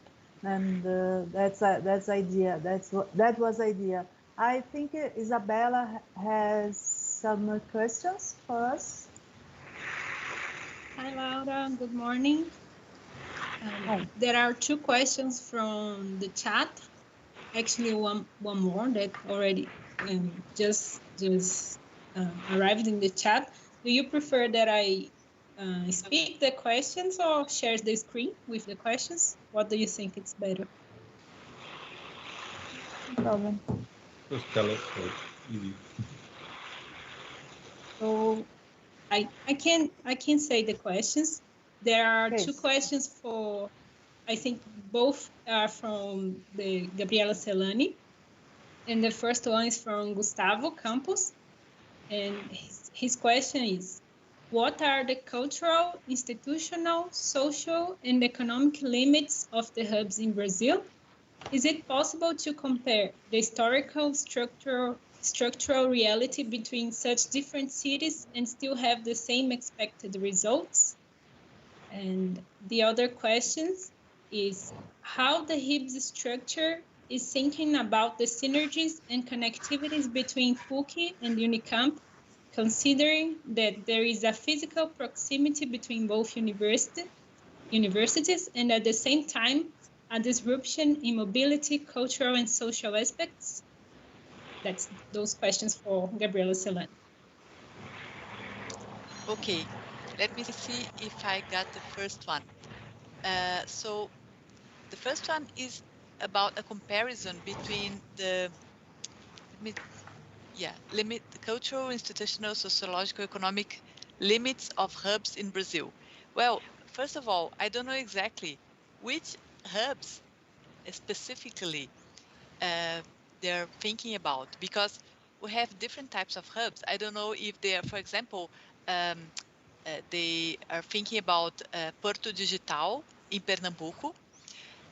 and that's idea. That was idea. I think Isabella has some questions for us. Hi, Laura. Good morning. There are two questions from the chat. Actually, one more that already just arrived in the chat. Do you prefer that I speak the questions or share the screen with the questions? What do you think it's better? No problem. Just tell us. Easy. So I can say the questions. There are two questions for, I think both are from the Gabriela Celani. And the first one is from Gustavo Campos. And his question is, what are the cultural, institutional, social, and economic limits of the hubs in Brazil? Is it possible to compare the historical structural reality between such different cities and still have the same expected results? And the other question is how the hubs structure is thinking about the synergies and connectivities between PUC and Unicamp, considering that there is a physical proximity between both universities and at the same time, a disruption in mobility, cultural and social aspects? That's those questions for Gabriela Celani. Okay, let me see if I got the first one. So the first one is about a comparison between the cultural, institutional, sociological, economic limits of hubs in Brazil. Well, first of all, I don't know exactly which hubs specifically they're thinking about, because we have different types of hubs. I don't know if they are, for example, they are thinking about Porto Digital in Pernambuco.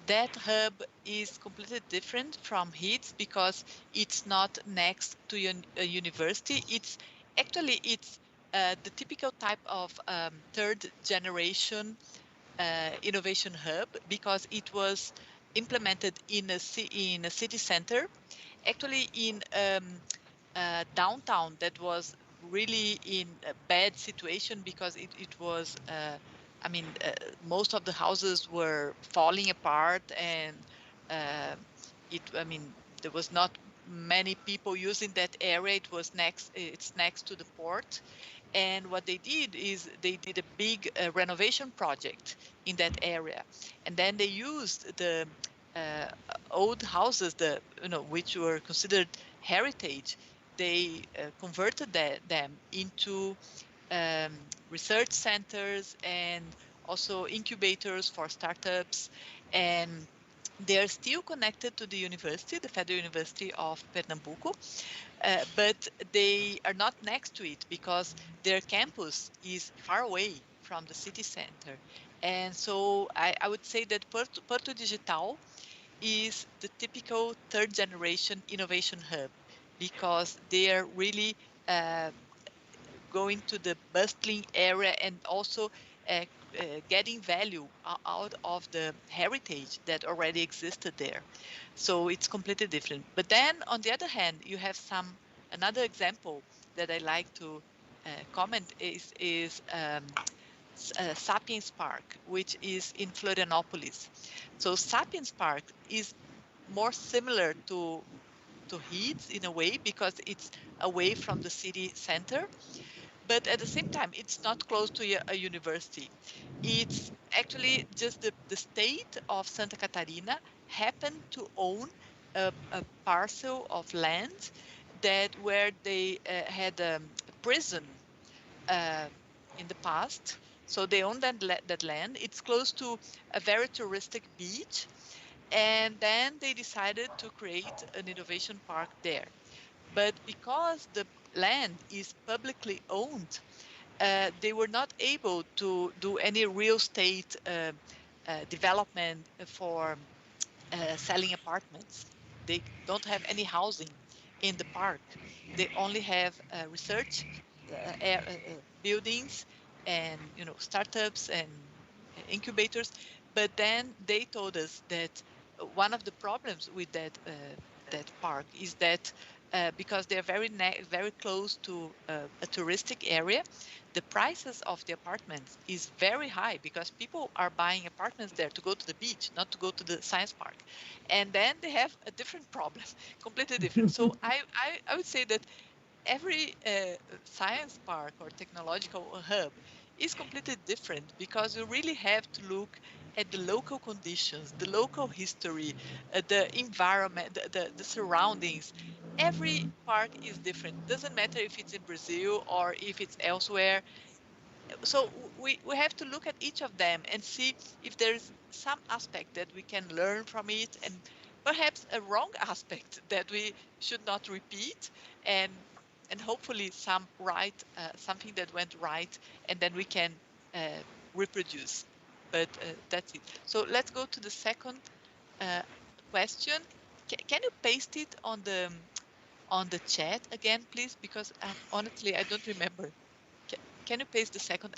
That hub is completely different from HITS because it's not next to a university. It's actually the typical type of third generation innovation hub because it was implemented in a city center, actually in downtown that was really in a bad situation because it was most of the houses were falling apart and there was not many people using that area. It's next to the port. And what they did is they did a big renovation project in that area. And then they used the old houses, which were considered heritage. They converted them into research centers and also incubators for startups. And they're still connected to the university, the Federal University of Pernambuco, but they are not next to it because their campus is far away from the city center. And so I would say that Porto Digital is the typical third generation innovation hub, because they are really going to the bustling area and also getting value out of the heritage that already existed there. So it's completely different. But then on the other hand, you have another example that I like to comment is Sapiens Park, which is in Florianopolis. So Sapiens Park is more similar to Heeds in a way, because it's away from the city center, but at the same time, it's not close to a university. It's actually just the state of Santa Catarina happened to own a parcel of land where they had a prison in the past. So they own that land. It's close to a very touristic beach. And then they decided to create an innovation park there. But because the land is publicly owned, they were not able to do any real estate development for selling apartments. They don't have any housing in the park. They only have research buildings and startups and incubators. But then they told us that one of the problems with that park is that because they're very close to a touristic area, the prices of the apartments is very high, because people are buying apartments there to go to the beach, not to go to the science park. And then they have a different problem, completely different. So I would say that every science park or technological hub is completely different, because you really have to look at the local conditions, the local history, the environment, the surroundings. Every park is different. Doesn't matter if it's in Brazil or if it's elsewhere. So we have to look at each of them and see if there's some aspect that we can learn from it, and perhaps a wrong aspect that we should not repeat, and hopefully something that went right, and then we can reproduce. But that's it. So let's go to the second question. Can you paste it on the chat again, please? Because honestly, I don't remember. Can you paste the second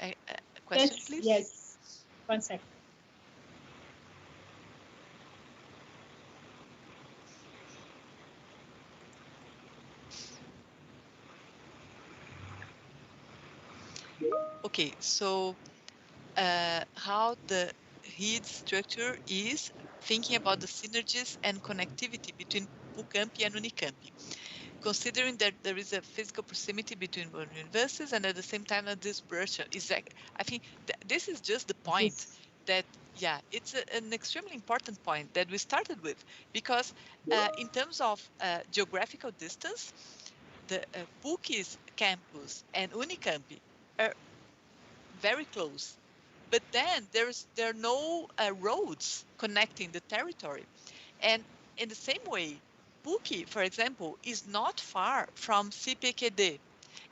question, yes, please? Yes. 1 second. Okay, so how the HEED structure is thinking about the synergies and connectivity between PUC Campi and Unicampi, considering that there is a physical proximity between both universities and at the same time a dispersion. I think this is just the point that, yeah, it's an extremely important point that we started with, because in terms of geographical distance, the PUC's campus and Unicampi are very close. But then there are no roads connecting the territory. And in the same way, PUC, for example, is not far from CPQD,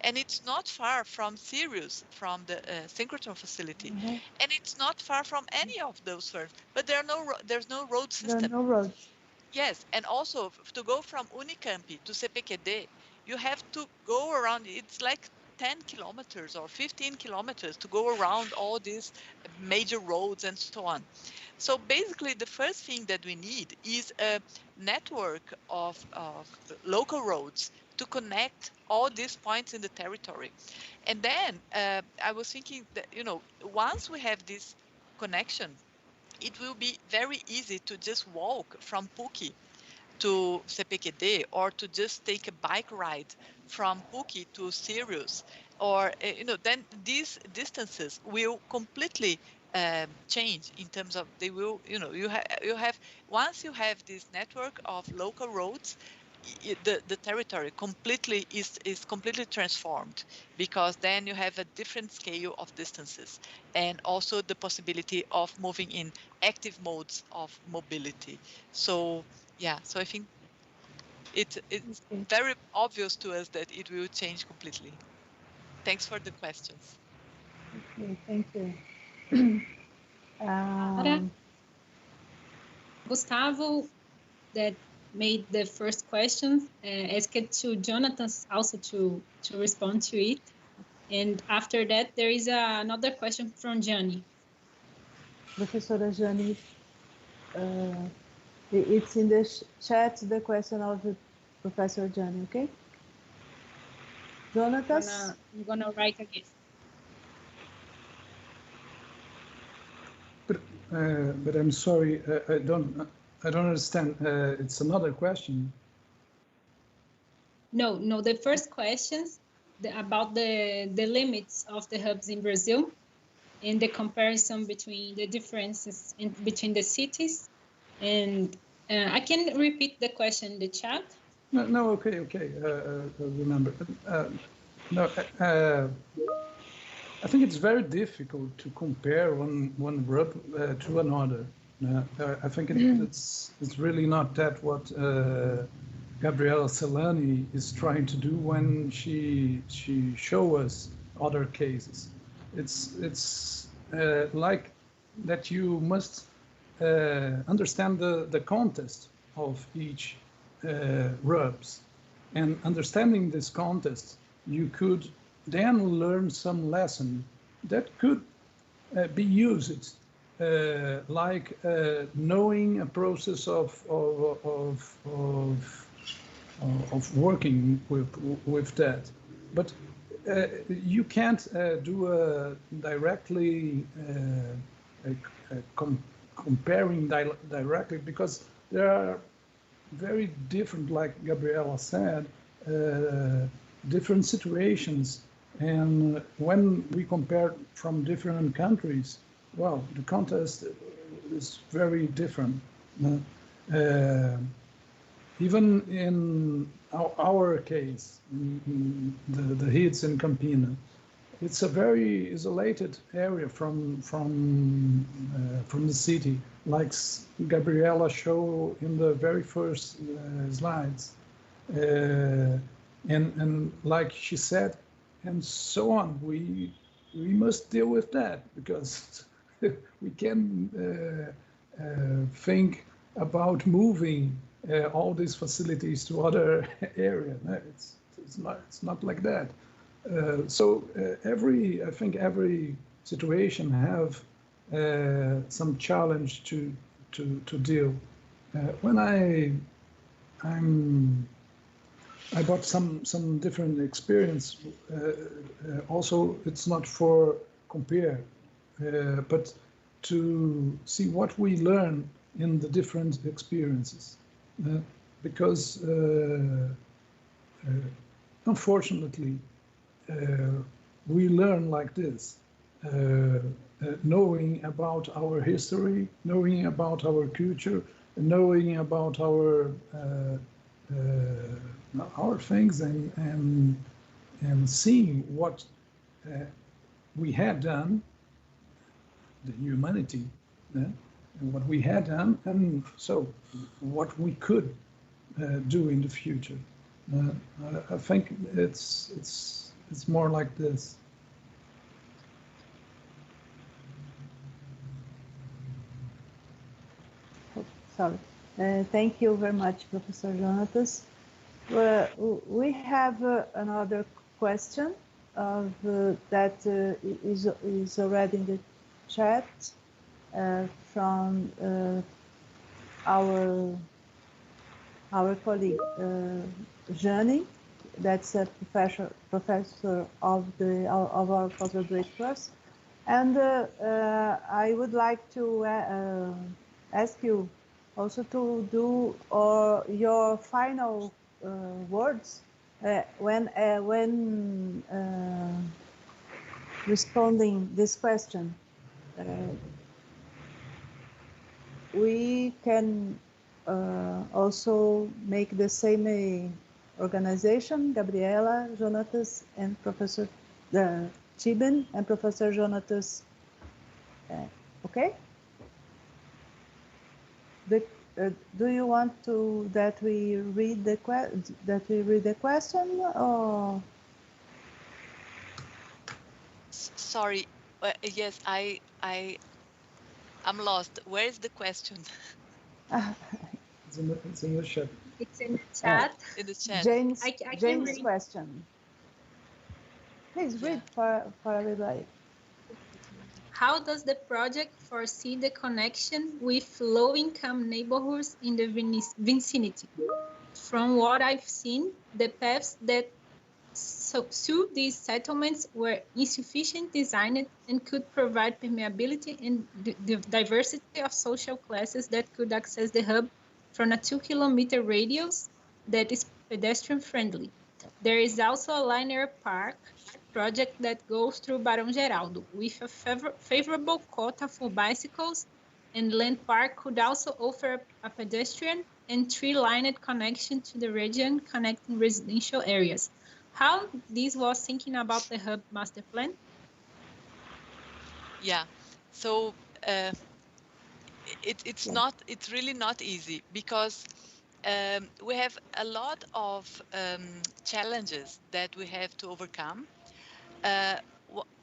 and it's not far from Sirius, from the synchrotron facility, and it's not far from any of those firms. But there's no road system. There are no roads. Yes, and also to go from Unicampi to CPQD, you have to go around. It's like 10 kilometers or 15 kilometers to go around all these major roads and so on. So basically, the first thing that we need is a network of local roads to connect all these points in the territory. And then I was thinking that, once we have this connection, it will be very easy to just walk from PUC to CPQD, or to just take a bike ride from PUC to Sirius, or then these distances will completely change in terms of they will, you have once you have this network of local roads, the territory completely is completely transformed, because then you have a different scale of distances, and also the possibility of moving in active modes of mobility. So yeah, so I think it's very obvious to us that it will change completely. Thanks for the questions. Okay, thank you. Gustavo, that made the first question, ask it to Jonathan also to respond to it. And after that, there is another question from Gianni. Professora Gianni, it's in the chat, the question of Professor Gianni, okay? Jonathan? I'm gonna write again. But I'm sorry, I don't understand. It's another question. No. The first questions about the limits of the hubs in Brazil and the comparison between the differences between the cities. And I can repeat the question in the chat. No, okay. I remember. I think it's very difficult to compare one RUB to another. I think it's really not that what Gabriela Celani is trying to do when she show us other cases. It's like that you must understand the context of each RUBs, and understanding this context, you could then learn some lesson that could be used, like knowing a process of working with that. But you can't do directly comparing directly, because there are very different, like Gabriela said, different situations. And when we compare from different countries, well, the context is very different. Even in our case, the hits in Campinas, it's a very isolated area from the city, like Gabriela showed in the very first slides, and like she said, and so on. We must deal with that, because we can think about moving all these facilities to other area. No, it's not like that. So I think every situation have some challenge to deal. When I got some different experience. Also, it's not for compare, but to see what we learn in the different experiences, because unfortunately we learn like this, knowing about our history, knowing about our culture, knowing about our things, and seeing what we had done, the humanity, and what we had done, and so what we could do in the future. I think it's more like this. Sorry. Thank you very much, Professor Jonatas. We have another question that is already in the chat from our colleague Gianni. That's a professor of our postgraduate course, and I would like to ask you also to do your final words when responding this question. We can also make the same organization, Gabriela, Jonatas, and Professor Chiben and Professor Jonatas. Okay? Do you want that we read the question, or? Sorry. Yes, I'm lost. Where is the question? It's in the chat. It's in the chat. In the chat. James, I can James' read. question. Please read for everybody. How does the project foresee the connection with low-income neighborhoods in the vicinity? From what I've seen, the paths that to these settlements were insufficient designed and could provide permeability and the diversity of social classes that could access the hub from a 2-kilometer radius that is pedestrian friendly. There is also a linear park project that goes through Barão Geraldo with a favorable quota for bicycles, and Land Park could also offer a pedestrian and tree-lined connection to the region connecting residential areas. How this was thinking about the hub master plan? Yeah, so it's really not easy because we have a lot of challenges that we have to overcome.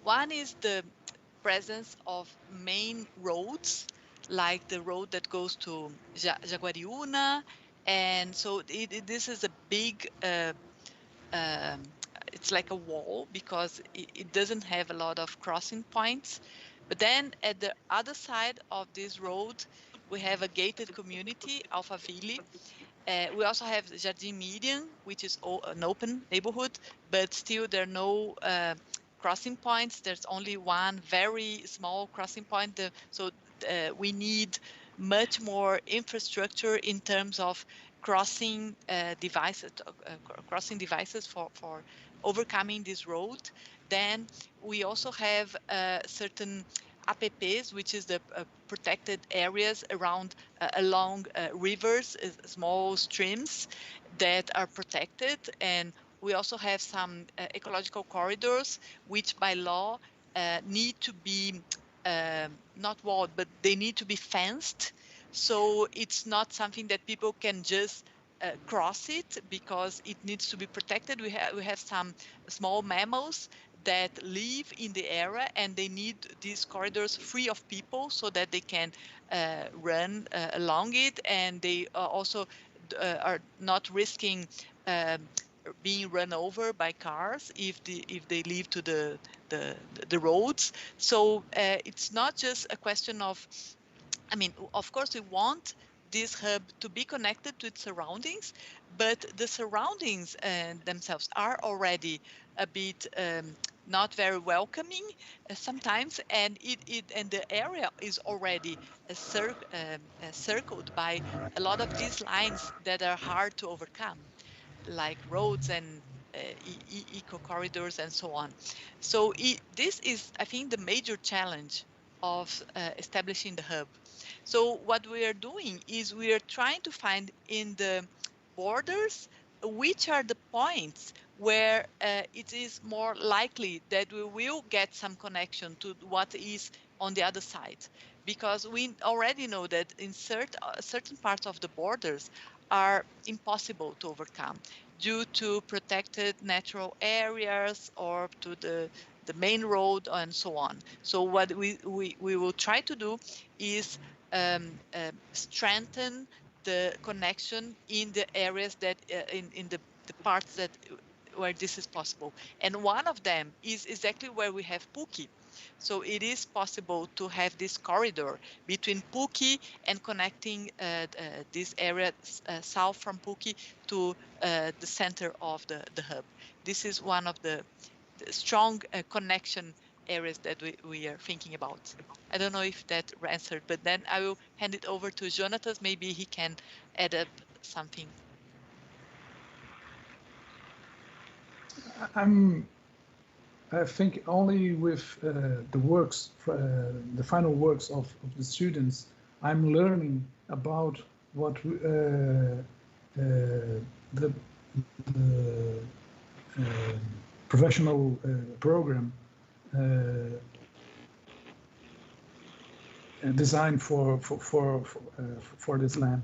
One is the presence of main roads, like the road that goes to Jaguariúna, and so this is a big it's like a wall because it doesn't have a lot of crossing points. But then at the other side of this road, we have a gated community, Alphaville. We also have Jardim Miriam, which is an open neighborhood, but still there are no crossing points. There's only one very small crossing point. So we need much more infrastructure in terms of crossing devices for overcoming this road. Then we also have certain APPs, which is the protected areas around along rivers, small streams that are protected. And we also have some ecological corridors, which by law need to be not walled, but they need to be fenced. So it's not something that people can just cross it because it needs to be protected. We have some small mammals that live in the area, and they need these corridors free of people so that they can run along it, and they also are not risking being run over by cars if they leave to the roads. So it's not just a question of, I mean, of course we want this hub to be connected to its surroundings, but the surroundings themselves are already a bit not very welcoming sometimes, and the area is already circled by a lot of these lines that are hard to overcome, like roads and eco corridors and so on. So this is, I think, the major challenge of establishing the hub. So what we are doing is we are trying to find in the borders which are the points where it is more likely that we will get some connection to what is on the other side, because we already know that in certain parts of the borders are impossible to overcome due to protected natural areas or to the main road and so on. So what we will try to do is strengthen the connection in the areas that in the parts that where this is possible. And one of them is exactly where we have PUC. So it is possible to have this corridor between PUC and connecting this area south from PUC to the center of the hub. This is one of the strong connection areas that we are thinking about. I don't know if that answered, but then I will hand it over to Jonathan. Maybe he can add up something. I think only with the works, the final works of the students, I'm learning about what the professional program designed for this land.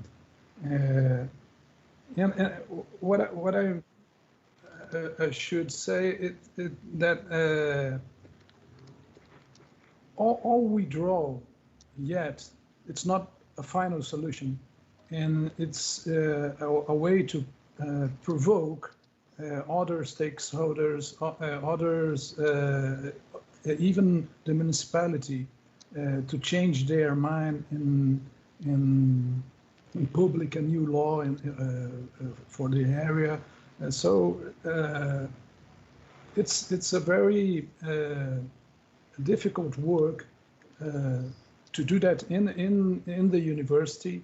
And what I should say that all we draw yet, it's not a final solution. and it's a way to provoke other stakeholders, others, even the municipality, to change their mind in public a new law for the area. So it's a very difficult work to do that in the university,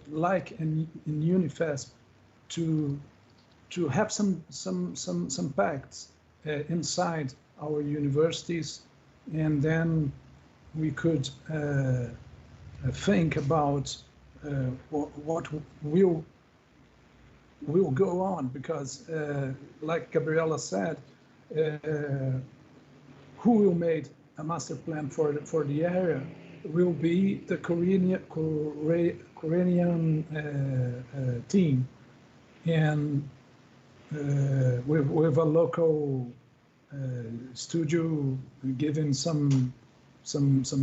like in UNIFESP, to have some pacts inside our universities, and then we could think about what will go on, because like Gabriela said, who will make a master plan for the area will be the Korean team, and with a local studio giving some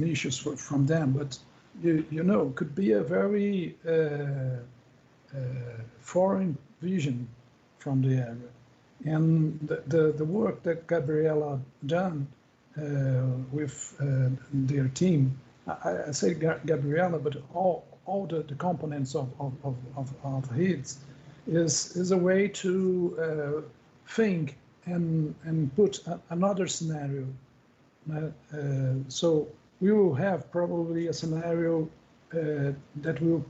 issues from them, but you know, could be a very foreign vision from the area. And the work that Gabriela done with their team, I say Gabriela, but all the components of his is a way to think and put another scenario. So we will have probably a scenario that will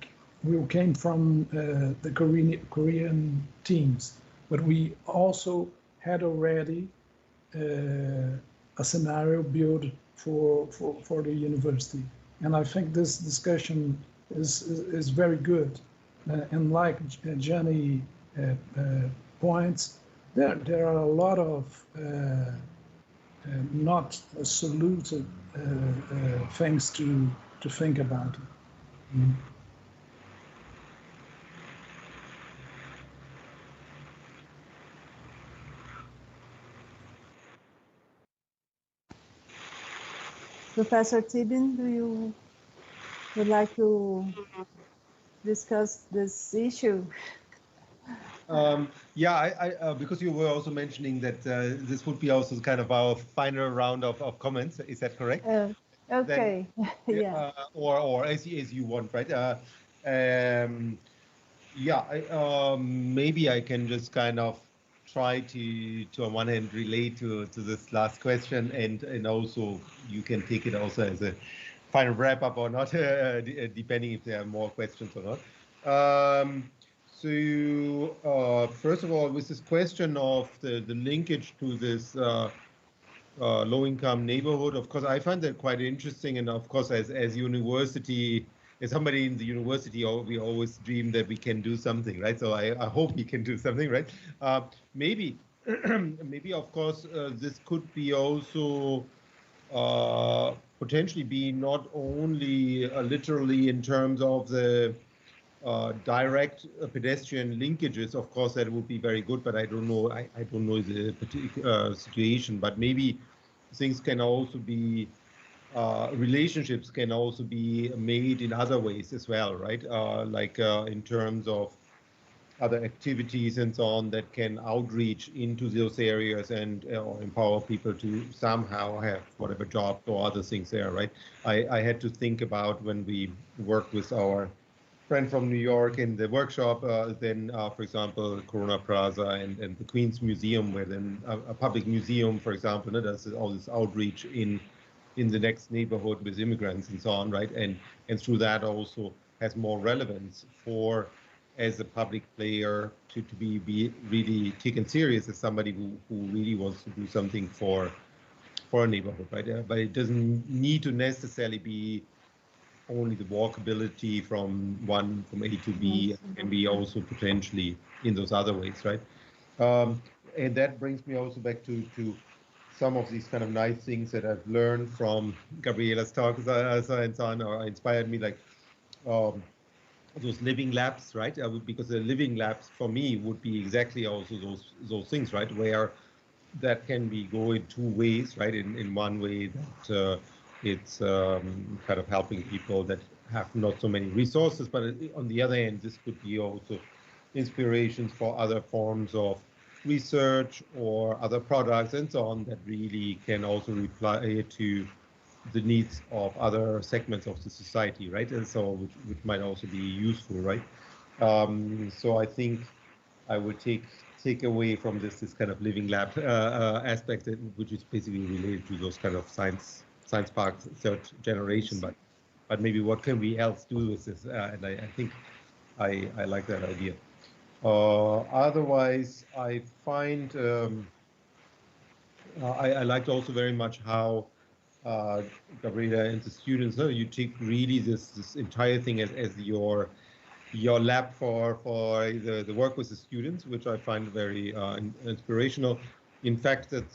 came from the Korean teams, but we also had already a scenario built for the university, and I think this discussion is very good. And like Jenny points, there are a lot of not soluted things to think about. Mm. Professor Tibin, would like to discuss this issue? Yeah, I because you were also mentioning that this would be also kind of our final round of comments. Is that correct? Okay. Then, yeah. Or as you want, right? Yeah, maybe I can just kind of try to on one hand relate to this last question, and also you can take it also as a final wrap up or not, depending if there are more questions or not. So first of all, with this question of the linkage to this low-income neighborhood, of course, I find that quite interesting. And of course, as university, as somebody in the university, we always dream that we can do something, right? So I hope we can do something, right? Maybe, maybe of course, this could be also potentially be not only literally in terms of the direct pedestrian linkages. Of course, that would be very good, but I don't know. I don't know the particular situation, but maybe things can also be relationships can also be made in other ways as well, right? Like in terms of other activities and so on that can outreach into those areas and empower people to somehow have whatever job or other things there, right? I had to think about when we work with our friend from New York in the workshop, then, for example, Corona Plaza and the Queens Museum, where then a public museum, for example, does all this outreach in the next neighborhood with immigrants and so on, right? And through that also has more relevance for, as a public player, to be really taken serious as somebody who really wants to do something for a neighborhood, right? But it doesn't need to necessarily be only the walkability from A to B, can be also potentially in those other ways, right? And that brings me also back to some of these kind of nice things that I've learned from Gabriela's talk and so on, or inspired me, like those living labs, right? Because the living labs for me would be exactly also those things, right? Where that can be go in two ways, right? In one way that it's kind of helping people that have not so many resources, but on the other hand, this could be also inspirations for other forms of research or other products and so on that really can also reply to the needs of other segments of the society, right? And so which might also be useful, right? So I think I would take away from this kind of living lab aspect, which is basically related to those kind of science park third generation, but maybe what can we else do with this? And I think I like that idea. Otherwise, I find I liked also very much how Gabriela and the students, you take really this entire thing as your lab for the work with the students, which I find very inspirational. In fact, that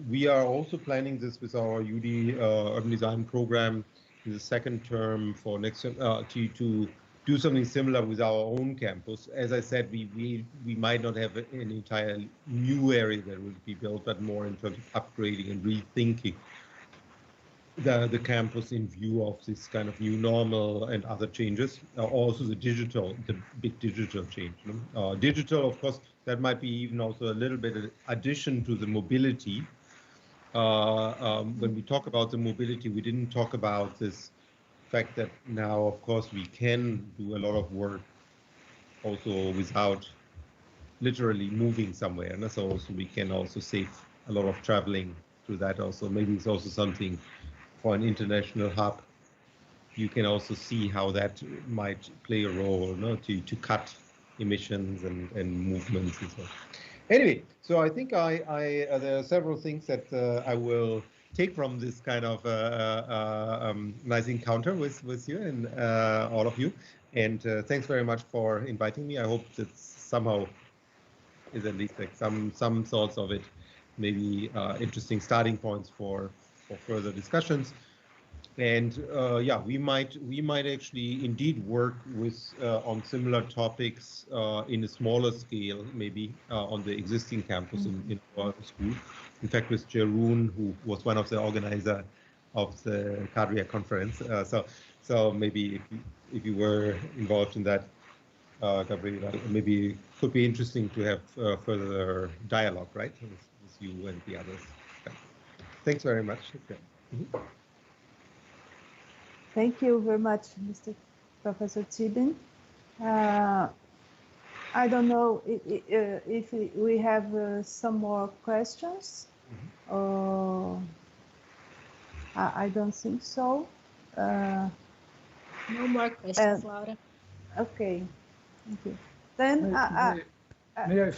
we are also planning this with our UD Urban Design program in the second term for next to do something similar with our own campus. As I said, we might not have an entire new area that will be built, but more in terms of upgrading and rethinking the campus in view of this kind of new normal and other changes. Also the big digital change. Digital, of course, that might be even also a little bit of addition to the mobility. When we talk about the mobility, we didn't talk about this fact that now, of course, we can do a lot of work also without literally moving somewhere. And so also we can also save a lot of traveling through that also. Maybe it's also something for an international hub. You can also see how that might play a role, to cut emissions and movements and so on. Anyway, so I think there are several things that I will take from this kind of nice encounter with you and all of you. And thanks very much for inviting me. I hope that somehow is at least like some sorts of it, maybe interesting starting points for further discussions. And yeah, we might actually indeed work with on similar topics in a smaller scale, maybe on the existing campus in our school. In fact, with Jeroen, who was one of the organizers of the Cadria conference. So maybe if you were involved in that, Gabriela, maybe it could be interesting to have further dialogue, right, with you and the others. Thanks very much. Thank you very much, Mr. Professor Tibin. I don't know if we have some more questions. I don't think so. No more questions, Laura. Okay, thank you. Then may I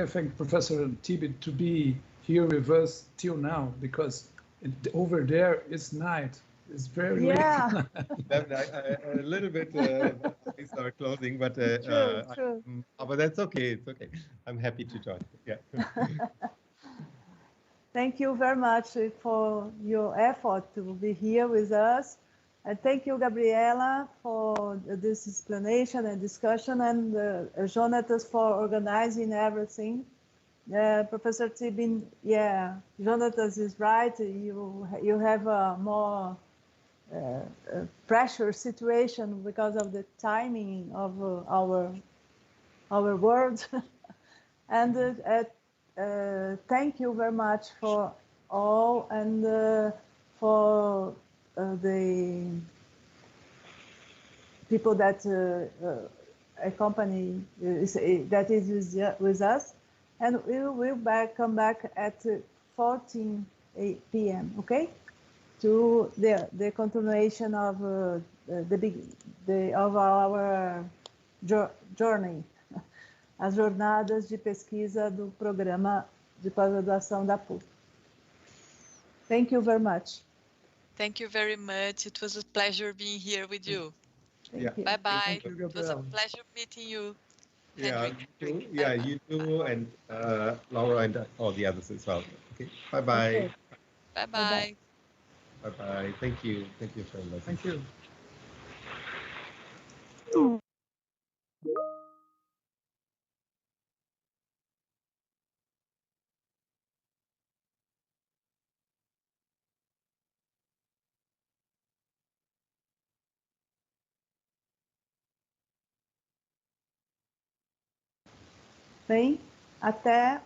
thank Professor Tibin to be here with us till now, because over there it's night. It's very late. A little bit things are closing, but true. But that's okay. It's okay. I'm happy to join. Yeah. Thank you very much for your effort to be here with us. And thank you, Gabriela, for this explanation and discussion, and Jonathan for organizing everything. Professor Tibin, yeah, Jonathan is right. You have a more pressure situation because of the timing of our world. And thank you very much for all, and for the people that accompany that is with us, and we will come back at 14 p.m. Okay, to the continuation of our journey, as jornadas de pesquisa do Programa de Pós-Graduação da PUC. Thank you very much. Thank you very much. It was a pleasure being here with you. Bye-bye. It was a pleasure meeting you. Yeah, you too, and Laura and all the others as well. Okay, bye-bye. Okay. Bye-bye. Bye-bye. Thank you very much. Thank you. Bem, até